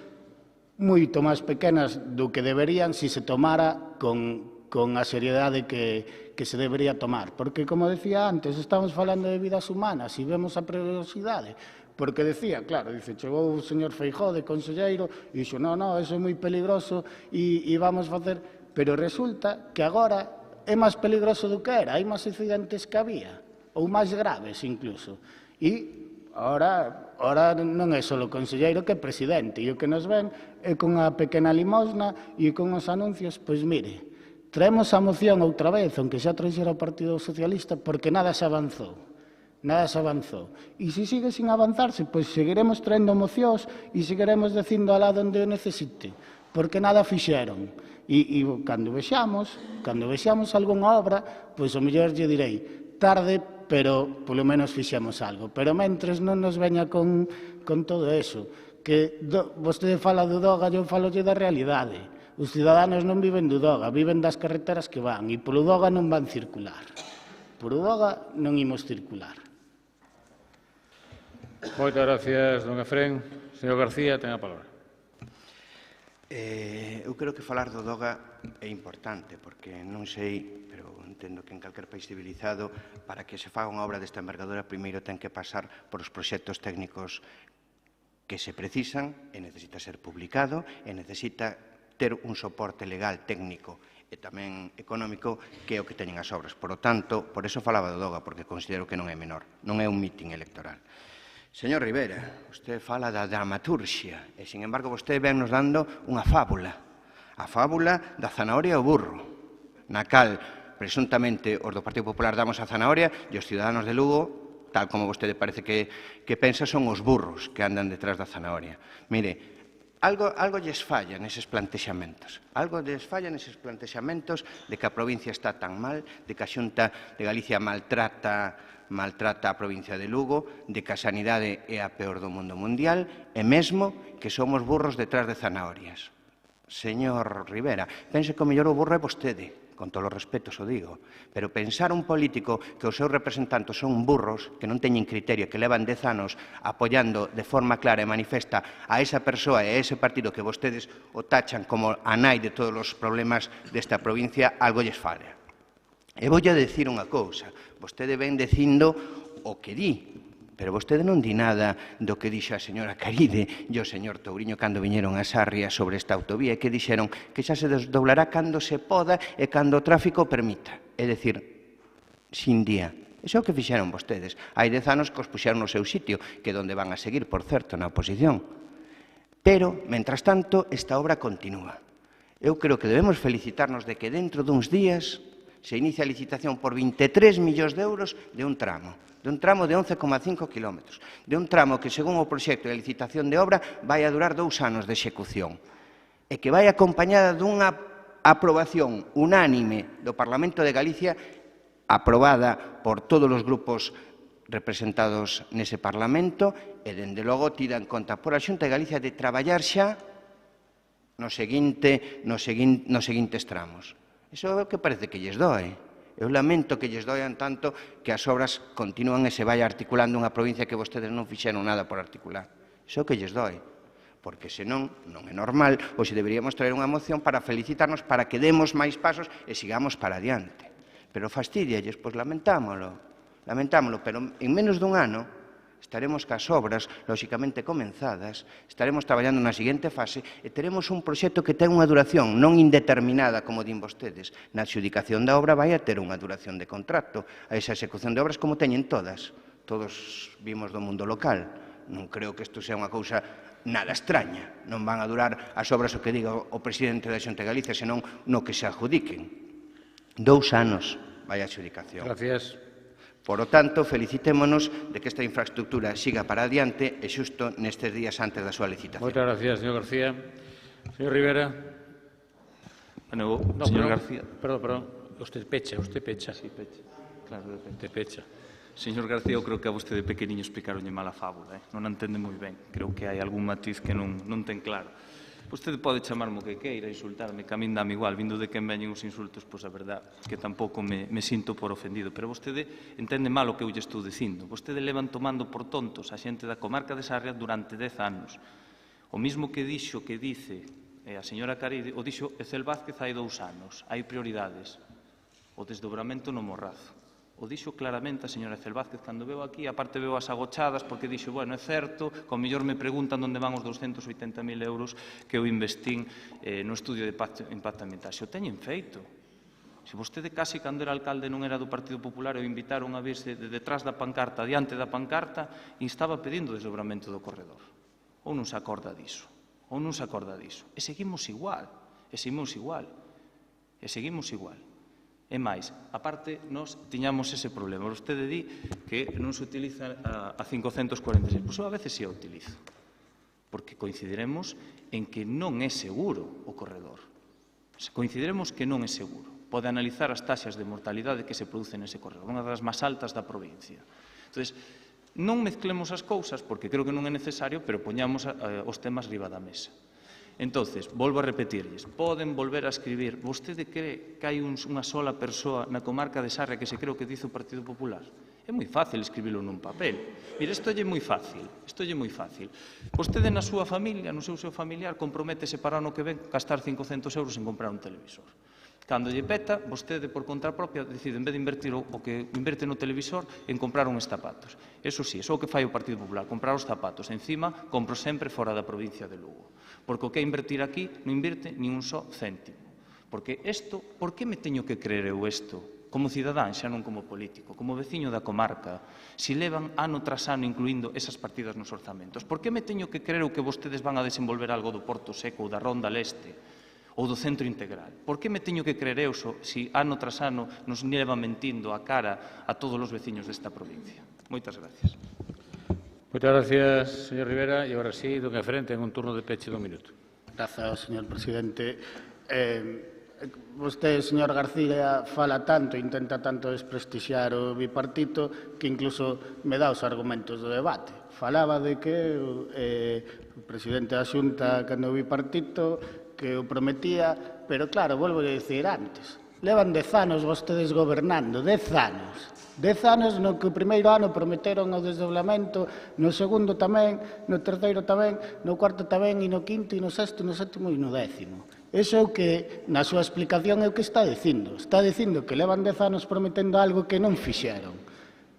moito máis pequenas do que deberían se se tomara con a seriedade que se debería tomar. Porque, como decía antes, estamos falando de vidas humanas e vemos a perigosidade. Porque decía, claro, chegou o señor Feijóo de conselleiro e dixo, non, eso é moi peligroso e vamos facer... Pero resulta que agora é máis peligroso do que era, hai máis accidentes que había. Ou máis graves, incluso. E ahora non é só o conselleiro que é presidente, e o que nos ven é con a pequena limosna e con os anuncios, pois mire, traemos a moción outra vez, aunque xa trouxera o Partido Socialista, porque nada se avanzou. Nada se avanzou. E se sigue sin avanzarse, pois seguiremos traendo mocións e seguiremos dicindo alá onde o necesite, porque nada fixeron. E cando vexamos algunha obra, pois o mellor lle direi, tarde, pero polo menos fixemos algo. Pero mentres non nos veña con todo eso, que vostede fala do Doga, eu falolle da realidade. Os ciudadanos non viven do Doga, viven das carreteras que van, e polo Doga non van circular. Polo Doga non imos circular. Moitas gracias, don Efrén. Señor García, ten a palabra. Eu creo que falar do Doga é importante, porque non sei, pero entendo que en calquer país civilizado, para que se faga unha obra desta envergadura, primeiro ten que pasar por os proxectos técnicos que se precisan, e necesita ser publicado, e necesita ter un soporte legal, técnico e tamén económico, que é o que teñen as obras. Por lo tanto, por eso falaba do Doga, porque considero que non é menor, non é un mitin electoral. Señor Rivera, usted fala da dramaturxia, e, sin embargo, vostede ven nos dando unha fábula. A fábula da zanahoria e o burro, na cal, presuntamente, os do Partido Popular damos a zanahoria e os ciudadanos de Lugo, tal como vostede parece que pensa, son os burros que andan detrás da zanahoria. Mire, algo lles falla neses plantexamentos. Algo lles falla neses plantexamentos de que a provincia está tan mal, de que a Xunta de Galicia maltrata a provincia de Lugo, de que a sanidade é a peor do mundo mundial e mesmo que somos burros detrás de zanahorias. Señor Rivera, pense que o mellor o burro é vostede, con todos os respetos o digo, pero pensar un político que os seus representantes son burros, que non teñen criterio, que levan 10 anos apoiando de forma clara e manifesta a esa persoa e a ese partido que vostedes o tachan como a nai de todos os problemas desta provincia, algo lles falla. E voulle a decir unha cousa, vostede ven dicindo o que di, pero vostede non di nada do que dixo a señora Caride e o señor Touriño cando viñeron a Sarria sobre esta autovía e que dixeron que xa se desdoblará cando se poda e cando o tráfico permita. É dicir, sin día. Iso é o que fixeron vostedes. Hai 10 anos que os puxeron no seu sitio, que é onde van a seguir, por certo, na oposición. Pero, mentras tanto, esta obra continúa. Eu creo que debemos felicitarnos de que dentro duns días se inicia a licitación por 23 millóns de euros de un tramo de 11,5 kilómetros, de un tramo que, según o proxecto de licitación de obra, vai a durar 2 anos de execución e que vai acompañada dunha aprobación unánime do Parlamento de Galicia, aprobada por todos os grupos representados nese Parlamento e, dende logo, tida en conta por a Xunta de Galicia de traballar xa nos seguintes tramos. Iso é o que parece que lles doe. Eu lamento que lles doian tanto que as obras continúan e se vai articulando unha provincia que vostedes non fixeron nada por articular. Iso é o que lles doi. Porque senón non é normal, ou se deberíamos traer unha moción para felicitarnos para que demos máis pasos e sigamos para adiante. Pero fastidialles, pois lamentámolo, pero en menos dun ano estaremos cas obras, lóxicamente comenzadas, estaremos traballando na seguinte fase e teremos un proxecto que ten unha duración non indeterminada, como din vostedes. Na adxudicación da obra vai a ter unha duración de contrato, a esa execución de obras como teñen todas. Todos vimos do mundo local. Non creo que isto sea unha cousa nada extraña. Non van a durar as obras o que diga o presidente da Xunta de Galicia, senón no que se adjudiquen. 2 anos vai a adxudicación. Gracias. Por lo tanto, felicitémonos de que esta infraestructura siga para adiante e xusto nestes días antes da súa licitación. Moitas gracias, señor García. Señor Rivera. Bueno, señor García. Perdón. Usted pecha. Sí, pecha. Claro, Usted pecha. Señor García, eu creo que a vostede pequeniño explicaronlle mal a fábula. Non a entende moi ben. Creo que hai algún matiz que non ten claro. Vostede pode chamarme o que queira, insultarme, que a min dame igual, vindo de quen veñen os insultos, pois a verdad que tampouco me sinto por ofendido, pero vostede entende mal o que eu lle estou dicindo. Vostede levan tomando por tontos a xente da comarca de Sarria durante 10 anos. O mismo que dixo que dice a señora Caride, o dixo Ezel Vázquez hai 2 anos, hai prioridades. O desdobramento no Morrazo. O dixo claramente a señora Ezel Vázquez cando veo aquí, aparte veo as agochadas, porque dixo, bueno, é certo, con mellor me preguntan onde van os 280.000 euros que eu investín no estudio de impacto ambiental. Se o teñen feito. Se vostede casi cando era alcalde non era do Partido Popular e o invitaron a verse de detrás da pancarta, diante da pancarta, e estaba pedindo o desdobramento do corredor. Ou non se acorda diso. E seguimos igual. E máis, aparte, nós tiñamos ese problema. Vostede di que non se utiliza a 546. Pois eu a veces sí a utilizo. Porque coincidiremos en que non é seguro o corredor. Coincidiremos que non é seguro. Pode analizar as taxas de mortalidade que se producen nese corredor, unha das máis altas da provincia. Entón, non mezclemos as cousas, porque creo que non é necesario, pero poñamos os temas riba da mesa. Entón, volvo a repetirlles, poden volver a escribir. Vostede cree que hai unha sola persoa na comarca de Sarria que se cree o que dice o Partido Popular? É moi fácil escribilo nun papel. Mire, isto é moi fácil. Vostede na súa familia, no seu familiar, comprométese para o ano que ven gastar 500 euros en comprar un televisor. Cando lle peta, vostede, por conta propia, decide, en vez de invertir o que inverte no televisor, en comprar uns zapatos. Eso sí, é o que fai o Partido Popular, comprar os zapatos. Encima, compro sempre fora da provincia de Lugo. Porque o que é invertir aquí non invierte nin un só céntimo. Porque isto, por que me teño que creer eu isto? Como cidadán, xa non como político, como veciño da comarca, se levan ano tras ano incluindo esas partidas nos orzamentos. Por que me teño que creer eu que vostedes van a desenvolver algo do Porto Seco ou da Ronda Leste? Ou do centro integral. Por que me teño que creer eu se ano tras ano nos levan mentindo a cara a todos os veciños desta provincia? Moitas gracias. Moitas gracias, señor Rivera. E agora sí, don Efrén, ten un turno de peche de 1 minuto. Grazas, señor presidente. Vostede, señor García, fala tanto, intenta tanto desprestixiar o bipartito que incluso me dá os argumentos do debate. Falaba de que o presidente da Xunta, cando o bipartito, que o prometía, pero claro, volvo a dicir antes, levan 10 anos vostedes gobernando, 10 anos. 10 anos no que o primeiro ano prometeron o desdoblamento, no segundo tamén, no terceiro tamén, no cuarto tamén, e no quinto, e no sexto, no sétimo e no 10º. Iso é o que, na súa explicación, é o que está dicindo. Está dicindo que levan 10 anos prometendo algo que non fixeron.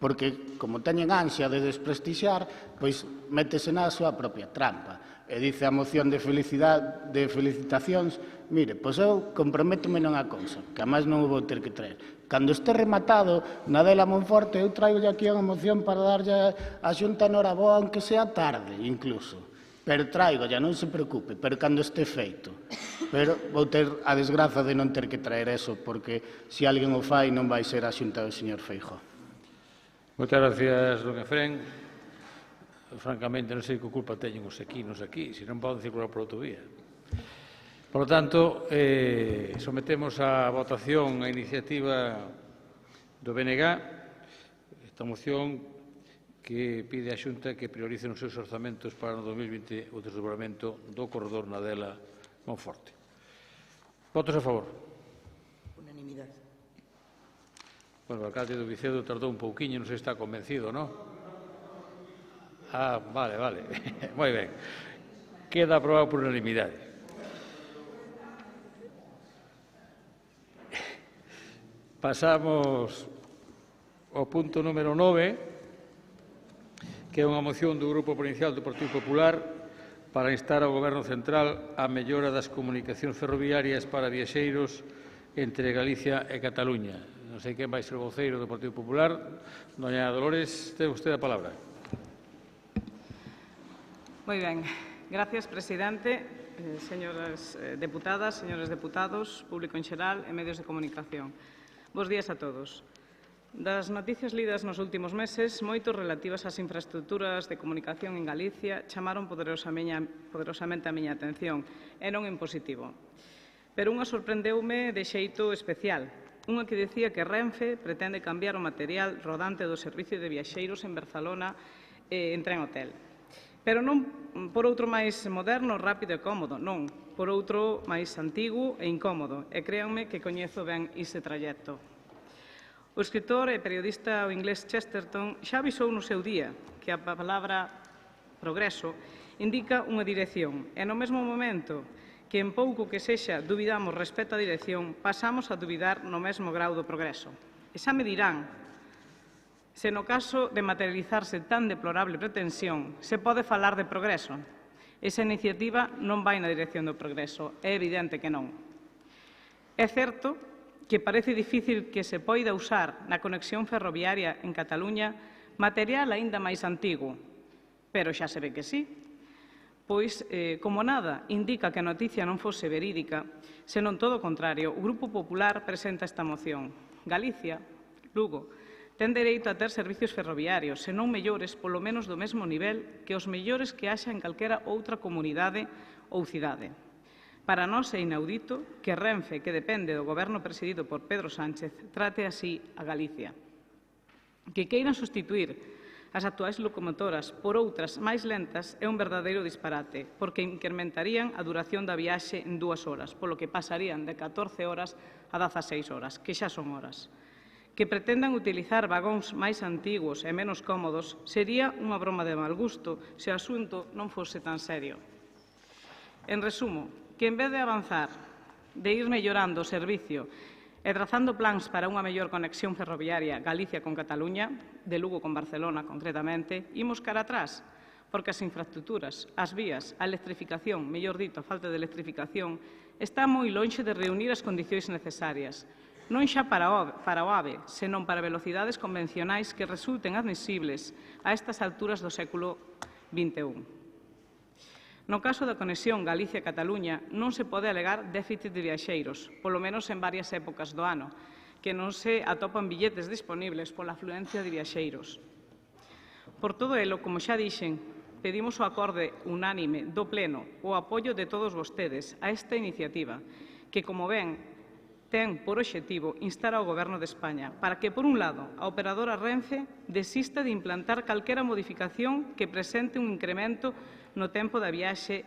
Porque, como teñen ansia de desprestixiar, pois métese na súa propia trampa. E dice a moción de felicitacións, mire, pois eu comprométome nunha cousa, que a máis non o vou ter que traer. Cando este rematado na Adela Monforte, eu traigo aquí unha moción para darlle a Xunta noraboa, aunque sea tarde, incluso. Pero traigo, ya non se preocupe, pero cando este feito. Pero vou ter a desgraza de non ter que traer eso, porque se alguén o fai non vai ser a Xunta do señor Feijóo. Moitas gracias, don Efrén. Francamente, non sei que culpa teñen os equinos aquí, se non poden circular por autovía. Por lo tanto, sometemos a votación a iniciativa do BNG, esta moción que pide a Xunta que priorice nos seus orzamentos para o 2020 o desdobramento do corredor Nadela Monforte. Votos a favor? Unanimidade. Bueno, o alcalde do Vicedo tardou un pouquiño, non sei se está convencido, non? Ah, vale. Moi ben. Queda aprobado por unanimidade. Pasamos ao punto número 9, que é unha moción do Grupo Provincial do Partido Popular para instar ao Goberno Central a mellora das comunicacións ferroviarias para viaxeiros entre Galicia e Cataluña. Non sei quen vai ser o voceiro do Partido Popular. Doña Dolores, ten vostede a palabra. Moi ben. Gracias, presidente, señoras deputadas, señores deputados, público en xeral e medios de comunicación. Bos días a todos. Das noticias lidas nos últimos meses, moitos relativas ás infraestructuras de comunicación en Galicia chamaron poderosamente a miña atención, e non en positivo. Pero unha sorprendeume de xeito especial, unha que dicía que Renfe pretende cambiar o material rodante do servicio de viaxeiros en Barcelona en tren hotel. Pero non por outro máis moderno, rápido e cómodo, non, por outro máis antigo e incómodo, e créanme que coñezo ben ese trayecto. O escritor e periodista o inglés Chesterton xa avisou no seu día que a palabra progreso indica unha dirección, e no mesmo momento que en pouco que sexa dubidamos respecto á dirección, pasamos a dubidar no mesmo grau do progreso. E xa me dirán se no caso de materializarse tan deplorable pretensión se pode falar de progreso. Esa iniciativa non vai na dirección do progreso, é evidente que non. É certo que parece difícil que se poida usar na conexión ferroviaria en Cataluña material aínda máis antigo, pero xa se ve que sí. Pois, como nada indica que a noticia non fose verídica, senón todo o contrario, o Grupo Popular presenta esta moción. Galicia, Lugo, ten dereito a ter servicios ferroviarios, senón mellores, polo menos do mesmo nivel que os mellores que haxa en calquera outra comunidade ou cidade. Para nós é inaudito que Renfe, que depende do goberno presidido por Pedro Sánchez, trate así a Galicia. Que queiran sustituir as actuais locomotoras por outras máis lentas é un verdadeiro disparate, porque incrementarían a duración da viaxe en 2 horas, polo que pasarían de 14 horas a 16 horas, que xa son horas. Que pretendan utilizar vagóns máis antigos e menos cómodos sería unha broma de mal gusto se o asunto non fose tan serio. En resumo, que en vez de avanzar, de ir mellorando o servicio e trazando plans para unha mellor conexión ferroviaria Galicia con Cataluña, de Lugo con Barcelona concretamente, imos cara atrás, porque as infraestructuras, as vías, a electrificación, mellor dito, a falta de electrificación, está moi lonxe de reunir as condicións necesarias, non xa para o AVE, senón para velocidades convencionais que resulten admisibles a estas alturas do século XXI. No caso da conexión Galicia-Cataluña non se pode alegar déficit de viaxeiros, polo menos en varias épocas do ano, que non se atopan billetes disponibles pola afluencia de viaxeiros. Por todo elo, como xa dixen, pedimos o acorde unánime do Pleno, o apoio de todos vostedes a esta iniciativa, que, como ven, ten por obxectivo instar ao Goberno de España para que, por un lado, a operadora Renfe desista de implantar calquera modificación que presente un incremento no tempo da viaxe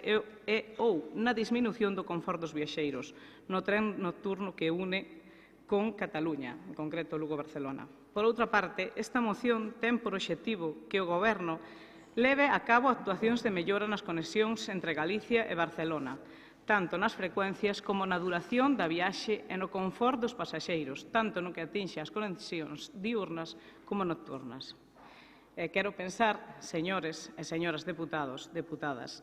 ou na disminución do confort dos viaxeiros no tren nocturno que une con Cataluña, en concreto Lugo-Barcelona. Por outra parte, esta moción ten por obxectivo que o Goberno leve a cabo actuacións de mellora nas conexións entre Galicia e Barcelona, tanto nas frecuencias como na duración da viaxe e no confort dos pasaxeiros, tanto no que atinxe as conexións diurnas como nocturnas. E quero pensar, señores e señoras deputados, deputadas,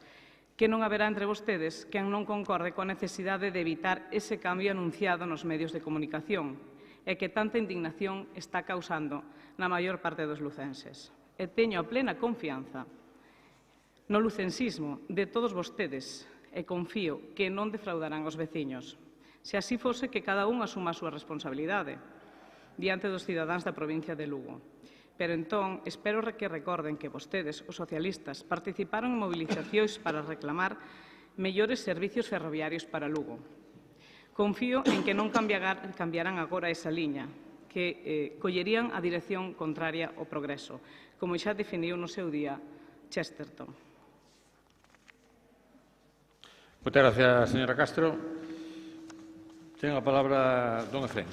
que non haberá entre vostedes quen non concorde coa necesidade de evitar ese cambio anunciado nos medios de comunicación e que tanta indignación está causando na maior parte dos lucenses. E teño a plena confianza no lucensismo de todos vostedes e confío que non defraudarán os veciños. Se así fose, que cada un asuma a súa responsabilidade diante dos cidadáns da provincia de Lugo. Pero entón, espero que recorden que vostedes, os socialistas, participaron en movilizacións para reclamar mellores servicios ferroviarios para Lugo. Confío en que non cambiarán agora esa liña, que collerían a dirección contraria ao progreso, como xa definiu no seu día Chesterton. Moitas gracias, señora Castro. Ten a palabra don Efrén.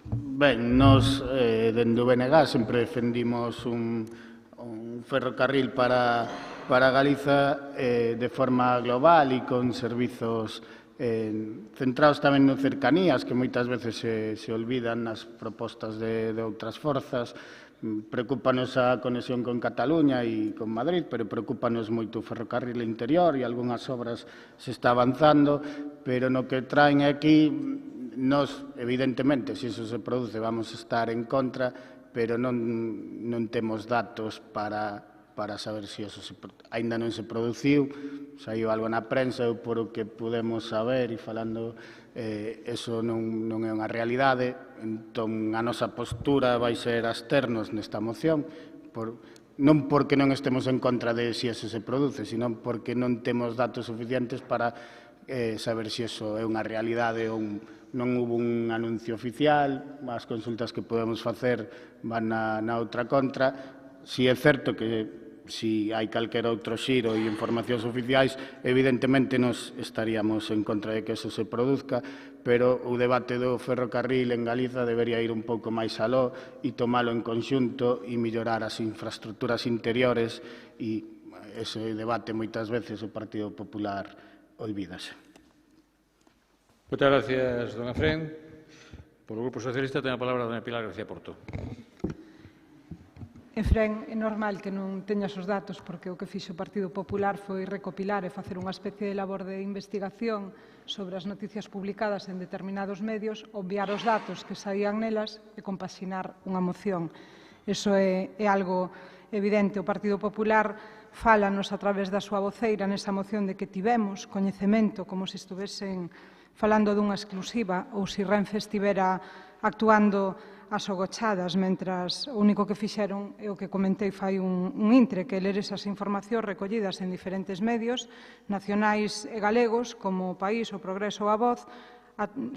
Ben, nos, dende o BNG, sempre defendimos un ferrocarril para Galiza de forma global e con servizos centrados tamén no cercanías, que moitas veces se olvidan nas propostas de outras forzas. Preocúpanos a conexión con Cataluña e con Madrid, pero preocúpanos moito o ferrocarril interior e algunhas obras se está avanzando, pero no que traen aquí, nos, evidentemente, se iso se produce, vamos a estar en contra, pero non temos datos para saber se iso aínda non se produciu. Saiu algo na prensa, eu por o que podemos saber e falando, eso non é unha realidade. Entón, a nosa postura vai ser absternos nesta moción, non porque non estemos en contra de se iso se produce, sino porque non temos datos suficientes para saber se iso é unha realidade ou non hubo un anuncio oficial. As consultas que podemos facer van na outra contra. Si é certo que si hai calquera outro xiro e informacións oficiais, evidentemente nos estaríamos en contra de que eso se produzca, pero o debate do ferrocarril en Galiza debería ir un pouco máis aló e tomalo en conxunto e mellorar as infraestructuras interiores, e ese debate moitas veces o Partido Popular olvídase. Moitas gracias, don Efrén. Por o Grupo Socialista ten a palabra dona Pilar García Porto. Efrén, é normal que non teñas os datos, porque o que fixo o Partido Popular foi recopilar e facer unha especie de labor de investigación sobre as noticias publicadas en determinados medios, obviar os datos que saían nelas e compaxinar unha moción. Iso é algo evidente. O Partido Popular fálanos a través da súa voceira nesa moción de que tivemos coñecemento, como se estuvesen falando dunha exclusiva ou se Renfe estivera actuando as ogochadas, mentras o único que fixeron é o que comentei fai un intre, que ler esas informacións recollidas en diferentes medios nacionais e galegos, como O País, O Progreso ou A Voz,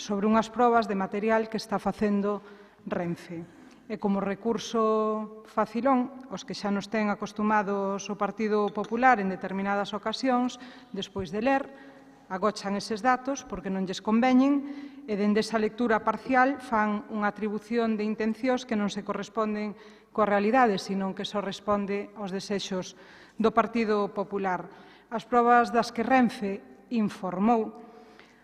sobre unhas probas de material que está facendo Renfe. E como recurso facilón, os que xa nos ten acostumados o Partido Popular en determinadas ocasións, despois de ler, agochan eses datos porque non lles conveñen e dende esa lectura parcial fan unha atribución de intencións que non se corresponden coa realidade, senón que só responde aos desexos do Partido Popular. As probas das que Renfe informou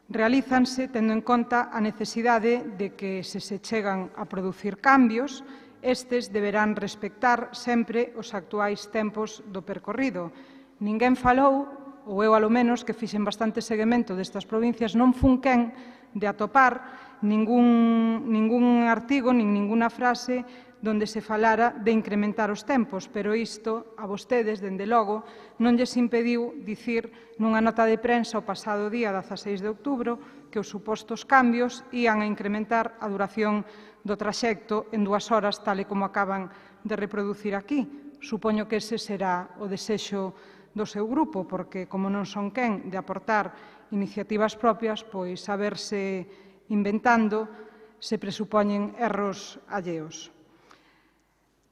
realízanse tendo en conta a necesidade de que se chegan a producir cambios, estes deberán respectar sempre os actuais tempos do percorrido. Ninguén falou, ou eu alo menos, que fixen bastante seguimento destas provincias, non fun quen de atopar ningún artigo, nin ninguna frase donde se falara de incrementar os tempos, pero isto a vostedes, dende logo, non lles impediu dicir nunha nota de prensa o pasado día 16 de outubro que os supostos cambios ían a incrementar a duración do traxecto en 2 horas, tal e como acaban de reproducir aquí. Supoño que ese será o desexo do seu grupo, porque como non son quen de aportar iniciativas propias, pois a verse inventando se presupoñen erros alleos.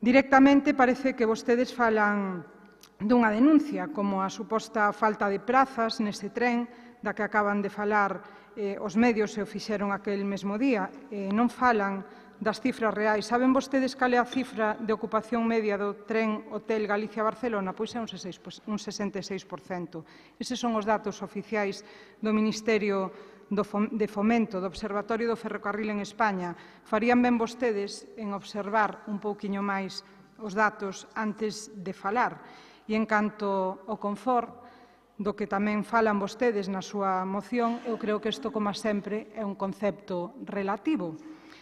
Directamente parece que vostedes falan dunha denuncia, como a suposta falta de prazas nese tren da que acaban de falar os medios e o fixeron aquel mesmo día. Non falan das cifras reais. Saben vostedes cal é a cifra de ocupación media do tren Hotel Galicia-Barcelona? Pois é un 66%. Eses son os datos oficiais do Ministerio de Fomento, do Observatorio do Ferrocarril en España. Farían ben vostedes en observar un pouquiño máis os datos antes de falar. E en canto ao confort, do que tamén falan vostedes na súa moción, eu creo que isto, como sempre, é un concepto relativo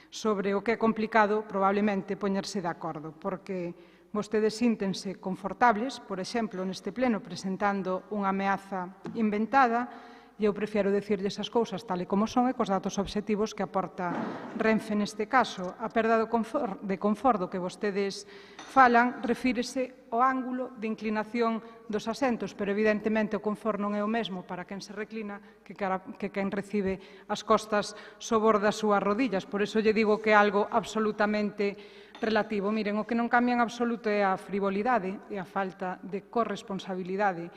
sobre o que é complicado, probablemente, poñerse de acordo, porque vostedes síntense confortables, por exemplo, neste pleno, presentando unha ameaza inventada, e eu prefiero dicirles as cousas tal e como son e cos datos obxectivos que aporta Renfe neste caso. A perda de confort do que vostedes falan refírese ao ángulo de inclinación dos asentos, pero evidentemente o confort non é o mesmo para quen se reclina que quen recibe as costas sobor das súas rodillas. Por iso lle digo que é algo absolutamente relativo. Miren, o que non cambia en absoluto é a frivolidade e a falta de corresponsabilidade,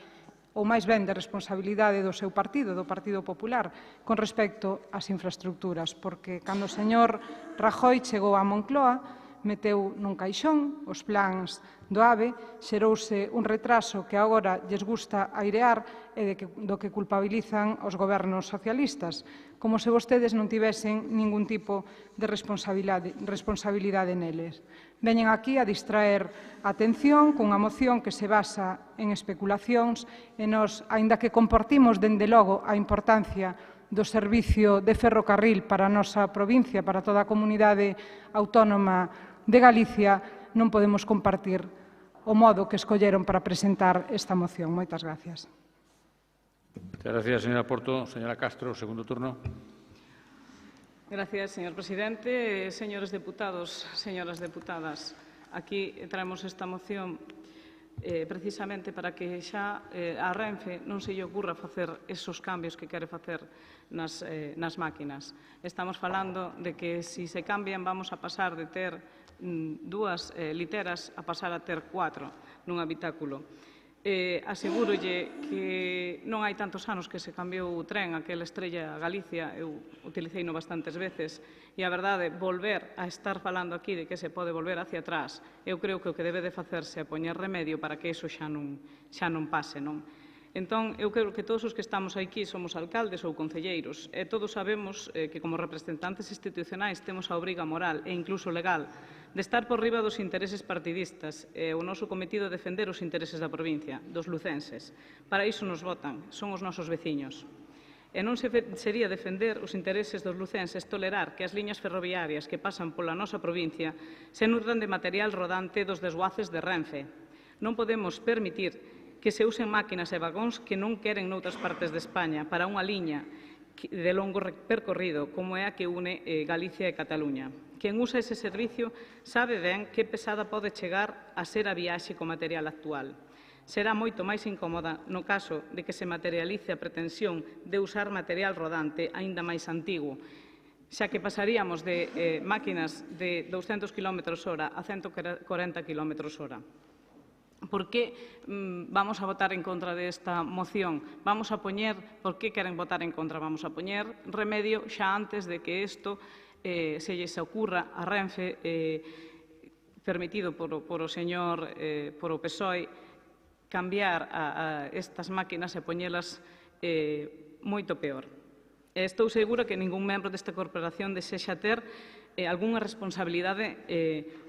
ou máis ben de responsabilidade do seu partido, do Partido Popular, con respecto ás infraestructuras, porque cando o señor Rajoy chegou a Moncloa, meteu nun caixón os plans do AVE, xerouse un retraso que agora lles gusta airear e do que culpabilizan os gobernos socialistas, como se vostedes non tivesen ningún tipo de responsabilidade neles. Veñen aquí a distraer a atención cunha moción que se basa en especulacións e nós, aínda que compartimos dende logo a importancia do servicio de ferrocarril para a nosa provincia, para toda a comunidade autónoma de Galicia, non podemos compartir o modo que escolleron para presentar esta moción. Moitas gracias. Muchas gracias, señora Porto. Señora Castro, segundo turno. Gracias, señor presidente. Señores deputados, señoras deputadas, aquí traemos esta moción precisamente para que xa a Renfe non se lle ocurra facer esos cambios que quere facer nas máquinas. Estamos falando de que se cambian vamos a pasar de ter 2 literas a pasar a ter 4 nun habitáculo. Asegúrolle que non hai tantos anos que se cambiou o tren, aquela Estrella Galicia, eu utilicei-no bastantes veces, e a verdade, volver a estar falando aquí de que se pode volver hacia atrás, eu creo que o que debe de facerse é poñer remedio para que iso xa non pase, non? Entón, eu creo que todos os que estamos aquí somos alcaldes ou concelleiros e todos sabemos que como representantes institucionais temos a obriga moral e incluso legal de estar por riba dos intereses partidistas e o noso cometido de defender os intereses da provincia, dos lucenses. Para iso nos votan, son os nosos veciños. E non sería defender os intereses dos lucenses tolerar que as liñas ferroviarias que pasan pola nosa provincia se nutran de material rodante dos desguaces de Renfe. Non podemos permitir que se usen máquinas e vagóns que non queren noutras partes de España para unha liña de longo percorrido como é a que une Galicia e Cataluña. Quen usa ese servicio sabe ben que pesada pode chegar a ser a viaxe co material actual. Será moito máis incómoda no caso de que se materialice a pretensión de usar material rodante aínda máis antigo, xa que pasaríamos de máquinas de 200 km/h a 140 km/h. Por que vamos a votar en contra desta moción? Vamos a poñer, por que queren votar en contra? Vamos a poñer remedio xa antes de que isto se lles ocurra a Renfe, permitido por o señor, por o PSOE, cambiar a estas máquinas e poñelas moito peor. Estou segura que ningún membro desta corporación desexa ter algunha responsabilidade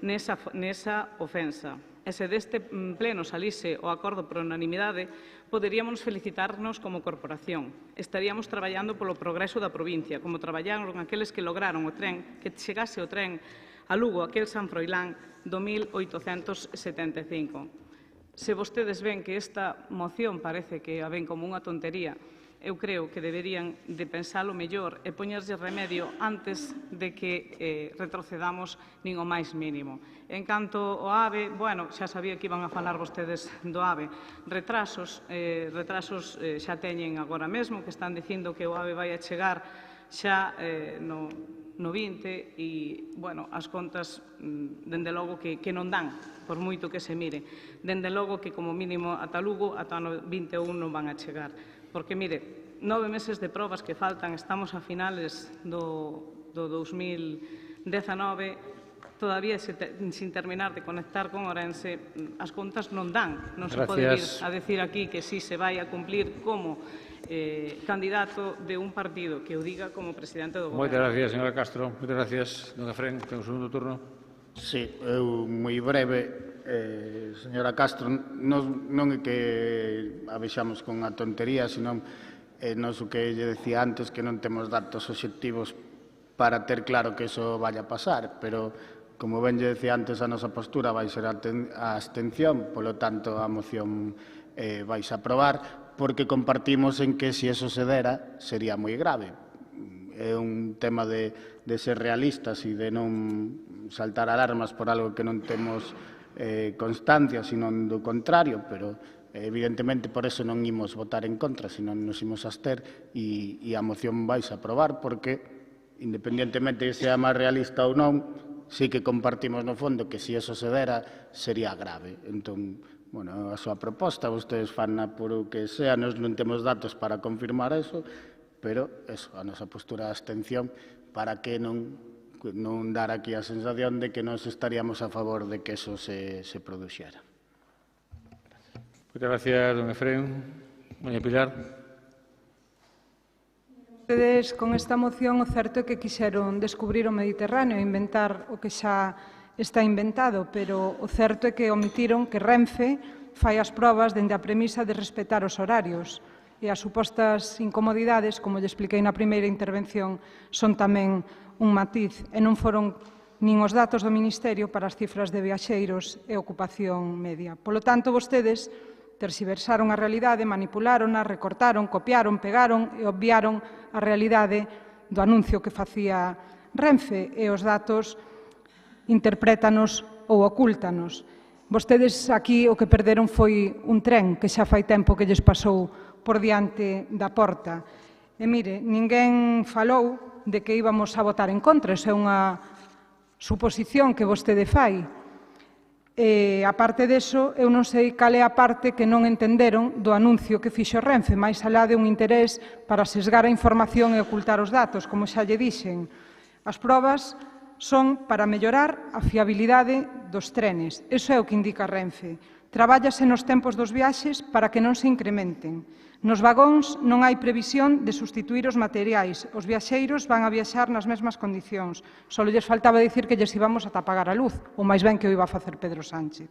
nesa ofensa. E se deste pleno salise o acordo por unanimidade, poderíamos felicitarnos como corporación. Estaríamos traballando polo progreso da provincia, como traballaron aqueles que lograron o tren, que chegase o tren a Lugo, aquel San Froilán do 1875. Se vostedes ven que esta moción parece que a ven como unha tontería eu creo que deberían de pensalo mellor e poñerlle remedio antes de que retrocedamos nin o máis mínimo. En canto ao AVE, bueno, xa sabía que iban a falar vostedes do AVE. Retrasos xa teñen agora mesmo, que están dicindo que o AVE vai a chegar xa no 20 e, bueno, as contas, dende logo, que non dan, por moito que se mire. Dende logo que, como mínimo, ata Lugo, ata o 21 non van a chegar. Porque, mire, 9 meses de probas que faltan, estamos a finales do 2019, todavía sin terminar de conectar con Ourense, as contas non dan. Non se pode vir a decir aquí que si se vai a cumplir como candidato de un partido que o diga como presidente do Goberno. Moitas gracias, señora Castro. Moitas gracias, don Efrén. Ten un segundo turno. Sí, eu moi breve. Señora Castro, non é que a vexamos con a tontería, senón nos o que lle decía antes, que non temos datos obxectivos para ter claro que iso vaya a pasar, pero, como ben lle decía antes, a nosa postura vai ser a abstención, polo tanto, a moción vais a aprobar, porque compartimos en que, se eso se dera, sería moi grave. É un tema de ser realistas e de non saltar alarmas por algo que non temos constancia, sino do contrario, pero evidentemente por eso non imos votar en contra, sino nos imos abster e a moción vais a aprobar, porque independentemente de se sea máis realista ou non, sí que compartimos no fondo que se eso se dera sería grave. Entón, bueno, a súa proposta, vostedes fanna por o que sea, nos non temos datos para confirmar eso, pero eso, a nosa postura de abstención, para que non dar aquí a sensación de que nos estaríamos a favor de que eso se produxera. Moitas gracias, don Efrén. Doña Pilar. Vostedes, con esta moción, o certo é que quixeron descubrir o Mediterráneo e inventar o que xa está inventado, pero o certo é que omitiron que Renfe fai as probas dende a premisa de respetar os horarios, e as supostas incomodidades, como lle expliquei na primeira intervención, son tamén un matiz, e non foron nin os datos do Ministerio para as cifras de viaxeiros e ocupación media. Polo tanto, vostedes terxiversaron a realidade, manipulárona, recortaron, copiaron, pegaron e obviaron a realidade do anuncio que facía Renfe, e os datos interprétanos ou ocúltanos. Vostedes aquí o que perderon foi un tren que xa fai tempo que lles pasou por diante da porta. E mire, ninguén falou de que íbamos a votar en contra, esa é unha suposición que vostede fai. E, aparte deso, eu non sei cal é a parte que non entenderon do anuncio que fixo Renfe, máis alá de un interés para sesgar a información e ocultar os datos, como xa lle dixen. As probas son para mellorar a fiabilidade dos trenes. Iso é o que indica Renfe. Trabállase nos tempos dos viaxes para que non se incrementen. Nos vagóns non hai previsión de sustituir os materiais. Os viaxeiros van a viaxar nas mesmas condicións. Só lles faltaba dicir que lles íbamos a apagar a luz, ou máis ben que o iba a facer Pedro Sánchez.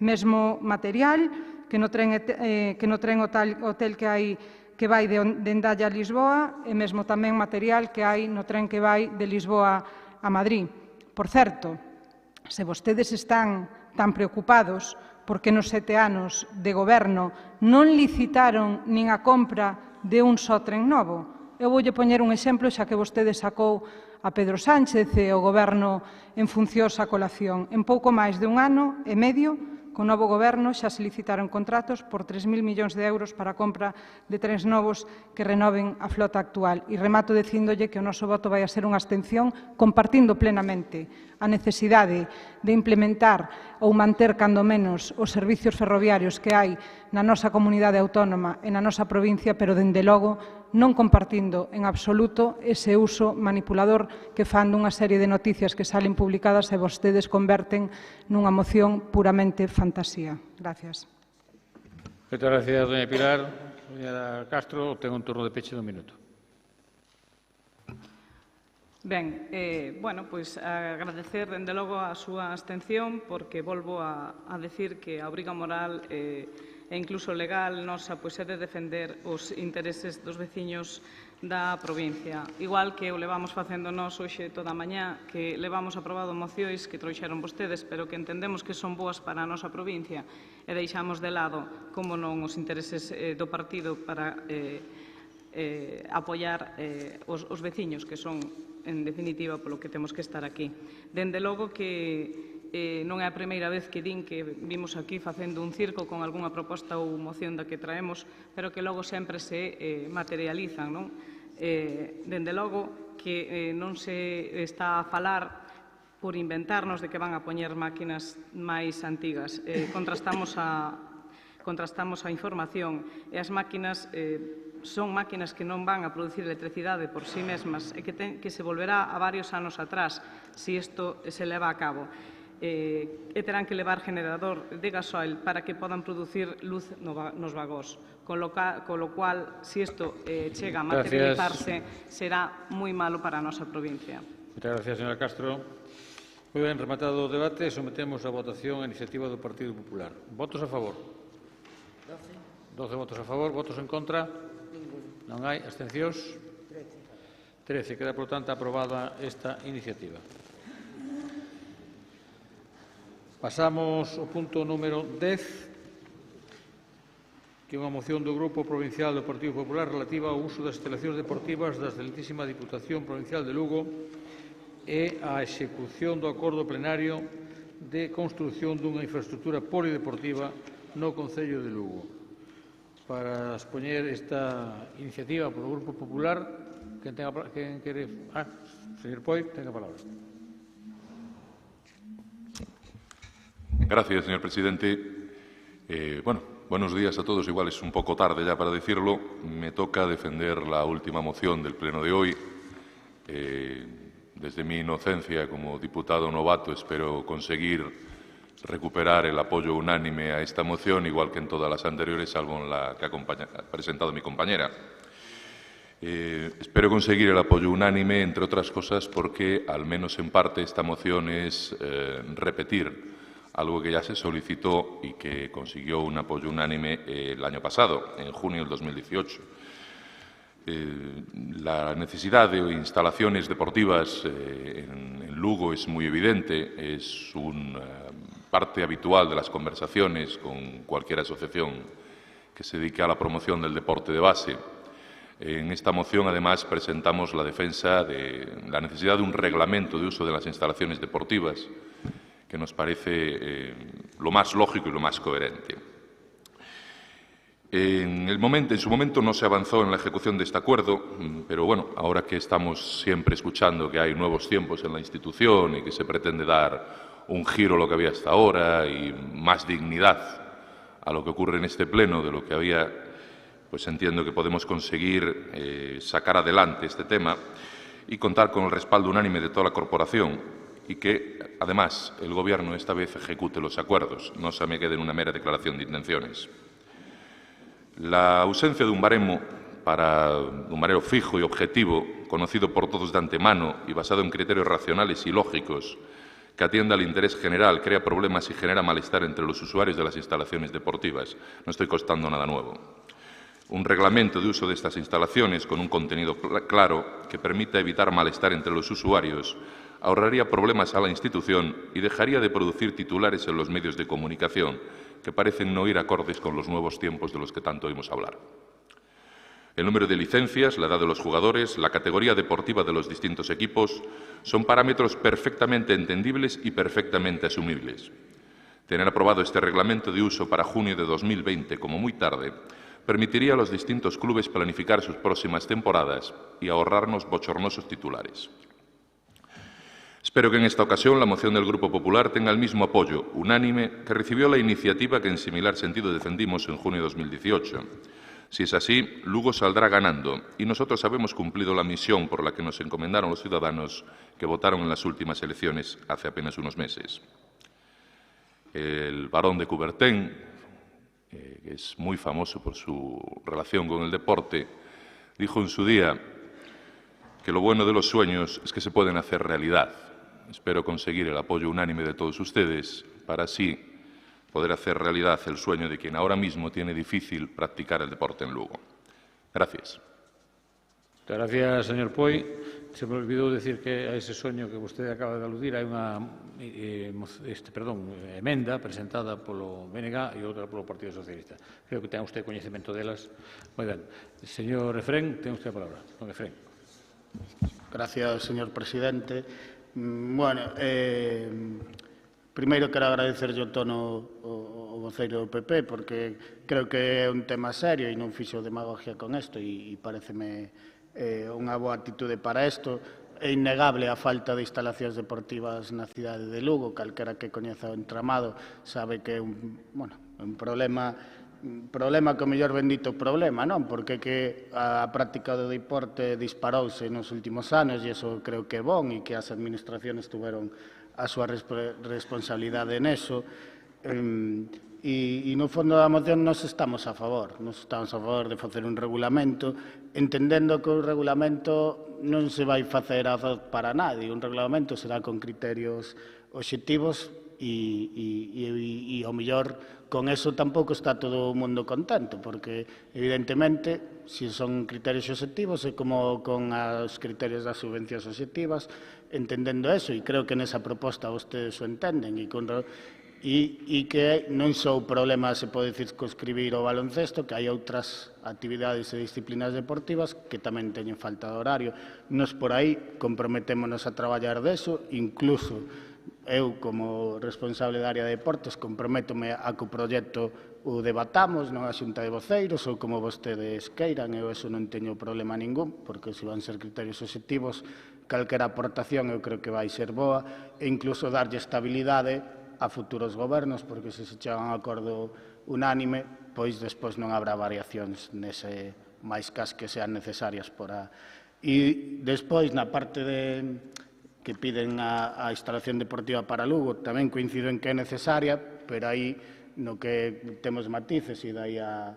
Mesmo material que no tren hotel que hai que vai de Endalla a Lisboa, e mesmo tamén material que hai no tren que vai de Lisboa a Madrid. Por certo, se vostedes están tan preocupados porque nos 7 anos de goberno non licitaron nin a compra de un só tren novo. Eu voulle poñer un exemplo, xa que vostede sacou a Pedro Sánchez e o goberno en funcións a colación. En pouco máis de un ano e medio, con novo goberno, xa se licitaron contratos por 3.000 millóns de euros para a compra de trens novos que renoven a flota actual. E remato dicíndolle que o noso voto vai a ser unha abstención, compartindo plenamente a necesidade de implementar ou manter, cando menos, os servicios ferroviarios que hai na nosa comunidade autónoma e na nosa provincia, pero, dende logo, non compartindo en absoluto ese uso manipulador que fan dunha serie de noticias que salen publicadas e vostedes converten nunha moción puramente fantasía. Gracias. Moitas gracias, doña Pilar. Doña Castro, ten un turno de peche dun minuto. Ben, pois agradecer, dende logo, a súa abstención, porque volvo a decir que a obriga moral e incluso legal nosa pois é de defender os intereses dos veciños da provincia. Igual que o levamos facendo nós hoxe toda a mañá, que levamos aprobado mocións que trouxeron vostedes, pero que entendemos que son boas para a nosa provincia, e deixamos de lado, como non, os intereses do partido para apoiar os veciños, que son, en definitiva, polo que temos que estar aquí. Dende logo que non é a primeira vez que din que vimos aquí facendo un circo con algunha proposta ou moción da que traemos, pero que logo sempre se materializan, non? Dende logo que non se está a falar por inventarnos de que van a poñer máquinas máis antigas. Contrastamos a información e as máquinas son máquinas que non van a producir electricidade por sí mesmas e que se volverá a varios anos atrás se isto se leva a cabo. E terán que levar generador de gasoil para que podan producir luz nos vagós. Con lo cual, se isto chega a materializarse, será moi malo para a nosa provincia. Moitas gracias, señora Castro. Moi ben, rematado o debate, sometemos a votación a iniciativa do Partido Popular. Votos a favor? 12 votos a favor. Votos en contra? Non hai. Abstencións? 13. Queda, por tanto, aprobada esta iniciativa. Pasamos ao punto número 10, que é unha moción do Grupo Provincial do Partido Popular relativa ao uso das instalacións deportivas da Excelentísima Diputación Provincial de Lugo e á execución do acordo plenario de construción dunha infraestructura polideportiva no Concello de Lugo. Para expoñer esta iniciativa polo Grupo Popular, quen quere? Señor Poi, ten a palabra. Gracias, señor presidente. Buenos días a todos. Igual es un poco tarde ya para decirlo. Me toca defender la última moción del Pleno de hoy. Desde mi inocencia como diputado novato espero conseguir recuperar el apoyo unánime a esta moción, igual que en todas las anteriores, salvo en la que ha presentado mi compañera. Espero conseguir el apoyo unánime, entre otras cosas, porque, al menos en parte, esta moción es repetir algo que ya se solicitó y que consiguió un apoyo unánime el año pasado, en junio del 2018. La necesidad de instalaciones deportivas en Lugo es muy evidente, es una parte habitual de las conversaciones con cualquier asociación que se dedique a la promoción del deporte de base. En esta moción, además, presentamos la defensa de la necesidad de un reglamento de uso de las instalaciones deportivas, que nos parece lo más lógico y lo más coherente. En su momento no se avanzó en la ejecución de este acuerdo, pero bueno, ahora que estamos siempre escuchando que hay nuevos tiempos en la institución y que se pretende dar un giro a lo que había hasta ahora y más dignidad a lo que ocurre en este pleno de lo que había, pues entiendo que podemos conseguir sacar adelante este tema y contar con el respaldo unánime de toda la corporación, y que, además, el Gobierno esta vez ejecute los acuerdos, no se me quede en una mera declaración de intenciones. La ausencia de un baremo fijo y objetivo, conocido por todos de antemano y basado en criterios racionales y lógicos, que atienda al interés general, crea problemas y genera malestar entre los usuarios de las instalaciones deportivas. No estoy costando nada nuevo. Un reglamento de uso de estas instalaciones con un contenido claro que permita evitar malestar entre los usuarios ahorraría problemas a la institución y dejaría de producir titulares en los medios de comunicación que parecen no ir acordes con los nuevos tiempos de los que tanto oímos hablar. El número de licencias, la edad de los jugadores, la categoría deportiva de los distintos equipos son parámetros perfectamente entendibles y perfectamente asumibles. Tener aprobado este reglamento de uso para junio de 2020, como muy tarde, permitiría a los distintos clubes planificar sus próximas temporadas y ahorrarnos bochornosos titulares. Espero que en esta ocasión la moción del Grupo Popular tenga el mismo apoyo unánime que recibió la iniciativa que en similar sentido defendimos en junio de 2018. Si es así, Lugo saldrá ganando y nosotros habemos cumplido la misión por la que nos encomendaron los ciudadanos que votaron en las últimas elecciones hace apenas unos meses. El barón de Coubertin, que es muy famoso por su relación con el deporte, dijo en su día que lo bueno de los sueños es que se pueden hacer realidad. Espero conseguir el apoyo unánime de todos ustedes para así poder hacer realidad el sueño de quien ahora mismo tiene difícil practicar el deporte en Lugo. Gracias. Muchas gracias, señor Poi. Se me olvidou decir que a ese soño que vostede acaba de aludir hai unha emenda presentada polo BNG e outra polo Partido Socialista. Creo que ten usted coñecemento delas. Moi ben. Señor Efrén, ten usted a palabra. Don Efrén. Gracias, señor presidente. Bueno, primeiro quero agradecerlle o tono ao voceiro do PP, porque creo que é un tema serio e non fixo demagogia con isto e pareceme unha boa actitude para isto. É innegable a falta de instalacións deportivas na cidade de Lugo. Calquera que coñeza o entramado sabe que é un problema que o mellor bendito problema, non? Porque que a práctica do deporte disparouse nos últimos anos e iso creo que é bon e que as administracións tuveron a súa responsabilidade neso. E no fondo da moción nos estamos a favor de facer un regulamento, entendendo que o regulamento non se vai facer para nadie, un regulamento será con criterios obxectivos e ao mellor con eso tampouco está todo o mundo contento, porque evidentemente, se son criterios obxectivos, é como con os criterios das subvencións obxectivas, entendendo eso, e creo que nesa proposta vostedes o entenden, e que non só o problema se pode circunscribir ao baloncesto, que hai outras actividades e disciplinas deportivas que tamén teñen falta de horario. Nos por aí comprometémonos a traballar deso, incluso eu como responsable da área de deportes comprométome a que o proxecto o debatamos na xunta de voceiros ou como vostedes queiran, eu eso non teño problema ningún, porque se van ser criterios obxectivos, calquera aportación eu creo que vai ser boa, e incluso darlle estabilidade a futuros gobernos, porque se chegan a un acordo unánime, pois despois non habrá variacións nese máis cas que sean necesarias E despois, na parte que piden a instalación deportiva para Lugo, tamén coincido en que é necesaria, pero aí no que temos matices e dai a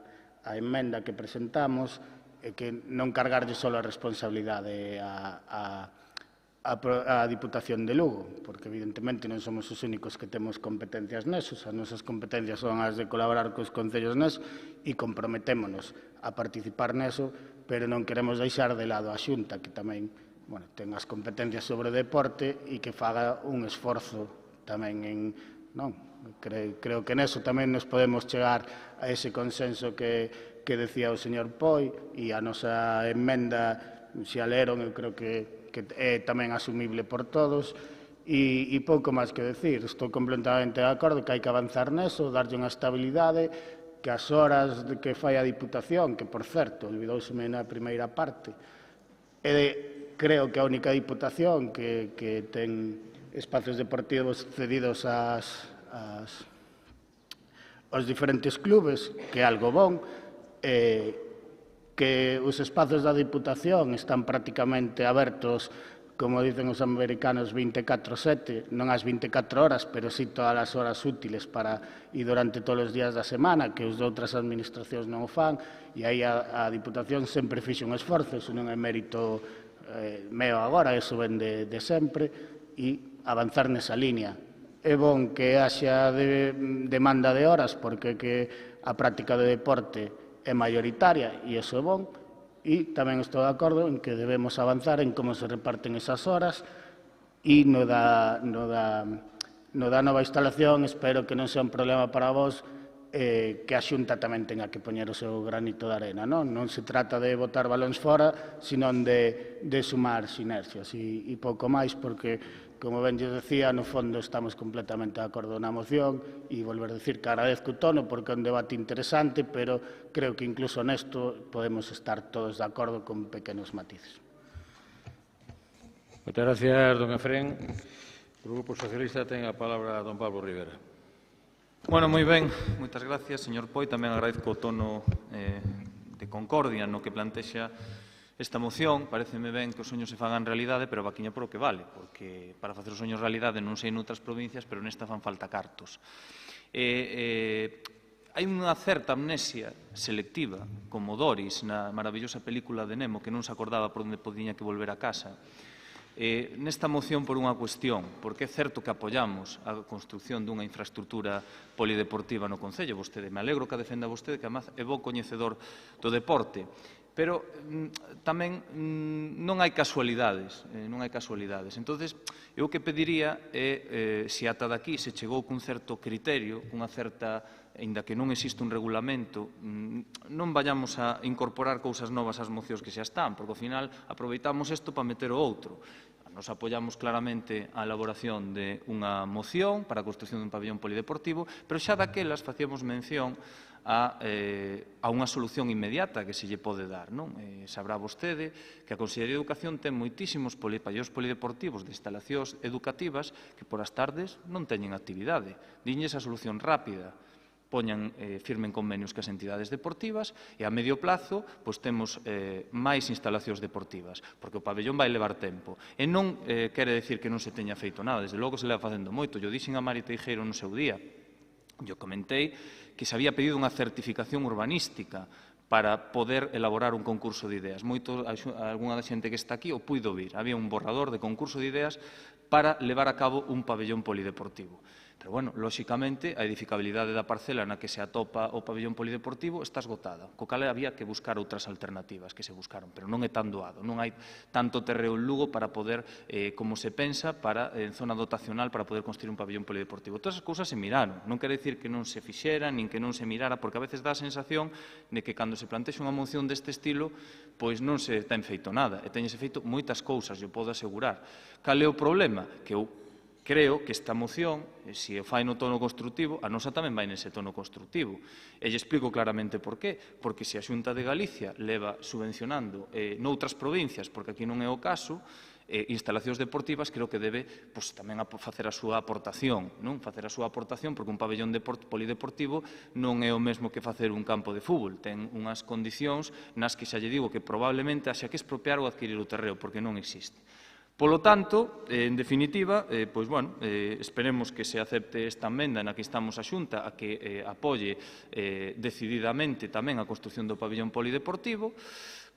emenda que presentamos, é que non cargarlle só a responsabilidade a Diputación de Lugo, porque evidentemente non somos os únicos que temos competencias nesos, as nosas competencias son as de colaborar cos concellos nesos e comprometémonos a participar neso, pero non queremos deixar de lado a Xunta, que tamén ten as competencias sobre o deporte e que faga un esforzo tamén creo que neso tamén nos podemos chegar a ese consenso que decía o señor Poi, e a nosa emenda, se a leron, eu creo que é tamén asumible por todos, e pouco máis que decir. Estou completamente de acordo que hai que avanzar neso, darlle unha estabilidade, que as horas que fai a Diputación, que, por certo, olvidouseme na primeira parte, creo que a única Diputación que ten espazos deportivos cedidos aos diferentes clubes, que é algo bon, que os espazos da Diputación están prácticamente abertos, como dicen os americanos, 24/7, non as 24 horas, pero sí todas as horas útiles e durante todos os días da semana, que os de outras administracións non o fan, e aí a Diputación sempre fixe un esforzo, iso non é mérito meu agora, iso ven de sempre, e avanzar nesa línea. É bon que haxa demanda de horas, porque a práctica do deporte é maioritaria, e iso é bon, e tamén estou de acordo en que debemos avanzar en como se reparten esas horas, e no da nova instalación espero que non sea un problema para vos que a Xunta tamén tenga que poñer o seu granito de arena. Non se trata de botar balóns fora, senón de sumar sinerxias, e pouco máis, porque, como ben lles decía, no fondo estamos completamente de acordo na moción, e volver a decir que agradezco o tono porque é un debate interesante, pero creo que incluso nesto podemos estar todos de acordo con pequenos matices. Moitas gracias, don Efrén. O Grupo Socialista ten a palabra don Pablo Rivera. Bueno, moi ben, moitas gracias, señor Poi. Tamén agradezco o tono de concordia no que plantexa esta moción. Pareceme ben que os soños se fagan realidade, pero vaquiña por o que vale, porque para facer os soños realidade non sei noutras provincias, pero nesta fan falta cartos. Hai unha certa amnesia selectiva, como Doris, na maravillosa película de Nemo, que non se acordaba por onde podía que volver a casa. Nesta moción por unha cuestión, porque é certo que apoiamos a construción dunha infraestructura polideportiva no Concello. Me alegro que a defenda vostede, que además é bo coñecedor do deporte, Pero tamén non hai casualidades, Entonces, eu o que pediría é, se ata daqui se chegou cun certo criterio, cunha certa, aínda que non existe un regulamento, non vayamos a incorporar cousas novas ás mocións que xa están, porque ao final aproveitamos isto para meter o outro. Nos apoiamos claramente a elaboración de unha moción para a construción dun pabellón polideportivo, pero xa daquelas facíamos mención a unha solución inmediata que se lle pode dar. Sabrá vostede que a Consellería de Educación ten moitísimos pabellóns polideportivos de instalacións educativas que por as tardes non teñen actividade. Dinlles a solución rápida, firmen convenios cas entidades deportivas e a medio plazo temos máis instalacións deportivas, porque o pabellón vai levar tempo. E non quere decir que non se teña feito nada, desde logo se leva facendo moito. Eu dixen a Mari Teijeiro no seu día, eu comentei que se había pedido unha certificación urbanística para poder elaborar un concurso de ideas. Algúna da xente que está aquí o puido vir. Había un borrador de concurso de ideas para levar a cabo un pabellón polideportivo. Pero, bueno, lóxicamente, a edificabilidade da parcela na que se atopa o pabellón polideportivo está esgotada, co cal había que buscar outras alternativas que se buscaron, pero non é tan doado, non hai tanto terreo en Lugo para poder, como se pensa, en zona dotacional para poder construir un pabellón polideportivo. Todas as cousas se miraron, non quere dicir que non se fixeran, nin que non se mirara, porque a veces dá a sensación de que cando se plantexa unha moción deste estilo, pois non se ten feito nada, e teñese feito moitas cousas, eu podo asegurar. Cal é o problema? Que eu creo que esta moción, se o fai no tono construtivo, a nosa tamén vai nese tono construtivo. E lle explico claramente por qué. Porque se a Xunta de Galicia leva subvencionando noutras provincias, porque aquí non é o caso, instalacións deportivas, creo que debe tamén facer a súa aportación, facer a súa aportación, porque un pabellón polideportivo non é o mesmo que facer un campo de fútbol. Ten unhas condicións nas que xa lle digo que probablemente haxa que expropiar ou adquirir o terreo, porque non existe. Polo tanto, en definitiva, esperemos que se acepte esta emenda na que estamos a Xunta a que apoie decididamente tamén a construción do pabellón polideportivo,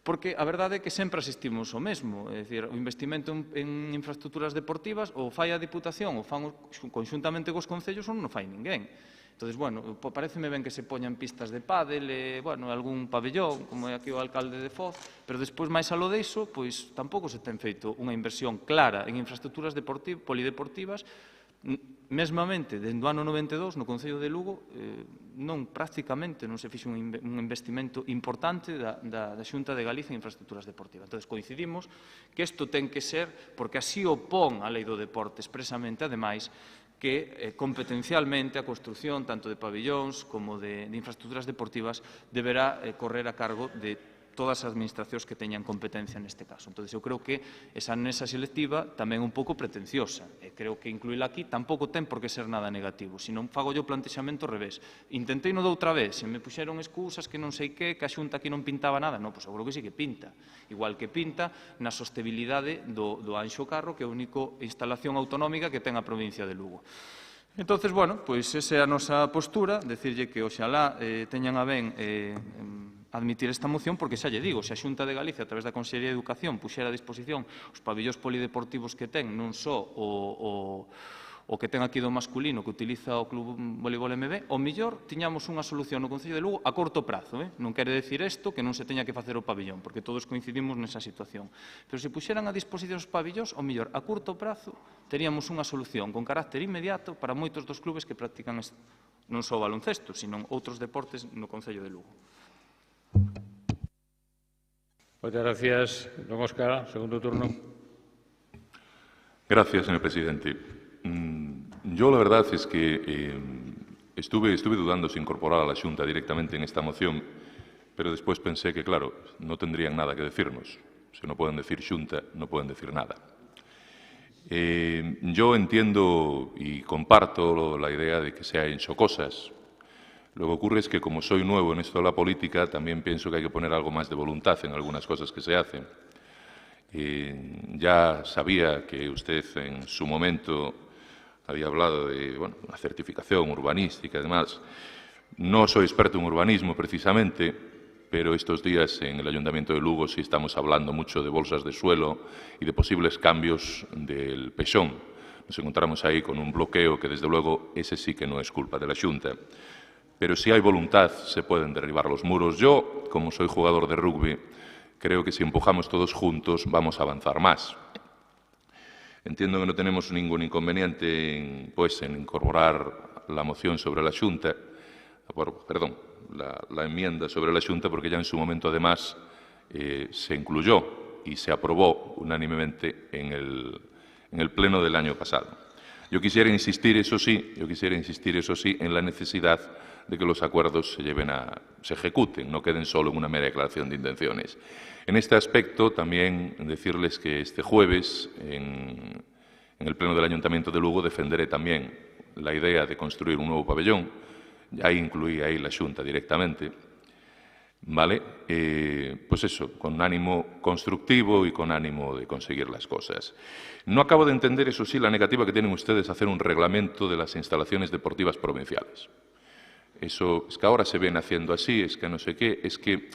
porque a verdade é que sempre asistimos ao mesmo, é dicir, o investimento en infraestructuras deportivas ou fai a Diputación ou fan conxuntamente cos concellos ou non fai ninguén. Entón, pareceme ben que se poñan pistas de pádel, algún pabellón, como é aquí o alcalde de Foz, pero despois, máis alo deixo, pois tampouco se ten feito unha inversión clara en infraestructuras polideportivas. Mesmamente, dende o ano 92, no Concello de Lugo, prácticamente non se fixe un investimento importante da Xunta de Galicia en infraestructuras deportivas. Entón, coincidimos que isto ten que ser, porque así o pon a Lei do Deporte expresamente, ademais, que competencialmente a construción tanto de pabellóns como de infraestructuras deportivas deberá correr a cargo de todas as administracións que teñan competencia neste caso. Entón, eu creo que esa anesa selectiva tamén é un pouco pretenciosa. Creo que incluíla aquí tampouco ten por que ser nada negativo, senón fago yo o plantexamento ao revés. Intentei no de outra vez, se me puxeron excusas que non sei que a Xunta aquí non pintaba nada, non, pois seguro que sí que pinta. Igual que pinta na sostenibilidade do Anxo Carro, que é a única instalación autonómica que ten a provincia de Lugo. Entón, pois esa é a nosa postura, decirlle que oxalá teñan a ben admitir esta moción, porque xa lle digo, se a Xunta de Galicia, a través da Consellería de Educación, puxera a disposición os pabellóns polideportivos que ten, non só o que ten aquí do masculino, que utiliza o Club Voleibol MB, o mellor tiñamos unha solución no Concello de Lugo a corto prazo. Non quere decir isto que non se teña que facer o pabellón, porque todos coincidimos nesa situación. Pero se puxeran a disposición os pabellóns, o mellor, a curto prazo, teríamos unha solución con carácter inmediato para moitos dos clubes que practican non só o baloncesto, sino outros deportes no Concello de Lugo. Moitas gracias, don Óscar. Segundo turno. Gracias, señor presidente. Yo la verdad es que estuve dudando si incorporar a la Xunta directamente en esta moción, pero después pensé que, claro, no tendrían nada que decirnos. Si no pueden decir Xunta, no pueden decir nada. Yo entiendo y comparto la idea de que se han hecho cosas. Lo que ocurre es que, como soy nuevo en esto de la política, también pienso que hay que poner algo más de voluntad en algunas cosas que se hacen. Ya sabía que usted en su momento había hablado de una certificación urbanística y demás. No soy experto en urbanismo precisamente, pero estos días en el Ayuntamiento de Lugo sí estamos hablando mucho de bolsas de suelo y de posibles cambios del Pexón. Nos encontramos ahí con un bloqueo que, desde luego, ese sí que no es culpa de la Xunta. Pero si hay voluntad, se pueden derribar los muros. Yo, como soy jugador de rugby, creo que si empujamos todos juntos vamos a avanzar más. Entiendo que no tenemos ningún inconveniente en incorporar la moción sobre la Xunta, la enmienda sobre la Xunta, porque ya en su momento, además, se incluyó y se aprobó unánimemente en el Pleno del año pasado. Yo quisiera insistir, eso sí, en la necesidad de que los acuerdos se ejecuten, no queden solo en una mera declaración de intenciones. En este aspecto, también decirles que este jueves, en el Pleno del Ayuntamiento de Lugo, defenderé también la idea de construir un nuevo pabellón. Ya incluí ahí la Xunta directamente, ¿vale? Pues eso, con ánimo constructivo y con ánimo de conseguir las cosas. No acabo de entender, eso sí, la negativa que tienen ustedes a hacer un reglamento de las instalaciones deportivas provinciales. Eso es que ahora se ven haciendo así, es que no sé qué, es que,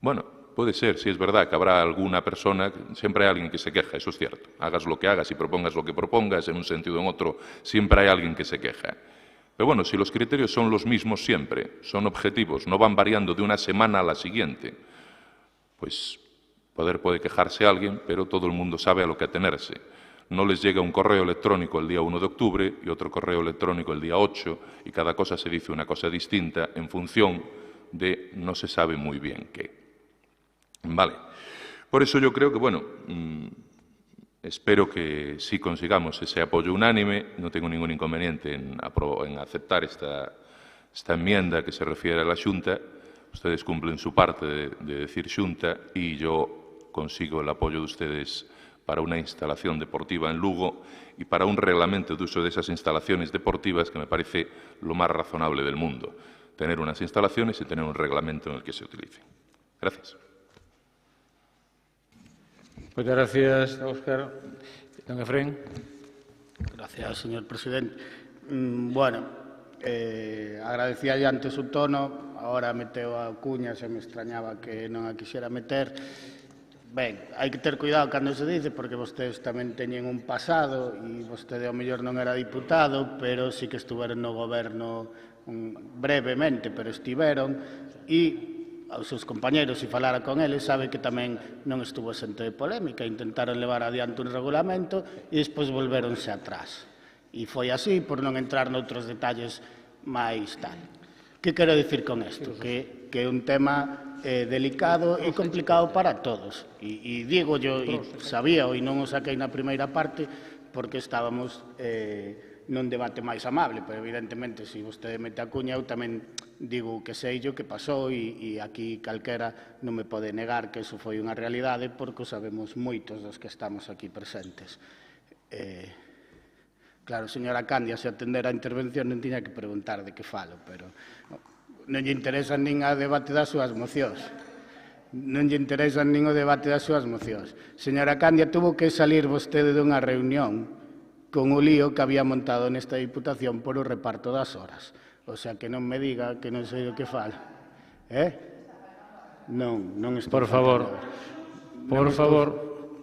bueno, puede ser, sí es verdad que habrá alguna persona, siempre hay alguien que se queja, eso es cierto. Hagas lo que hagas y propongas lo que propongas, en un sentido o en otro, siempre hay alguien que se queja. Pero bueno, si los criterios son los mismos siempre, son objetivos, no van variando de una semana a la siguiente, pues puede quejarse alguien, pero todo el mundo sabe a lo que atenerse. No les llega un correo electrónico el día 1 de octubre y otro correo electrónico el día 8 y cada cosa se dice una cosa distinta en función de no se sabe muy bien qué. Vale. Por eso yo creo que, bueno, espero que sí consigamos ese apoyo unánime. No tengo ningún inconveniente en aceptar esta enmienda que se refiere a la Xunta. Ustedes cumplen su parte de decir Xunta y yo consigo el apoyo de ustedes para una instalación deportiva en Lugo y para un reglamento de uso de esas instalaciones deportivas que me parece lo más razonable del mundo. Tener unas instalaciones y tener un reglamento en el que se utilicen. Gracias. Muchas gracias, Óscar. Don Efrén. Gracias, señor presidente. Agradecía ya antes o tono, agora meteu a cuña, se me extrañaba que non a quixera meter. Ben, hai que ter cuidado cando se dice, porque vostedes tamén teñen un pasado e vostede ao mellor non era diputado, pero sí que estuveron no goberno brevemente, pero estiveron, e aos seus compañeros, se falara con eles, sabe que tamén non estuvo exento de polémica, intentaron levar adiante un regulamento e despois volveronse atrás. E foi así, por non entrar noutros detalles máis tal. Que quero dicir con isto? Que é un tema delicado e complicado para todos. E digo yo, e sabía, e non o saquei na primeira parte, porque estábamos nun debate máis amable, pero evidentemente, se vostede mete a cuña, eu tamén digo que sei yo que pasou e aquí calquera non me pode negar que eso foi unha realidade, porque o sabemos moitos dos que estamos aquí presentes. Claro, señora Candia, se atender a intervención non tiña que preguntar de que falo, pero non lle interesan nin a debate das súas mocións. Non lle interesan nin o debate das súas mocións. Señora Candia, tuvo que salir vostede dunha reunión con o lío que había montado nesta Diputación por o reparto das horas. O sea, que non me diga que non sei do que fala. Non estou... Por favor.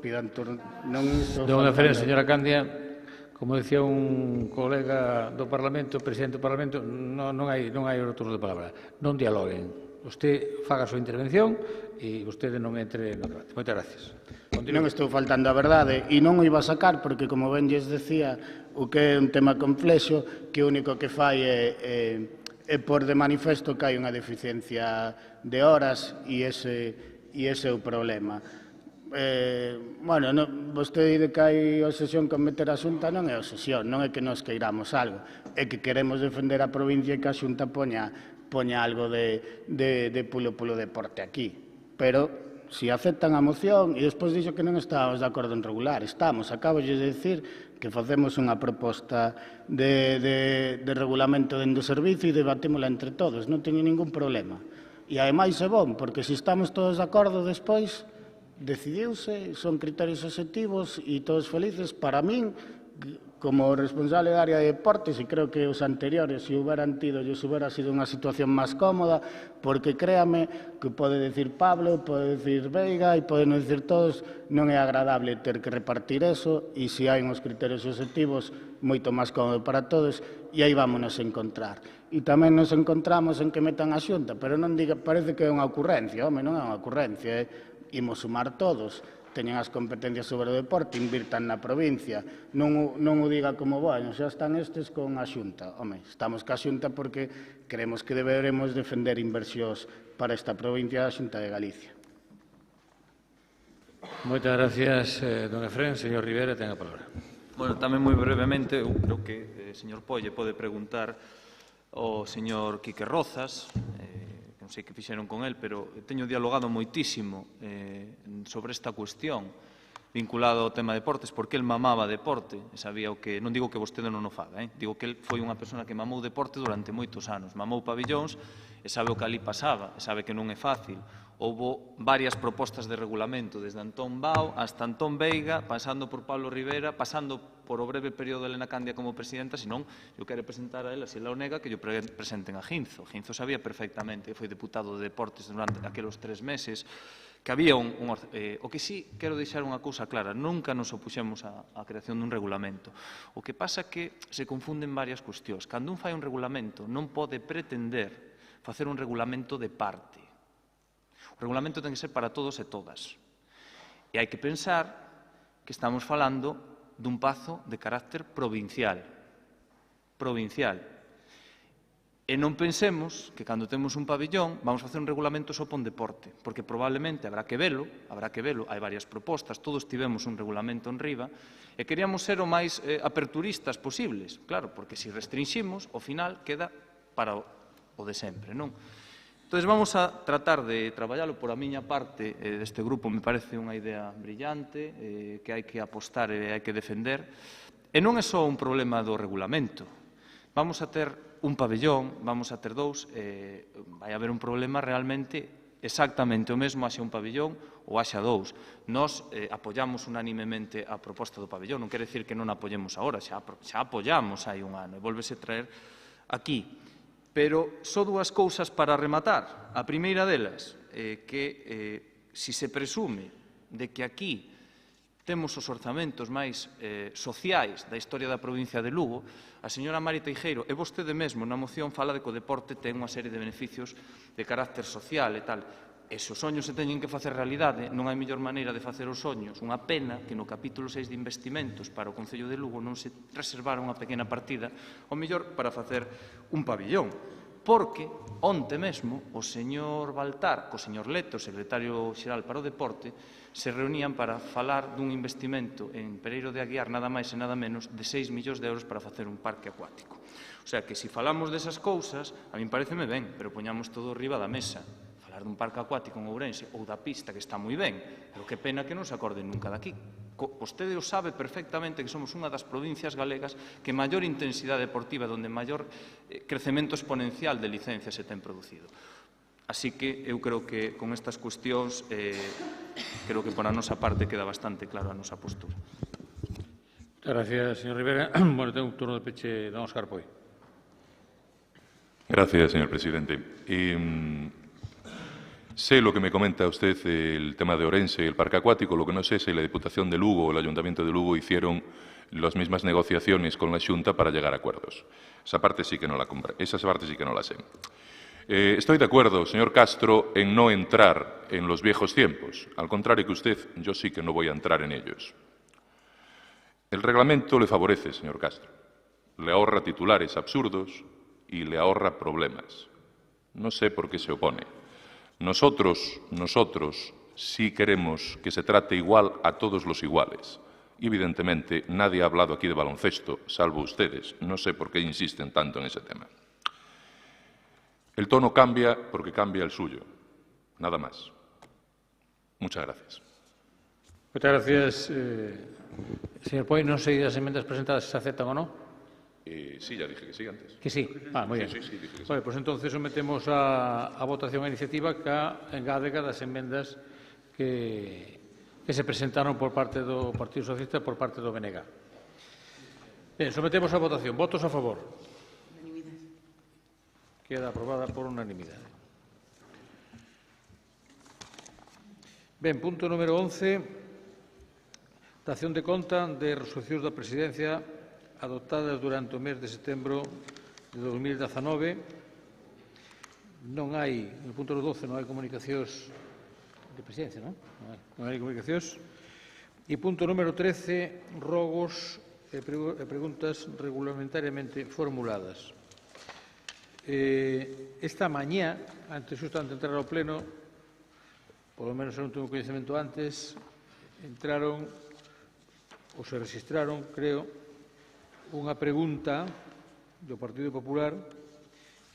Pidan turno. Don Efrén, señora Candia, como decía un colega do Parlamento, presidente do Parlamento, non hai outro turno de palabra. Non dialoguen. Usted faga a súa intervención e vostede non entre no debate. Moitas gracias. Non estou faltando a verdade e non o iba a sacar porque, como ben lles decía, o que é un tema complexo que o único que fai é por de manifesto que hai unha deficiencia de horas e ese é o problema. Vostede dice que hai obsesión con meter a Xunta, non é obsesión, non é que nos queiramos algo, é que queremos defender a provincia e que a Xunta poña algo de pulo polo deporte aquí. Pero, se aceptan a moción, e despois dixo que non estábamos de acordo en regular, acabo de decir que facemos unha proposta de regulamento dentro do servicio e debatémola entre todos, non teño ningún problema. E ademais é bom, porque se estamos todos de acordo despois, decidiuse, son criterios objetivos e todos felices. Para min, como responsable da área de deportes, e creo que os anteriores, se hubieran tido, hubiera sido unha situación máis cómoda, porque créame que pode decir Pablo, pode decir Veiga e poden decir todos, non é agradable ter que repartir eso, e se hai uns criterios objetivos moito máis cómodo para todos, e aí vámonos encontrar. E tamén nos encontramos en que metan a Xunta, pero non diga, parece que é unha ocurrencia, home, non é unha ocurrencia, imos sumar todos, teñen as competencias sobre o deporte, invirtan na provincia, non o diga como, bueno, xa están estes con a Xunta. Home, estamos ca Xunta porque creemos que deberemos defender inversións para esta provincia da Xunta de Galicia. Moitas gracias, don Efrén. Señor Rivera, ten a palabra. Bueno, tamén moi brevemente, eu creo que o señor Polle pode preguntar ao señor Quique Rozas, non sei que fixeron con el, pero teño dialogado moitísimo sobre esta cuestión vinculado ao tema deportes, porque el mamaba deporte, e sabía o que, non digo que vostede non o faga, digo que el foi unha persona que mamou deporte durante moitos anos, mamou pabillóns e sabe o que ali pasaba, e sabe que non é fácil. Houbo varias propostas de regulamento, desde Antón Bao hasta Antón Veiga, pasando por Pablo Rivera, pasando por o breve período de Elena Candia como presidenta, senón, eu quero presentar a ela, se ela o nega, que yo presenten a Ginzo. Ginzo sabía perfectamente, foi deputado de Deportes durante aqueles 3 meses, que había o que sí, quero deixar unha cousa clara, nunca nos opuxemos á creación dun regulamento. O que pasa é que se confunden varias cuestións. Cando un fai un regulamento, non pode pretender facer un regulamento de parte. O regulamento ten que ser para todos e todas. E hai que pensar que estamos falando dun pazo de carácter provincial. Provincial. E non pensemos que cando temos un pabillón vamos a facer un regulamento só pon deporte, porque probablemente habrá que velo, hai varias propostas, todos tivemos un regulamento en riba, e queríamos ser o máis aperturistas posibles, claro, porque se restringimos, ao final queda para o de sempre, non? Entón, vamos a tratar de traballalo por a miña parte deste grupo, me parece unha idea brillante, que hai que apostar e hai que defender, e non é só un problema do regulamento. Vamos a ter un pabellón, vamos a ter 2, vai haber un problema realmente exactamente o mesmo haxa un pabillón ou haxa 2. Nós apoiamos unanimemente a proposta do pabillón, non quere dicir que non a apoyemos agora, xa apoiamos hai un ano e volvese traer aquí. Pero só 2 cousas para rematar. A primeira delas, que se se presume de que aquí temos os orzamentos máis sociais da historia da provincia de Lugo, a señora Mari Teijeiro e vostede mesmo na moción fala de que o deporte ten unha serie de beneficios de carácter social e tal. E se os soños se teñen que facer realidade, non hai mellor maneira de facer os soños. Unha pena que no capítulo 6 de investimentos para o Concello de Lugo non se reservara unha pequena partida, ao mellor para facer un pabillón. Porque onte mesmo o señor Baltar co señor Leto, secretario xeral para o deporte, se reunían para falar dun investimento en Pereiro de Aguiar nada máis e nada menos de 6 millóns de euros para facer un parque acuático. O sea que se falamos desas cousas, a min pareceme ben, pero poñamos todo riba da mesa. Falar dun parque acuático en Ourense ou da pista, que está moi ben, pero que pena que non se acorden nunca daqui. Vostede o sabe perfectamente que somos unha das provincias galegas que maior intensidade deportiva, donde maior crecemento exponencial de licencias se ten producido. Así que eu creo que con estas cuestións, creo que por a nosa parte queda bastante claro a nosa postura. Gracias, señor Rivera. Bueno, tengo un turno de peche, don Óscar Poi. Gracias, señor presidente. Sé lo que me comenta usted, el tema de Orense y el parque acuático. Lo que no sé es si la Diputación de Lugo o el Ayuntamiento de Lugo hicieron las mismas negociaciones con la Xunta para llegar a acuerdos. Esa parte sí que no la sé. Estoy de acuerdo, señor Castro, en no entrar en los viejos tiempos. Al contrario que usted, yo sí que no voy a entrar en ellos. El reglamento le favorece, señor Castro. Le ahorra titulares absurdos y le ahorra problemas. No sé por qué se opone. Nosotros sí queremos que se trate igual a todos los iguales. Y, evidentemente, nadie ha hablado aquí de baloncesto, salvo ustedes. No sé por qué insisten tanto en ese tema. El tono cambia porque cambia el suyo. Nada más. Muchas gracias. Muchas gracias. Señor Poi, non sei das enmendas presentadas se aceptan ou non. Sí, ya dije que sí antes. Que sí. Muy bien. Sí, dije que sí. Vale, pues entonces sometemos a votación a iniciativa que engádega das enmendas que se presentaron por parte do Partido Socialista e por parte do BNG. Bien, sometemos a votación. Votos a favor. Queda aprobada por unanimidade. Ben, punto número 11. Dación de conta de resolucións da Presidencia adoptadas durante o mes de setembro de 2019. Non hai, no punto 12, non hai comunicacións de presidencia, non? Non hai comunicacións. E punto número 13, rogos e preguntas regulamentariamente formuladas. Esta mañá, xusto antes de entrar ao pleno, polo menos non tengo coñecemento antes, entraron ou se registraron, creo, unha pregunta do Partido Popular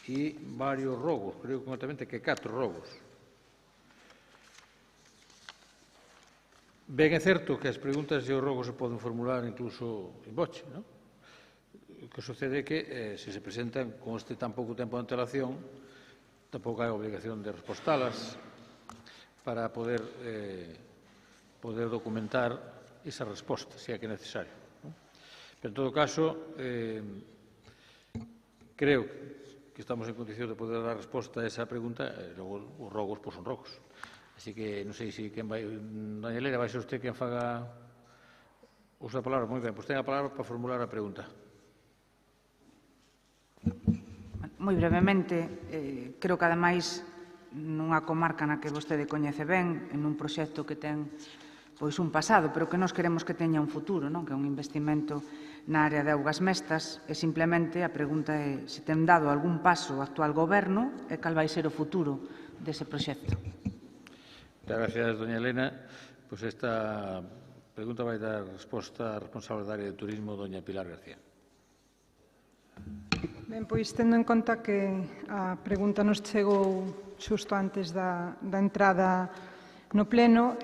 e varios rogos, creo concretamente que 4 rogos. Ben é certo que as preguntas e os rogos se poden formular incluso en voce, non? O que sucede é que, se se presentan con este tan pouco tempo de antelación, tampouco hai obligación de respostalas para poder documentar esa resposta, se é que é necesario. Pero, en todo caso, creo que estamos en condición de poder dar resposta a esa pregunta, e logo os rogos, pois son rogos. Así que non sei se quen vai... Doña Elena, vai ser usted quen faga uso da palabra. Moi ben, pois ten a palabra para formular a pregunta. Moi brevemente, creo que ademais nunha comarca na que vostede coñece ben, en un proxecto que ten pois un pasado, pero que nós queremos que teña un futuro, non? Que é un investimento na área de augas mestas, e simplemente a pregunta é se ten dado algún paso o actual goberno e cal vai ser o futuro dese proxecto. Moitas gracias, doña Elena. Pois esta pregunta vai dar resposta a responsable da área de turismo, doña Pilar García. Ben, pois, tendo en conta que a pregunta nos chegou xusto antes da entrada no pleno,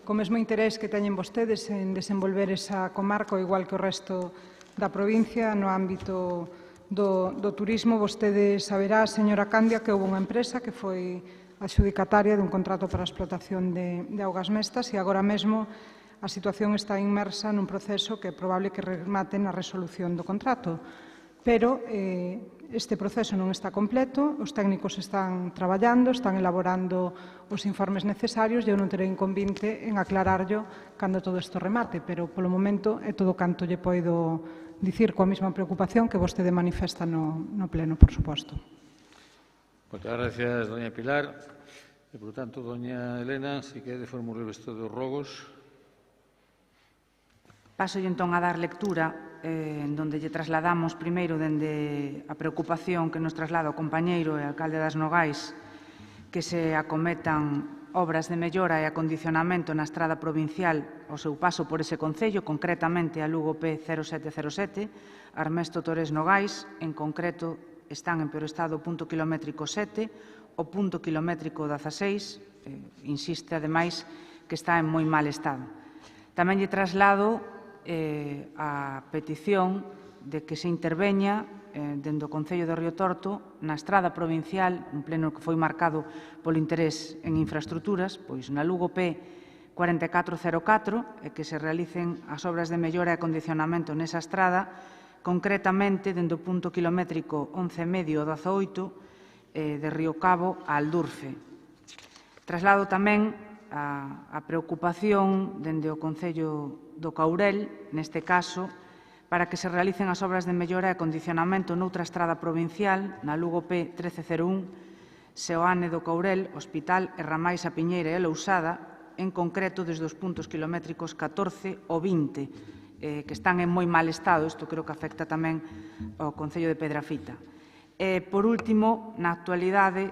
co mesmo interés que teñen vostedes en desenvolver esa comarca, igual que o resto da provincia, no ámbito do turismo, vostede saberá, señora Candia, que houve unha empresa que foi adxudicataria dun contrato para a explotación de augas mestas e agora mesmo a situación está inmersa nun proceso que é probable que remate na resolución do contrato. Pero este proceso non está completo, os técnicos están traballando, están elaborando os informes necesarios e eu non terei inconvinte en aclararlo cando todo isto remate, pero polo momento é todo canto lle poido dicir coa mesma preocupación que vostede manifesta no pleno, por suposto. Moitas gracias, doña Pilar. E, por tanto, doña Elena, se quere formular isto dos rogos. Paso entón a dar lectura en donde lle trasladamos primeiro dende a preocupación que nos traslada o compañeiro e alcalde das Nogais que se acometan obras de mellora e acondicionamento na estrada provincial ao seu paso por ese concello, concretamente a Lugo P0707, Armesto Torres Nogais, en concreto están en peor estado o punto kilométrico 7, o punto kilométrico 16, insiste ademais que está en moi mal estado. Tamén lle traslado a petición de que se interveña dende o Concello de Río Torto na estrada provincial, un pleno que foi marcado polo interés en infraestructuras, pois na Lugo P4404, e que se realicen as obras de mellora e acondicionamento nesa estrada, concretamente dende o punto kilométrico 11,5 18 de Río Cabo a Aldurfe. Traslado tamén a preocupación dende o Concello do Caurel, neste caso, para que se realicen as obras de mellora e acondicionamento noutra estrada provincial, na Lugo P1301, Seoane do Caurel, Hospital e Ramais a Piñeira e a Lousada, en concreto desde os puntos kilométricos 14 ou 20, que están en moi mal estado. Isto creo que afecta tamén ao Concello de Pedrafita. Por último, na actualidade,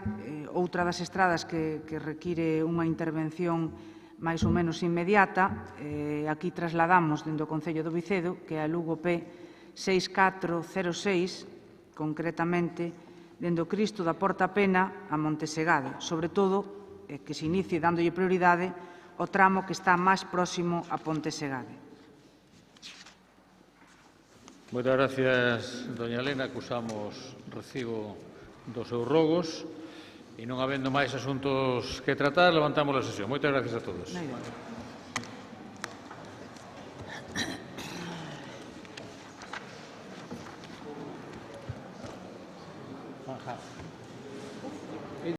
outra das estradas que require unha intervención máis ou menos inmediata, aquí trasladamos dende o Concello do Vicedo, que é a Lugo P6406, concretamente dende o Cristo da Porta Pena a Montesegade, sobre todo que se inicie dándolle prioridade o tramo que está máis próximo a Pontesegade. Moitas gracias, doña Elena. Acusamos recibo dos seus rogos. E non habendo máis asuntos que tratar, levantamos a sesión. Moitas gracias a todos.